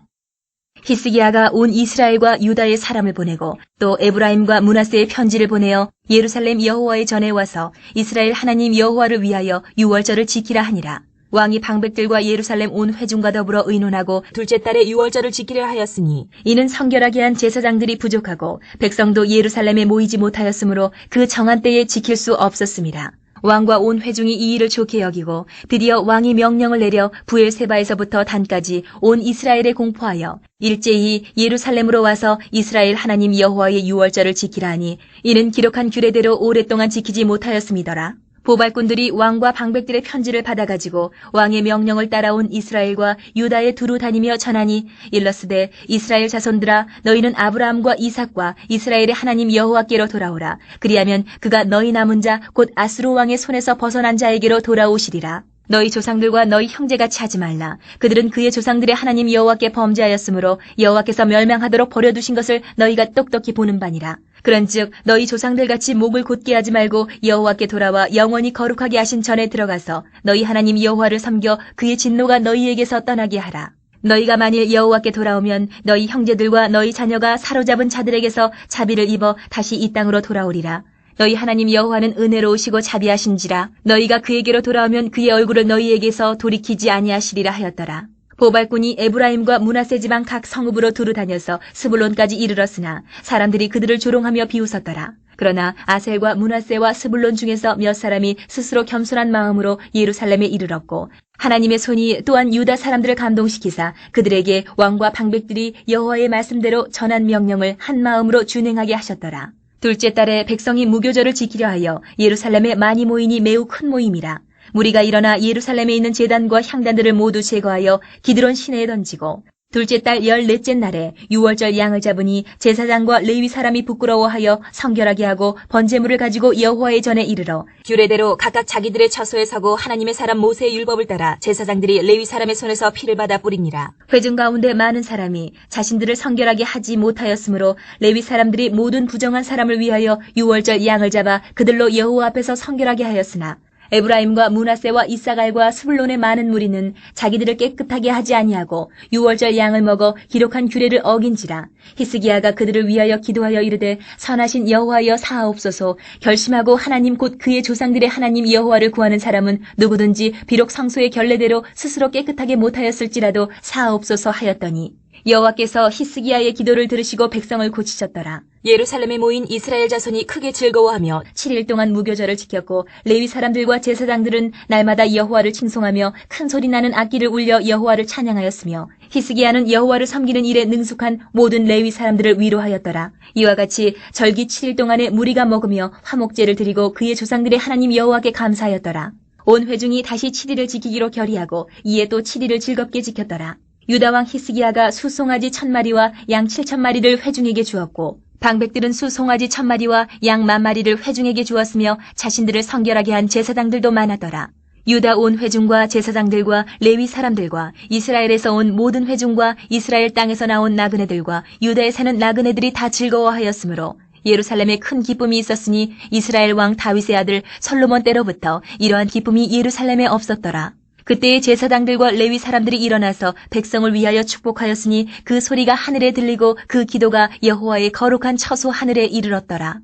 히스기야가 온 이스라엘과 유다의 사람을 보내고 또 에브라임과 므낫세의 편지를 보내어 예루살렘 여호와의 전에 와서 이스라엘 하나님 여호와를 위하여 유월절을 지키라 하니라. 왕이 방백들과 예루살렘 온 회중과 더불어 의논하고 둘째 달에 유월절을 지키려 하였으니 이는 성결하게 한 제사장들이 부족하고 백성도 예루살렘에 모이지 못하였으므로 그 정한 때에 지킬 수 없었습니다. 왕과 온 회중이 이 일을 좋게 여기고 드디어 왕이 명령을 내려 부엘세바에서부터 단까지 온 이스라엘에 공포하여 일제히 예루살렘으로 와서 이스라엘 하나님 여호와의 유월절을 지키라 하니 이는 기록한 규례대로 오랫동안 지키지 못하였음이더라. 보발꾼들이 왕과 방백들의 편지를 받아가지고 왕의 명령을 따라온 이스라엘과 유다에 두루 다니며 전하니 일러스되 이스라엘 자손들아 너희는 아브라함과 이삭과 이스라엘의 하나님 여호와께로 돌아오라. 그리하면 그가 너희 남은 자 곧 아수르 왕의 손에서 벗어난 자에게로 돌아오시리라. 너희 조상들과 너희 형제같이 하지 말라. 그들은 그의 조상들의 하나님 여호와께 범죄하였으므로 여호와께서 멸망하도록 버려두신 것을 너희가 똑똑히 보는 바니라. 그런즉 너희 조상들같이 목을 곧게 하지 말고 여호와께 돌아와 영원히 거룩하게 하신 전에 들어가서 너희 하나님 여호와를 섬겨 그의 진노가 너희에게서 떠나게 하라. 너희가 만일 여호와께 돌아오면 너희 형제들과 너희 자녀가 사로잡은 자들에게서 자비를 입어 다시 이 땅으로 돌아오리라. 너희 하나님 여호와는 은혜로우시고 자비하신지라 너희가 그에게로 돌아오면 그의 얼굴을 너희에게서 돌이키지 아니하시리라 하였더라. 보발꾼이 에브라임과 므낫세 지방 각 성읍으로 두루 다녀서 스불론까지 이르렀으나 사람들이 그들을 조롱하며 비웃었더라. 그러나 아셀과 므낫세와 스불론 중에서 몇 사람이 스스로 겸손한 마음으로 예루살렘에 이르렀고 하나님의 손이 또한 유다 사람들을 감동시키사 그들에게 왕과 방백들이 여호와의 말씀대로 전한 명령을 한 마음으로 준행하게 하셨더라. 둘째 달에 백성이 무교절을 지키려 하여 예루살렘에 많이 모이니 매우 큰 모임이라. 무리가 일어나 예루살렘에 있는 제단과 향단들을 모두 제거하여 기드론 시내에 던지고 둘째 달 14째 날에 유월절 양을 잡으니 제사장과 레위 사람이 부끄러워하여 성결하게 하고 번제물을 가지고 여호와의 전에 이르러 규례대로 각각 자기들의 처소에 서고 하나님의 사람 모세의 율법을 따라 제사장들이 레위 사람의 손에서 피를 받아 뿌리니라. 회중 가운데 많은 사람이 자신들을 성결하게 하지 못하였으므로 레위 사람들이 모든 부정한 사람을 위하여 유월절 양을 잡아 그들로 여호와 앞에서 성결하게 하였으나 에브라임과 므낫세와 이사갈과 스불론의 많은 무리는 자기들을 깨끗하게 하지 아니하고 유월절 양을 먹어 기록한 규례를 어긴지라. 히스기야가 그들을 위하여 기도하여 이르되 선하신 여호와여 사하옵소서. 결심하고 하나님 곧 그의 조상들의 하나님 여호와를 구하는 사람은 누구든지 비록 성소의 결례대로 스스로 깨끗하게 못하였을지라도 사하옵소서 하였더니 여호와께서 히스기야의 기도를 들으시고 백성을 고치셨더라. 예루살렘에 모인 이스라엘 자손이 크게 즐거워하며 7일 동안 무교절을 지켰고 레위 사람들과 제사장들은 날마다 여호와를 칭송하며 큰 소리 나는 악기를 울려 여호와를 찬양하였으며 히스기야는 여호와를 섬기는 일에 능숙한 모든 레위 사람들을 위로하였더라. 이와 같이 절기 7일 동안에 무리가 먹으며 화목제를 드리고 그의 조상들의 하나님 여호와께 감사하였더라. 온 회중이 다시 7일을 지키기로 결의하고 이에 또 7일을 즐겁게 지켰더라. 유다왕 히스기야가 수송아지 1000마리와 양 7000마리를 회중에게 주었고 방백들은 수송아지 1000마리와 양 10,000마리를 회중에게 주었으며 자신들을 성결하게 한 제사장들도 많았더라. 유다 온 회중과 제사장들과 레위 사람들과 이스라엘에서 온 모든 회중과 이스라엘 땅에서 나온 나그네들과 유다에 사는 나그네들이 다 즐거워하였으므로 예루살렘에 큰 기쁨이 있었으니 이스라엘 왕 다윗의 아들 솔로몬 때로부터 이러한 기쁨이 예루살렘에 없었더라. 그때의 제사장들과 레위 사람들이 일어나서 백성을 위하여 축복하였으니 그 소리가 하늘에 들리고 그 기도가 여호와의 거룩한 처소 하늘에 이르렀더라.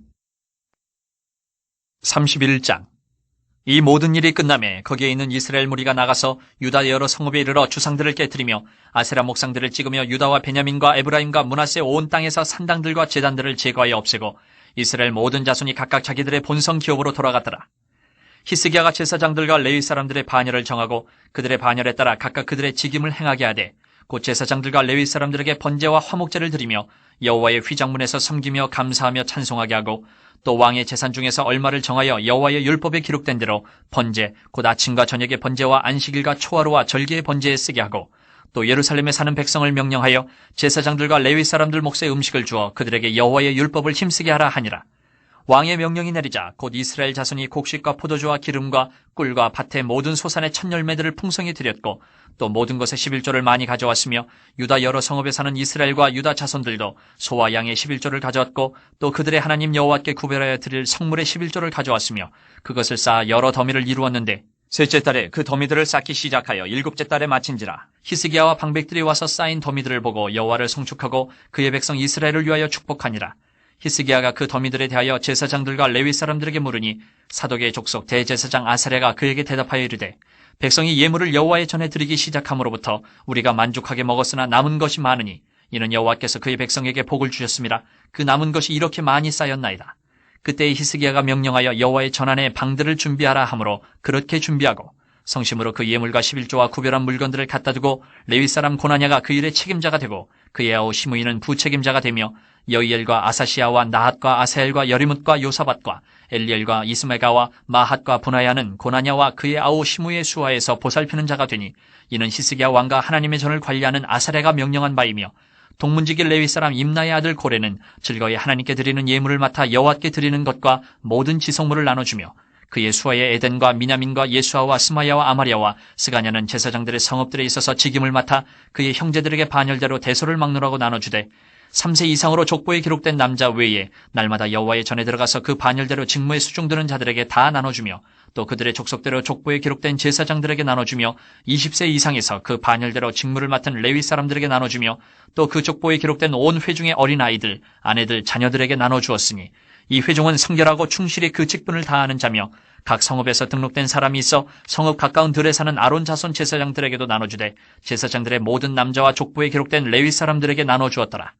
31장. 이 모든 일이 끝남에 거기에 있는 이스라엘 무리가 나가서 유다 여러 성읍에 이르러 주상들을 깨뜨리며 아세라 목상들을 찍으며 유다와 베냐민과 에브라임과 므낫세 온 땅에서 산당들과 제단들을 제거하여 없애고 이스라엘 모든 자손이 각각 자기들의 본성 기업으로 돌아갔더라. 히스기야가 제사장들과 레위 사람들의 반열을 정하고 그들의 반열에 따라 각각 그들의 직임을 행하게 하되 곧 제사장들과 레위 사람들에게 번제와 화목제를 드리며 여호와의 휘장문에서 섬기며 감사하며 찬송하게 하고 또 왕의 재산 중에서 얼마를 정하여 여호와의 율법에 기록된 대로 번제 곧 아침과 저녁의 번제와 안식일과 초하루와 절기의 번제에 쓰게 하고 또 예루살렘에 사는 백성을 명령하여 제사장들과 레위 사람들 몫의 음식을 주어 그들에게 여호와의 율법을 힘쓰게 하라 하니라. 왕의 명령이 내리자 곧 이스라엘 자손이 곡식과 포도주와 기름과 꿀과 밭의 모든 소산의 첫 열매들을 풍성히 드렸고 또 모든 것의 11조를 많이 가져왔으며 유다 여러 성읍에 사는 이스라엘과 유다 자손들도 소와 양의 11조를 가져왔고 또 그들의 하나님 여호와께 구별하여 드릴 성물의 11조를 가져왔으며 그것을 쌓아 여러 더미를 이루었는데 셋째 달에 그 더미들을 쌓기 시작하여 일곱째 달에 마친지라. 히스기야와 방백들이 와서 쌓인 더미들을 보고 여호와를 송축하고 그의 백성 이스라엘을 위하여 축복하니라. 히스기야가 그 더미들에 대하여 제사장들과 레위 사람들에게 물으니 사독의 족속 대제사장 아사랴가 그에게 대답하여 이르되 백성이 예물을 여호와의 전에 드리기 시작함으로부터 우리가 만족하게 먹었으나 남은 것이 많으니 이는 여호와께서 그의 백성에게 복을 주셨습니다. 그 남은 것이 이렇게 많이 쌓였나이다. 그때 히스기야가 명령하여 여호와의 전안에 방들을 준비하라 하므로 그렇게 준비하고 성심으로 그 예물과 11조와 구별한 물건들을 갖다 두고 레위 사람 고나냐가 그 일의 책임자가 되고 그의 아우 시므이는 부책임자가 되며 여이엘과 아사시아와 나핫과 아사엘과 여리뭇과 요사밧과 엘리엘과 이스메가와 마핫과 분하야는 고나냐와 그의 아우 시므이의 수하에서 보살피는 자가 되니 이는 히스기야 왕과 하나님의 전을 관리하는 아사랴가 명령한 바이며 동문지기 레위 사람 임나의 아들 고레는 즐거이 하나님께 드리는 예물을 맡아 여호와께 드리는 것과 모든 지성물을 나눠주며 그의 수하의 에덴과 미냐민과 예수아와 스마야와 아마랴와 스가냐는 제사장들의 성읍들에 있어서 직임을 맡아 그의 형제들에게 반열대로 대소를 막노라고 나눠주되 3세 이상으로 족보에 기록된 남자 외에 날마다 여호와의 전에 들어가서 그 반열대로 직무에 수중드는 자들에게 다 나눠주며 또 그들의 족속대로 족보에 기록된 제사장들에게 나눠주며 20세 이상에서 그 반열대로 직무를 맡은 레위 사람들에게 나눠주며 또 그 족보에 기록된 온 회중의 어린 아이들, 아내들, 자녀들에게 나눠주었으니 이 회중은 성결하고 충실히 그 직분을 다하는 자며 각 성읍에서 등록된 사람이 있어 성읍 가까운 들에 사는 아론 자손 제사장들에게도 나눠주되 제사장들의 모든 남자와 족보에 기록된 레위 사람들에게 나눠주었더라.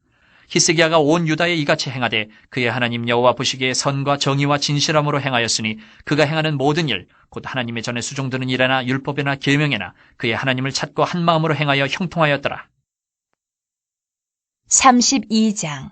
히스기야가 온 유다에 이같이 행하되 그의 하나님 여호와 보시기에 선과 정의와 진실함으로 행하였으니 그가 행하는 모든 일, 곧 하나님의 전에 수종드는 일에나 율법에나 계명에나 그의 하나님을 찾고 한 마음으로 행하여 형통하였더라. 32장.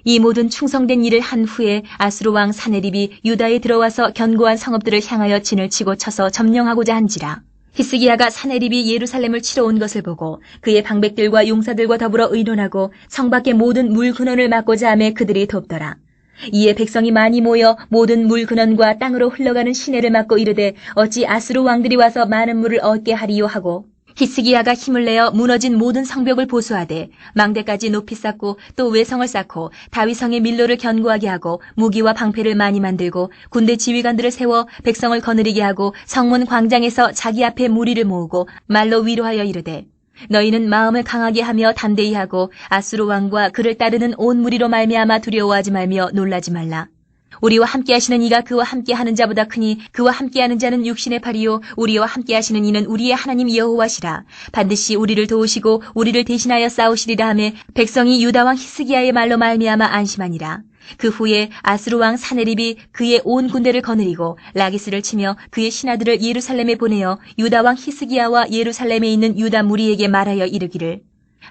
이 모든 충성된 일을 한 후에 아수르 왕 사네립이 유다에 들어와서 견고한 성읍들을 향하여 진을 치고 쳐서 점령하고자 한지라. 히스기야가 사네립이 예루살렘을 치러 온 것을 보고 그의 방백들과 용사들과 더불어 의논하고 성 밖의 모든 물 근원을 막고자 하매 그들이 돕더라. 이에 백성이 많이 모여 모든 물 근원과 땅으로 흘러가는 시내를 막고 이르되 어찌 아수르 왕들이 와서 많은 물을 얻게 하리요 하고 히스기야가 힘을 내어 무너진 모든 성벽을 보수하되 망대까지 높이 쌓고 또 외성을 쌓고 다윗성의 밀로를 견고하게 하고 무기와 방패를 많이 만들고 군대 지휘관들을 세워 백성을 거느리게 하고 성문 광장에서 자기 앞에 무리를 모으고 말로 위로하여 이르되 너희는 마음을 강하게 하며 담대히 하고 아수르 왕과 그를 따르는 온 무리로 말미암아 두려워하지 말며 놀라지 말라. 우리와 함께하시는 이가 그와 함께하는 자보다 크니 그와 함께하는 자는 육신의 팔이요 우리와 함께하시는 이는 우리의 하나님 여호와시라. 반드시 우리를 도우시고 우리를 대신하여 싸우시리라 하며 백성이 유다 왕 히스기야의 말로 말미암아 안심하니라. 그 후에 아수르 왕 사네립이 그의 온 군대를 거느리고 라기스를 치며 그의 신하들을 예루살렘에 보내어 유다 왕 히스기야와 예루살렘에 있는 유다 무리에게 말하여 이르기를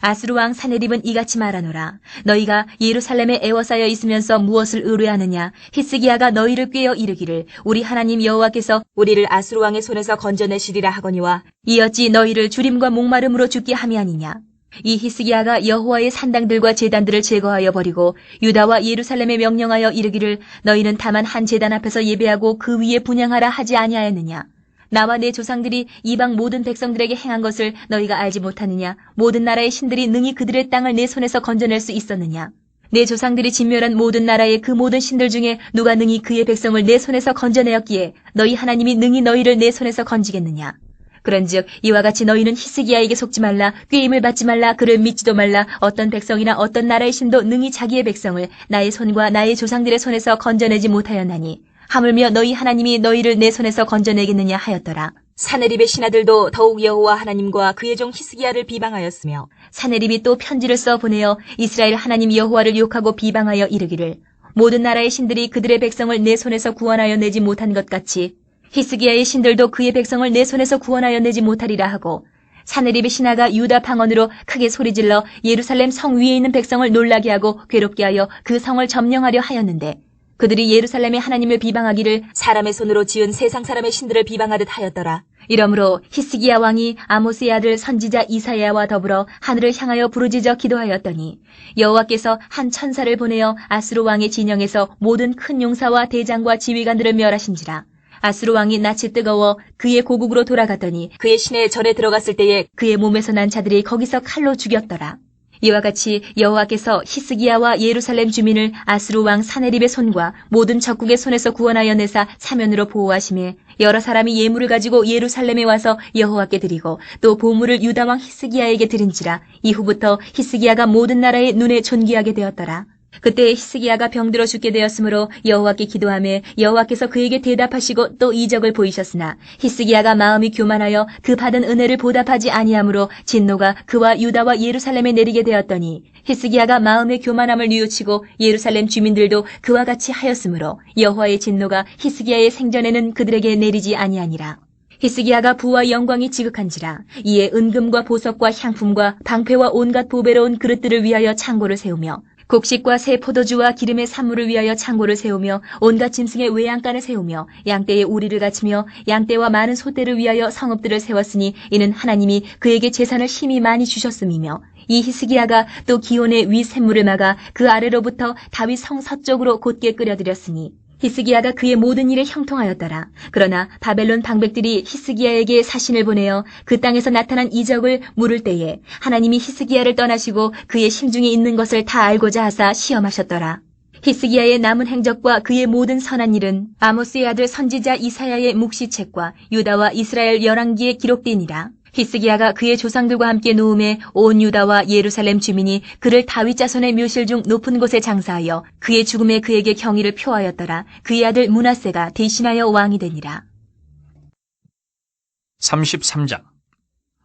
아수르 왕 사네립은 이같이 말하노라. 너희가 예루살렘에 애워싸여 있으면서 무엇을 의뢰하느냐. 히스기야가 너희를 꾀어 이르기를 우리 하나님 여호와께서 우리를 아수르 왕의 손에서 건져내시리라 하거니와 이 어찌 너희를 주림과 목마름으로 죽게 함이 아니냐. 이 히스기야가 여호와의 산당들과 제단들을 제거하여 버리고 유다와 예루살렘에 명령하여 이르기를 너희는 다만 한 제단 앞에서 예배하고 그 위에 분향하라 하지 아니하였느냐. 나와 내 조상들이 이방 모든 백성들에게 행한 것을 너희가 알지 못하느냐. 모든 나라의 신들이 능히 그들의 땅을 내 손에서 건져낼 수 있었느냐. 내 조상들이 진멸한 모든 나라의 그 모든 신들 중에 누가 능히 그의 백성을 내 손에서 건져내었기에 너희 하나님이 능히 너희를 내 손에서 건지겠느냐. 그런즉 이와 같이 너희는 히스기야에게 속지 말라. 꾀임을 받지 말라. 그를 믿지도 말라. 어떤 백성이나 어떤 나라의 신도 능히 자기의 백성을 나의 손과 나의 조상들의 손에서 건져내지 못하였나니 하물며 너희 하나님이 너희를 내 손에서 건져내겠느냐 하였더라. 사네립의 신하들도 더욱 여호와 하나님과 그의 종 히스기야를 비방하였으며 사네립이 또 편지를 써 보내어 이스라엘 하나님 여호와를 욕하고 비방하여 이르기를 모든 나라의 신들이 그들의 백성을 내 손에서 구원하여 내지 못한 것 같이 히스기야의 신들도 그의 백성을 내 손에서 구원하여 내지 못하리라 하고 사네립의 신하가 유다 방언으로 크게 소리질러 예루살렘 성 위에 있는 백성을 놀라게 하고 괴롭게 하여 그 성을 점령하려 하였는데 그들이 예루살렘의 하나님을 비방하기를 사람의 손으로 지은 세상 사람의 신들을 비방하듯 하였더라. 이러므로 히스기야 왕이 아모스의 아들 선지자 이사야와 더불어 하늘을 향하여 부르짖어 기도하였더니 여호와께서 한 천사를 보내어 아수르 왕의 진영에서 모든 큰 용사와 대장과 지휘관들을 멸하신지라. 아수르 왕이 낯이 뜨거워 그의 고국으로 돌아갔더니 그의 시내에 절에 들어갔을 때에 그의 몸에서 난 자들이 거기서 칼로 죽였더라. 이와 같이 여호와께서 히스기야와 예루살렘 주민을 아수르 왕 사네립의 손과 모든 적국의 손에서 구원하여 내사 사면으로 보호하심에 여러 사람이 예물을 가지고 예루살렘에 와서 여호와께 드리고 또 보물을 유다 왕 히스기야에게 드린지라. 이후부터 히스기야가 모든 나라의 눈에 존귀하게 되었더라. 그때 히스기야가 병들어 죽게 되었으므로 여호와께 기도하며 여호와께서 그에게 대답하시고 또 이적을 보이셨으나 히스기야가 마음이 교만하여 그 받은 은혜를 보답하지 아니하므로 진노가 그와 유다와 예루살렘에 내리게 되었더니 히스기야가 마음의 교만함을 뉘우치고 예루살렘 주민들도 그와 같이 하였으므로 여호와의 진노가 히스기야의 생전에는 그들에게 내리지 아니하니라. 히스기야가 부와 영광이 지극한지라. 이에 은금과 보석과 향품과 방패와 온갖 보배로운 그릇들을 위하여 창고를 세우며 곡식과 새 포도주와 기름의 산물을 위하여 창고를 세우며 온갖 짐승의 외양간을 세우며 양떼의 우리를 갖추며 양떼와 많은 소떼를 위하여 성읍들을 세웠으니 이는 하나님이 그에게 재산을 힘이 많이 주셨음이며 이 히스기야가 또 기온의 위 샘물을 막아 그 아래로부터 다윗 성 서쪽으로 곧게 끌어들였으니 히스기야가 그의 모든 일에 형통하였더라. 그러나 바벨론 방백들이 히스기야에게 사신을 보내어 그 땅에서 나타난 이적을 물을 때에 하나님이 히스기야를 떠나시고 그의 심중에 있는 것을 다 알고자 하사 시험하셨더라. 히스기야의 남은 행적과 그의 모든 선한 일은 아모스의 아들 선지자 이사야의 묵시책과 유다와 이스라엘 열왕기에 기록되니라. 히스기야가 그의 조상들과 함께 누움에 온 유다와 예루살렘 주민이 그를 다윗 자손의 묘실 중 높은 곳에 장사하여 그의 죽음에 그에게 경의를 표하였더라. 그의 아들 므낫세가 대신하여 왕이 되니라. 33장.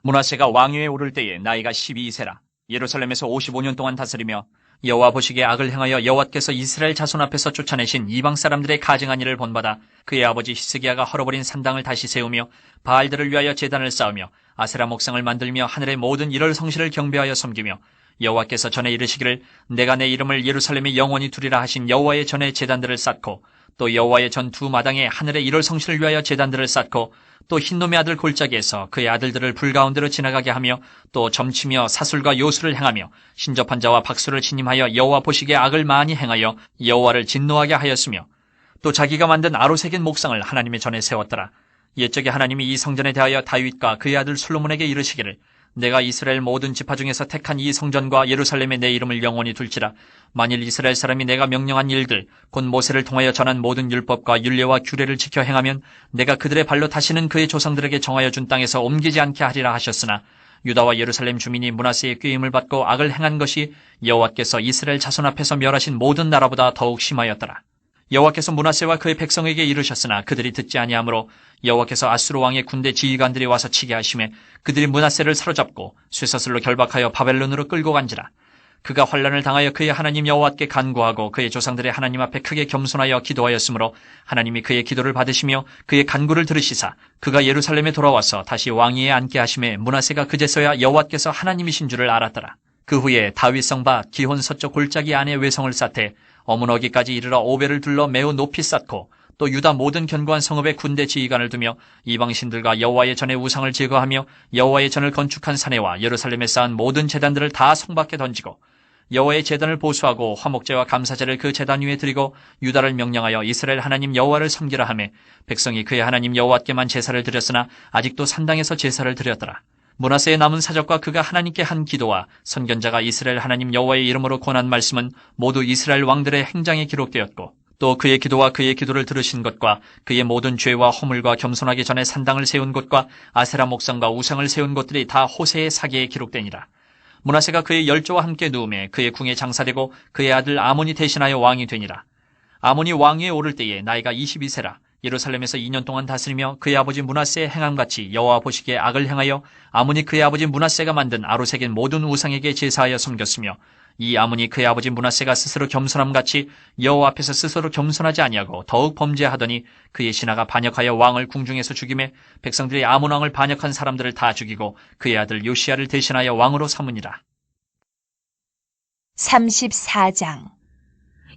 므낫세가 왕위에 오를 때에 나이가 12세라. 예루살렘에서 55년 동안 다스리며 여호와 보시기에 악을 행하여 여호와께서 이스라엘 자손 앞에서 쫓아내신 이방 사람들의 가증한 일을 본받아 그의 아버지 히스기야가 헐어버린 산당을 다시 세우며 바알들을 위하여 제단을 쌓으며 아세라 목상을 만들며 하늘의 모든 일월 성실을 경배하여 섬기며 여호와께서 전에 이르시기를 내가 내 이름을 예루살렘에 영원히 두리라 하신 여호와의 전에 제단들을 쌓고 또 여호와의 전 두 마당에 하늘의 일월 성실을 위하여 제단들을 쌓고 또 흰놈의 아들 골짜기에서 그의 아들들을 불 가운데로 지나가게 하며 또 점치며 사술과 요술을 행하며 신접한 자와 박수를 신임하여 여호와 보시기에 악을 많이 행하여 여호와를 진노하게 하였으며 또 자기가 만든 아로 새긴 목상을 하나님의 전에 세웠더라. 옛적에 하나님이 이 성전에 대하여 다윗과 그의 아들 솔로몬에게 이르시기를 내가 이스라엘 모든 지파 중에서 택한 이 성전과 예루살렘에 내 이름을 영원히 둘지라. 만일 이스라엘 사람이 내가 명령한 일들 곧 모세를 통하여 전한 모든 율법과 율례와 규례를 지켜 행하면 내가 그들의 발로 다시는 그의 조상들에게 정하여 준 땅에서 옮기지 않게 하리라 하셨으나 유다와 예루살렘 주민이 므낫세의 꾀임을 받고 악을 행한 것이 여호와께서 이스라엘 자손 앞에서 멸하신 모든 나라보다 더욱 심하였더라. 여호와께서 므낫세와 그의 백성에게 이르셨으나 그들이 듣지 아니하므로 여호와께서 아수르 왕의 군대 지휘관들이 와서 치게 하심에 그들이 므낫세를 사로잡고 쇠사슬로 결박하여 바벨론으로 끌고 간지라. 그가 환난을 당하여 그의 하나님 여호와께 간구하고 그의 조상들의 하나님 앞에 크게 겸손하여 기도하였으므로 하나님이 그의 기도를 받으시며 그의 간구를 들으시사 그가 예루살렘에 돌아와서 다시 왕위에 앉게 하심에 므낫세가 그제서야 여호와께서 하나님이신 줄을 알았더라. 그 후에 다윗성 밭 기혼 서쪽 골짜기 안에 외성을 쌓되 어문어기까지 이르러 오벨을 둘러 매우 높이 쌓고 또 유다 모든 견고한 성읍에 군대 지휘관을 두며 이방신들과 여호와의 전에 우상을 제거하며 여호와의 전을 건축한 사내와 예루살렘에 쌓은 모든 제단들을 다 성 밖에 던지고 여호와의 제단을 보수하고 화목제와 감사제를 그 제단 위에 드리고 유다를 명령하여 이스라엘 하나님 여호와를 섬기라 하매 백성이 그의 하나님 여호와께만 제사를 드렸으나 아직도 산당에서 제사를 드렸더라. 므낫세의 남은 사적과 그가 하나님께 한 기도와 선견자가 이스라엘 하나님 여호와의 이름으로 권한 말씀은 모두 이스라엘 왕들의 행장에 기록되었고 또 그의 기도와 그의 기도를 들으신 것과 그의 모든 죄와 허물과 겸손하기 전에 산당을 세운 곳과 아세라 목상과 우상을 세운 곳들이 다 호세의 사기에 기록되니라. 므낫세가 그의 열조와 함께 누움에 그의 궁에 장사되고 그의 아들 아몬이 대신하여 왕이 되니라. 아몬이 왕위에 오를 때에 나이가 22세라. 예루살렘에서 2년 동안 다스리며 그의 아버지 므낫세의 행함같이 여호와 보시기에 악을 행하여 아몬이 그의 아버지 므낫세가 만든 아로색인 모든 우상에게 제사하여 섬겼으며 이 아몬이 그의 아버지 므낫세가 스스로 겸손함같이 여호와 앞에서 스스로 겸손하지 아니하고 더욱 범죄하더니 그의 신하가 반역하여 왕을 궁중에서 죽이매 백성들이 아몬 왕을 반역한 사람들을 다 죽이고 그의 아들 요시야를 대신하여 왕으로 삼으니라. 34장.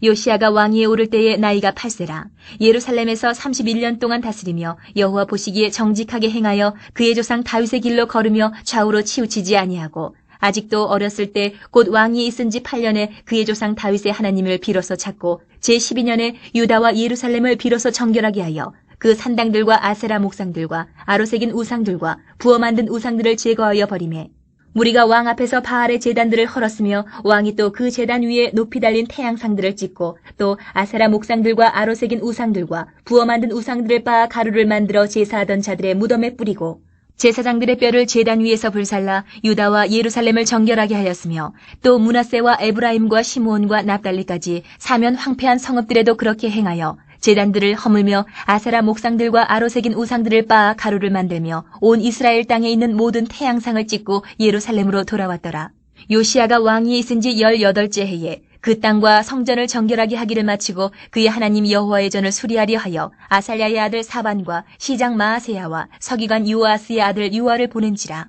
요시야가 왕위에 오를 때에 나이가 8세라. 예루살렘에서 31년 동안 다스리며 여호와 보시기에 정직하게 행하여 그의 조상 다윗의 길로 걸으며 좌우로 치우치지 아니하고 아직도 어렸을 때 곧 왕이 있은 지 8년에 그의 조상 다윗의 하나님을 비로소 찾고 제12년에 유다와 예루살렘을 비로소 정결하게 하여 그 산당들과 아세라 목상들과 아로새긴 우상들과 부어 만든 우상들을 제거하여 버리매 무리가 왕 앞에서 바알의 제단들을 헐었으며 왕이 또 그 제단 위에 높이 달린 태양상들을 찍고 또 아세라 목상들과 아로새긴 우상들과 부어 만든 우상들을 빻아 가루를 만들어 제사하던 자들의 무덤에 뿌리고 제사장들의 뼈를 제단 위에서 불살라 유다와 예루살렘을 정결하게 하였으며 또 므낫세와 에브라임과 시므온과 납달리까지 사면 황폐한 성읍들에도 그렇게 행하여 제단들을 허물며 아세라 목상들과 아로새긴 우상들을 빻아 가루를 만들며 온 이스라엘 땅에 있는 모든 태양상을 찍고 예루살렘으로 돌아왔더라. 요시야가 왕위에 있은 지 18째 해에 그 땅과 성전을 정결하게 하기를 마치고 그의 하나님 여호와의 전을 수리하려 하여 아살랴의 아들 사반과 시장 마아세야와 서기관 요아스의 아들 요아를 보낸지라.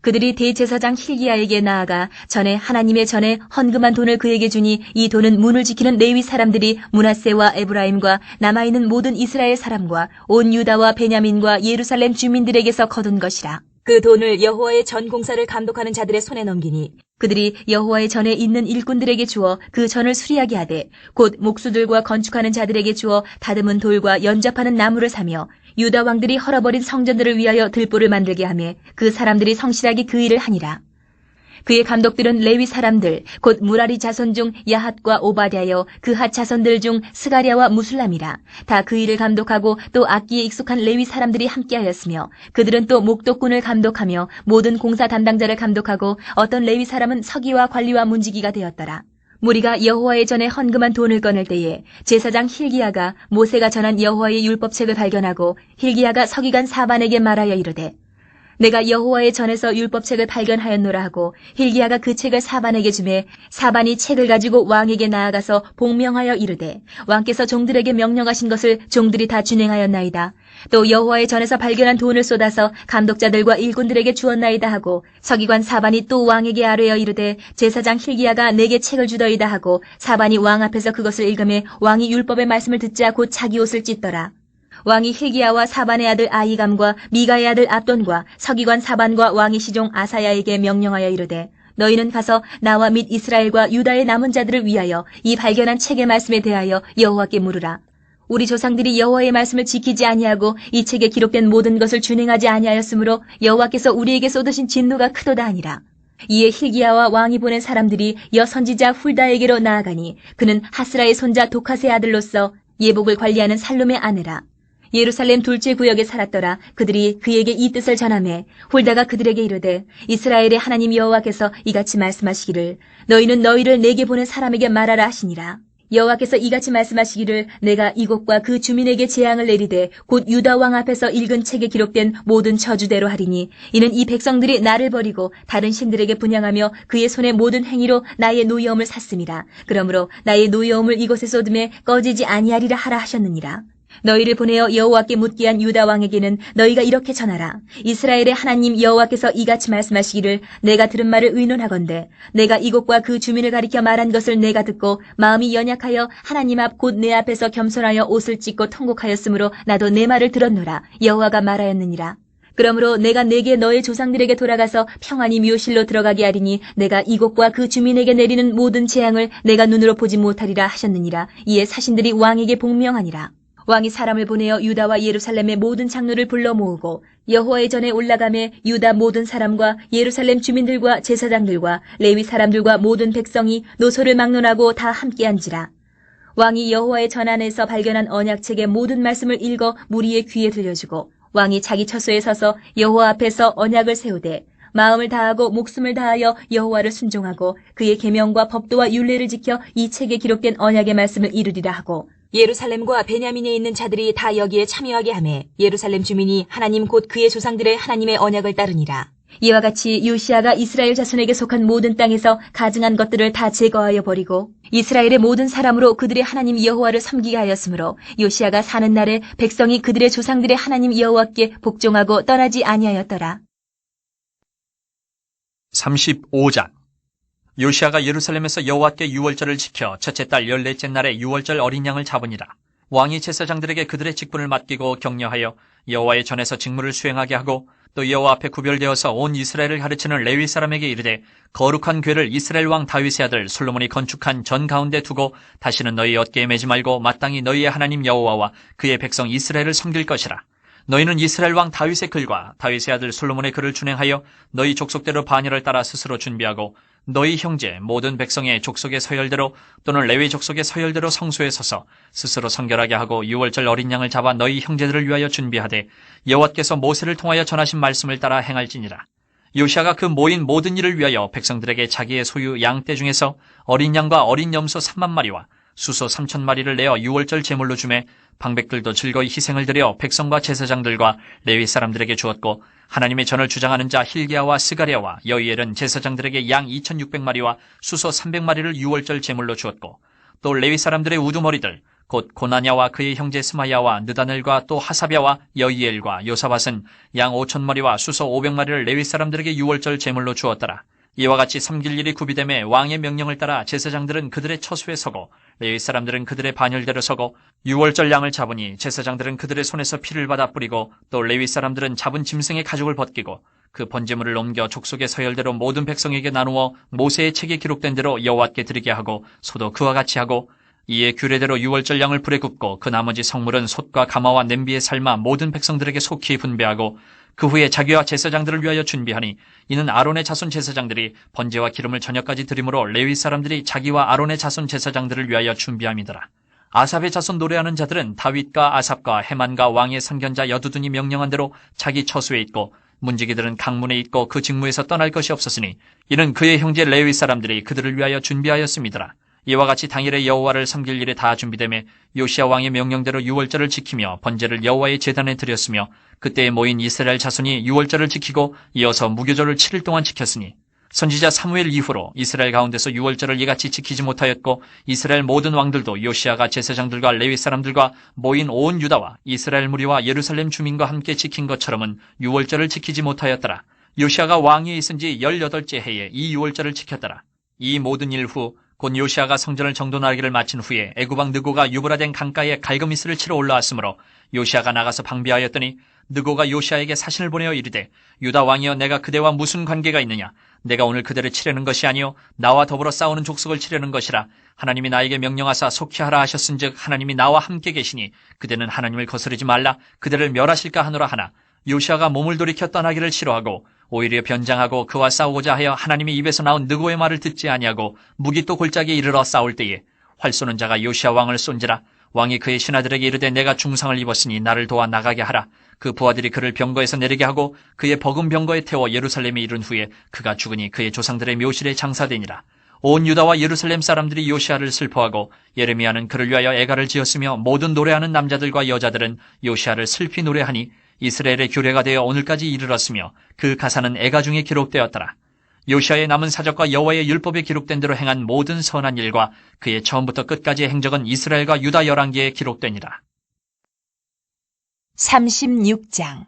그들이 대제사장 힐기야에게 나아가 전에 하나님의 전에 헌금한 돈을 그에게 주니 이 돈은 문을 지키는 레위 사람들이 므낫세와 에브라임과 남아있는 모든 이스라엘 사람과 온 유다와 베냐민과 예루살렘 주민들에게서 거둔 것이라. 그 돈을 여호와의 전 공사를 감독하는 자들의 손에 넘기니 그들이 여호와의 전에 있는 일꾼들에게 주어 그 전을 수리하게 하되 곧 목수들과 건축하는 자들에게 주어 다듬은 돌과 연잡하는 나무를 사며 유다 왕들이 헐어버린 성전들을 위하여 들보를 만들게 하며 그 사람들이 성실하게 그 일을 하니라. 그의 감독들은 레위 사람들 곧 무라리 자손 중 야핫과 오바댜여 그핫 자손들 중 스가랴와 무술람이라. 다 그 일을 감독하고 또 악기에 익숙한 레위 사람들이 함께하였으며 그들은 또 목독군을 감독하며 모든 공사 담당자를 감독하고 어떤 레위 사람은 서기와 관리와 문지기가 되었더라. 무리가 여호와의 전에 헌금한 돈을 꺼낼 때에 제사장 힐기야가 모세가 전한 여호와의 율법책을 발견하고 힐기야가 서기관 사반에게 말하여 이르되 내가 여호와의 전에서 율법책을 발견하였노라 하고 힐기야가 그 책을 사반에게 주매 사반이 책을 가지고 왕에게 나아가서 복명하여 이르되 왕께서 종들에게 명령하신 것을 종들이 다 준행하였나이다. 또 여호와의 전에서 발견한 돈을 쏟아서 감독자들과 일꾼들에게 주었나이다 하고 서기관 사반이 또 왕에게 아뢰어 이르되 제사장 힐기야가 내게 책을 주더이다 하고 사반이 왕 앞에서 그것을 읽으매 왕이 율법의 말씀을 듣자 곧 자기 옷을 찢더라. 왕이 힐기야와 사반의 아들 아이감과 미가의 아들 압돈과 서기관 사반과 왕의 시종 아사야에게 명령하여 이르되 너희는 가서 나와 및 이스라엘과 유다의 남은 자들을 위하여 이 발견한 책의 말씀에 대하여 여호와께 물으라. 우리 조상들이 여호와의 말씀을 지키지 아니하고 이 책에 기록된 모든 것을 준행하지 아니하였으므로 여호와께서 우리에게 쏟으신 진노가 크도다 하니라. 이에 힐기야와 왕이 보낸 사람들이 여선지자 훌다에게로 나아가니 그는 하스라의 손자 도카스의 아들로서 예복을 관리하는 살룸의 아내라. 예루살렘 둘째 구역에 살았더라. 그들이 그에게 이 뜻을 전하매 홀다가 그들에게 이르되 이스라엘의 하나님 여호와께서 이같이 말씀하시기를 너희는 너희를 내게 보낸 사람에게 말하라 하시니라. 여호와께서 이같이 말씀하시기를 내가 이곳과 그 주민에게 재앙을 내리되 곧 유다 왕 앞에서 읽은 책에 기록된 모든 저주대로 하리니 이는 이 백성들이 나를 버리고 다른 신들에게 분향하며 그의 손의 모든 행위로 나의 노여움을 샀음이라. 그러므로 나의 노여움을 이곳에 쏟음에 꺼지지 아니하리라 하라 하셨느니라. 너희를 보내어 여호와께 묻게 한 유다 왕에게는 너희가 이렇게 전하라. 이스라엘의 하나님 여호와께서 이같이 말씀하시기를 내가 들은 말을 의논하건대 내가 이곳과 그 주민을 가리켜 말한 것을 내가 듣고 마음이 연약하여 하나님 앞 곧 내 앞에서 겸손하여 옷을 찢고 통곡하였으므로 나도 내 말을 들었노라. 여호와가 말하였느니라. 그러므로 내가 내게 너의 조상들에게 돌아가서 평안히 묘실로 들어가게 하리니 내가 이곳과 그 주민에게 내리는 모든 재앙을 내가 눈으로 보지 못하리라 하셨느니라. 이에 사신들이 왕에게 복명하니라. 왕이 사람을 보내어 유다와 예루살렘의 모든 장로를 불러 모으고 여호와의 전에 올라가매 유다 모든 사람과 예루살렘 주민들과 제사장들과 레위 사람들과 모든 백성이 노소를 막론하고 다 함께한지라. 왕이 여호와의 전 안에서 발견한 언약책의 모든 말씀을 읽어 무리의 귀에 들려주고 왕이 자기 처소에 서서 여호와 앞에서 언약을 세우되 마음을 다하고 목숨을 다하여 여호와를 순종하고 그의 계명과 법도와 율례를 지켜 이 책에 기록된 언약의 말씀을 이루리라 하고 예루살렘과 베냐민에 있는 자들이 다 여기에 참여하게 하매 예루살렘 주민이 하나님 곧 그의 조상들의 하나님의 언약을 따르니라. 이와 같이 요시야가 이스라엘 자손에게 속한 모든 땅에서 가증한 것들을 다 제거하여 버리고 이스라엘의 모든 사람으로 그들의 하나님 여호와를 섬기게 하였으므로 요시야가 사는 날에 백성이 그들의 조상들의 하나님 여호와께 복종하고 떠나지 아니하였더라. 35장. 요시야가 예루살렘에서 여호와께 유월절을 지켜 첫째 달 14째 날에 유월절 어린 양을 잡으니라. 왕이 제사장들에게 그들의 직분을 맡기고 격려하여 여호와의 전에서 직무를 수행하게 하고 또 여호와 앞에 구별되어서 온 이스라엘을 가르치는 레위 사람에게 이르되 거룩한 궤를 이스라엘 왕 다윗의 아들 솔로몬이 건축한 전 가운데 두고 다시는 너희 어깨에 매지 말고 마땅히 너희의 하나님 여호와와 그의 백성 이스라엘을 섬길 것이라. 너희는 이스라엘 왕 다윗의 글과 다윗의 아들 솔로몬의 글을 준행하여 너희 족속대로 반열을 따라 스스로 준비하고 너희 형제 모든 백성의 족속의 서열대로 또는 레위 족속의 서열대로 성소에 서서 스스로 성결하게 하고 유월절 어린 양을 잡아 너희 형제들을 위하여 준비하되 여호와께서 모세를 통하여 전하신 말씀을 따라 행할지니라. 요시야가 그 모인 모든 일을 위하여 백성들에게 자기의 소유 양떼 중에서 어린 양과 어린 염소 3만 마리와 수소 3천 마리를 내어 유월절 제물로 주매 방백들도 즐거이 희생을 드려 백성과 제사장들과 레위 사람들에게 주었고 하나님의 전을 주장하는 자 hil기야와 스가랴와 여이엘은 제사장들에게 양 2,600마리와 수소 300마리를 유월절 제물로 주었고 또 레위 사람들의 우두머리들 곧 고나냐와 그의 형제 스마야와 느다넬과 또 하사랴와 여이엘과 요사밧은 양 5,000마리와 수소 500마리를 레위 사람들에게 유월절 제물로 주었더라. 이와 같이 섬길 일이 구비됨에 왕의 명령을 따라 제사장들은 그들의 처소에 서고 레위 사람들은 그들의 반열대로 서고 유월절 양을 잡으니 제사장들은 그들의 손에서 피를 받아 뿌리고 또 레위 사람들은 잡은 짐승의 가죽을 벗기고 그 번제물을 옮겨 족속의 서열대로 모든 백성에게 나누어 모세의 책에 기록된 대로 여호와께 드리게 하고 소도 그와 같이 하고 이에 규례대로 유월절 양을 불에 굽고 그 나머지 성물은 솥과 가마와 냄비에 삶아 모든 백성들에게 속히 분배하고 그 후에 자기와 제사장들을 위하여 준비하니 이는 아론의 자손 제사장들이 번제와 기름을 저녁까지 드림으로 레위 사람들이 자기와 아론의 자손 제사장들을 위하여 준비함이더라. 아삽의 자손 노래하는 자들은 다윗과 아삽과 헤만과 왕의 선견자 여두둔이 명령한 대로 자기 처소에 있고 문지기들은 강문에 있고 그 직무에서 떠날 것이 없었으니 이는 그의 형제 레위 사람들이 그들을 위하여 준비하였음이더라. 이와 같이 당일에 여호와를 섬길 일에 다 준비되매 요시야 왕의 명령대로 유월절을 지키며 번제를 여호와의 제단에 드렸으며 그때에 모인 이스라엘 자손이 유월절을 지키고 이어서 무교절을 7일 동안 지켰으니 선지자 사무엘 이후로 이스라엘 가운데서 유월절을 이같이 지키지 못하였고 이스라엘 모든 왕들도 요시야가 제사장들과 레위 사람들과 모인 온 유다와 이스라엘 무리와 예루살렘 주민과 함께 지킨 것처럼은 유월절을 지키지 못하였더라. 요시야가 왕위에 있은 지 18째 해에 이 유월절을 지켰더라. 이 모든 일 후 곧 요시야가 성전을 정돈하기를 마친 후에 애굽왕 느고가 유브라덴 강가에 갈그미스를 치러 올라왔으므로 요시야가 나가서 방비하였더니 느고가 요시야에게 사신을 보내어 이르되 유다 왕이여 내가 그대와 무슨 관계가 있느냐 내가 오늘 그대를 치려는 것이 아니요 나와 더불어 싸우는 족속을 치려는 것이라 하나님이 나에게 명령하사 속히 하라 하셨은즉 하나님이 나와 함께 계시니 그대는 하나님을 거스르지 말라 그대를 멸하실까 하노라 하나 요시야가 몸을 돌이켜 떠나기를 싫어하고 오히려 변장하고 그와 싸우고자 하여 하나님의 입에서 나온 느고의 말을 듣지 아니하고 무기 또 골짜기에 이르러 싸울 때에 활 쏘는 자가 요시야 왕을 쏜지라 왕이 그의 신하들에게 이르되 내가 중상을 입었으니 나를 도와 나가게 하라. 그 부하들이 그를 병거에서 내리게 하고 그의 버금 병거에 태워 예루살렘에 이른 후에 그가 죽으니 그의 조상들의 묘실에 장사되니라. 온 유다와 예루살렘 사람들이 요시야를 슬퍼하고 예레미야는 그를 위하여 애가를 지었으며 모든 노래하는 남자들과 여자들은 요시야를 슬피 노래하니 이스라엘의 규례가 되어 오늘까지 이르렀으며 그 가사는 애가 중에 기록되었더라. 요시야의 남은 사적과 여호와의 율법에 기록된 대로 행한 모든 선한 일과 그의 처음부터 끝까지의 행적은 이스라엘과 유다 열왕기에 기록되니라. 36장.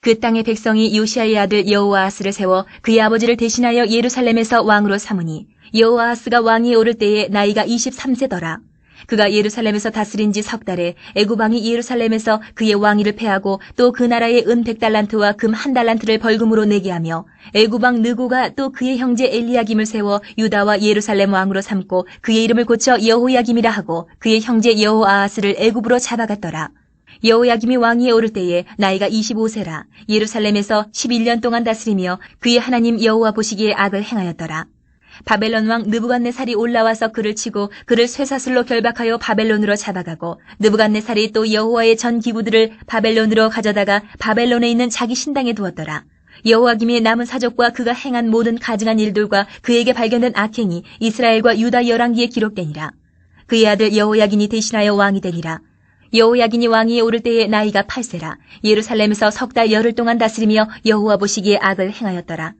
그 땅의 백성이 요시야의 아들 여호아하스를 세워 그의 아버지를 대신하여 예루살렘에서 왕으로 삼으니 여호아하스가 왕위에 오를 때에 나이가 23세더라. 그가 예루살렘에서 다스린 지 석 달에 애굽 왕이 예루살렘에서 그의 왕위를 패하고 또 그 나라의 은 100달란트와 금 1달란트를 벌금으로 내게 하며 애굽 왕 느고가 또 그의 형제 엘리야김을 세워 유다와 예루살렘 왕으로 삼고 그의 이름을 고쳐 여호야김이라 하고 그의 형제 여호아하스를 애굽으로 잡아갔더라. 여호야김이 왕위에 오를 때에 나이가 25세라. 예루살렘에서 11년 동안 다스리며 그의 하나님 여호와 보시기에 악을 행하였더라. 바벨론 왕 느부갓네살이 올라와서 그를 치고 그를 쇠사슬로 결박하여 바벨론으로 잡아가고 느부갓네살이 또 여호와의 전 기구들을 바벨론으로 가져다가 바벨론에 있는 자기 신당에 두었더라. 여호야김의 남은 사적과 그가 행한 모든 가증한 일들과 그에게 발견된 악행이 이스라엘과 유다 열왕기에 기록되니라. 그의 아들 여호야긴이 대신하여 왕이 되니라. 여호야긴이 왕위에 오를 때에 나이가 8세라. 예루살렘에서 석 달 열흘 동안 다스리며 여호와 보시기에 악을 행하였더라.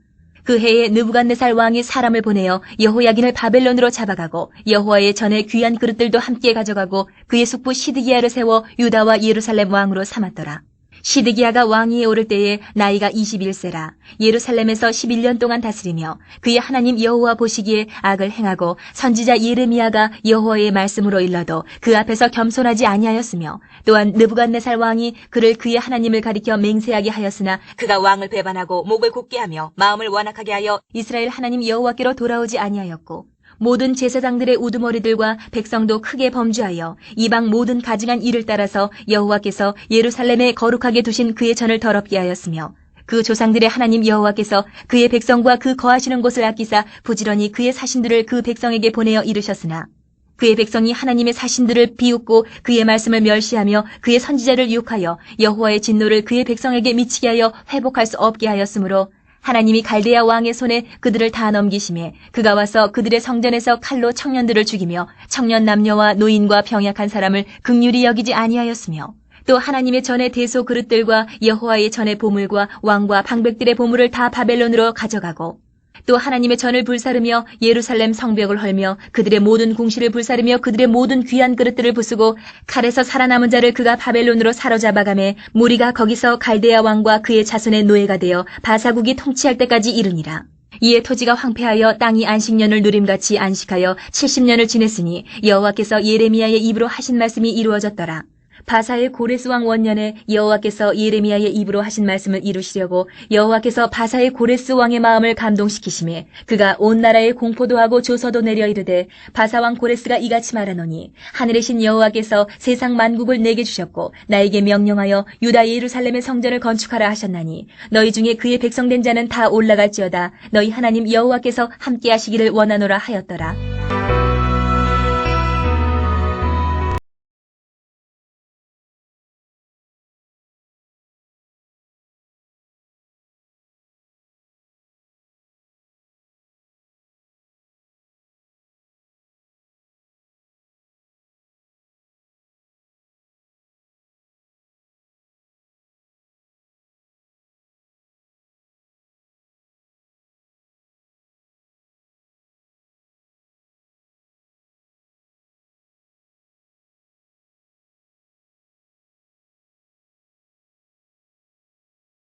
그 해에 느부갓네살 왕이 사람을 보내어 여호야긴을 바벨론으로 잡아가고 여호와의 전에 귀한 그릇들도 함께 가져가고 그의 숙부 시드기야를 세워 유다와 예루살렘 왕으로 삼았더라. 시드기야가 왕위에 오를 때에 나이가 21세라. 예루살렘에서 11년 동안 다스리며 그의 하나님 여호와 보시기에 악을 행하고 선지자 예레미야가 여호와의 말씀으로 일러도 그 앞에서 겸손하지 아니하였으며 또한 느부갓네살 왕이 그를 그의 하나님을 가리켜 맹세하게 하였으나 그가 왕을 배반하고 목을 굳게 하며 마음을 완악하게 하여 이스라엘 하나님 여호와께로 돌아오지 아니하였고 모든 제사장들의 우두머리들과 백성도 크게 범죄하여 이방 모든 가증한 일을 따라서 여호와께서 예루살렘에 거룩하게 두신 그의 전을 더럽게 하였으며 그 조상들의 하나님 여호와께서 그의 백성과 그 거하시는 곳을 아끼사 부지런히 그의 사신들을 그 백성에게 보내어 이르셨으나 그의 백성이 하나님의 사신들을 비웃고 그의 말씀을 멸시하며 그의 선지자를 유혹하여 여호와의 진노를 그의 백성에게 미치게 하여 회복할 수 없게 하였으므로 하나님이 갈대아 왕의 손에 그들을 다 넘기심에 그가 와서 그들의 성전에서 칼로 청년들을 죽이며 청년 남녀와 노인과 병약한 사람을 긍휼히 여기지 아니하였으며 또 하나님의 전의 대소 그릇들과 여호와의 전의 보물과 왕과 방백들의 보물을 다 바벨론으로 가져가고 또 하나님의 전을 불사르며 예루살렘 성벽을 헐며 그들의 모든 궁시를 불사르며 그들의 모든 귀한 그릇들을 부수고 칼에서 살아남은 자를 그가 바벨론으로 사로잡아가매 무리가 거기서 갈대아 왕과 그의 자손의 노예가 되어 바사국이 통치할 때까지 이르니라. 이에 토지가 황폐하여 땅이 안식년을 누림같이 안식하여 70년을 지냈으니 여호와께서 예레미야의 입으로 하신 말씀이 이루어졌더라. 바사의 고레스 왕 원년에 여호와께서 예레미야의 입으로 하신 말씀을 이루시려고 여호와께서 바사의 고레스 왕의 마음을 감동시키심에 그가 온 나라에 공포도 하고 조서도 내려 이르되 바사 왕 고레스가 이같이 말하노니 하늘의 신 여호와께서 세상 만국을 내게 주셨고 나에게 명령하여 유다 예루살렘의 성전을 건축하라 하셨나니 너희 중에 그의 백성된 자는 다 올라갈지어다 너희 하나님 여호와께서 함께 하시기를 원하노라 하였더라.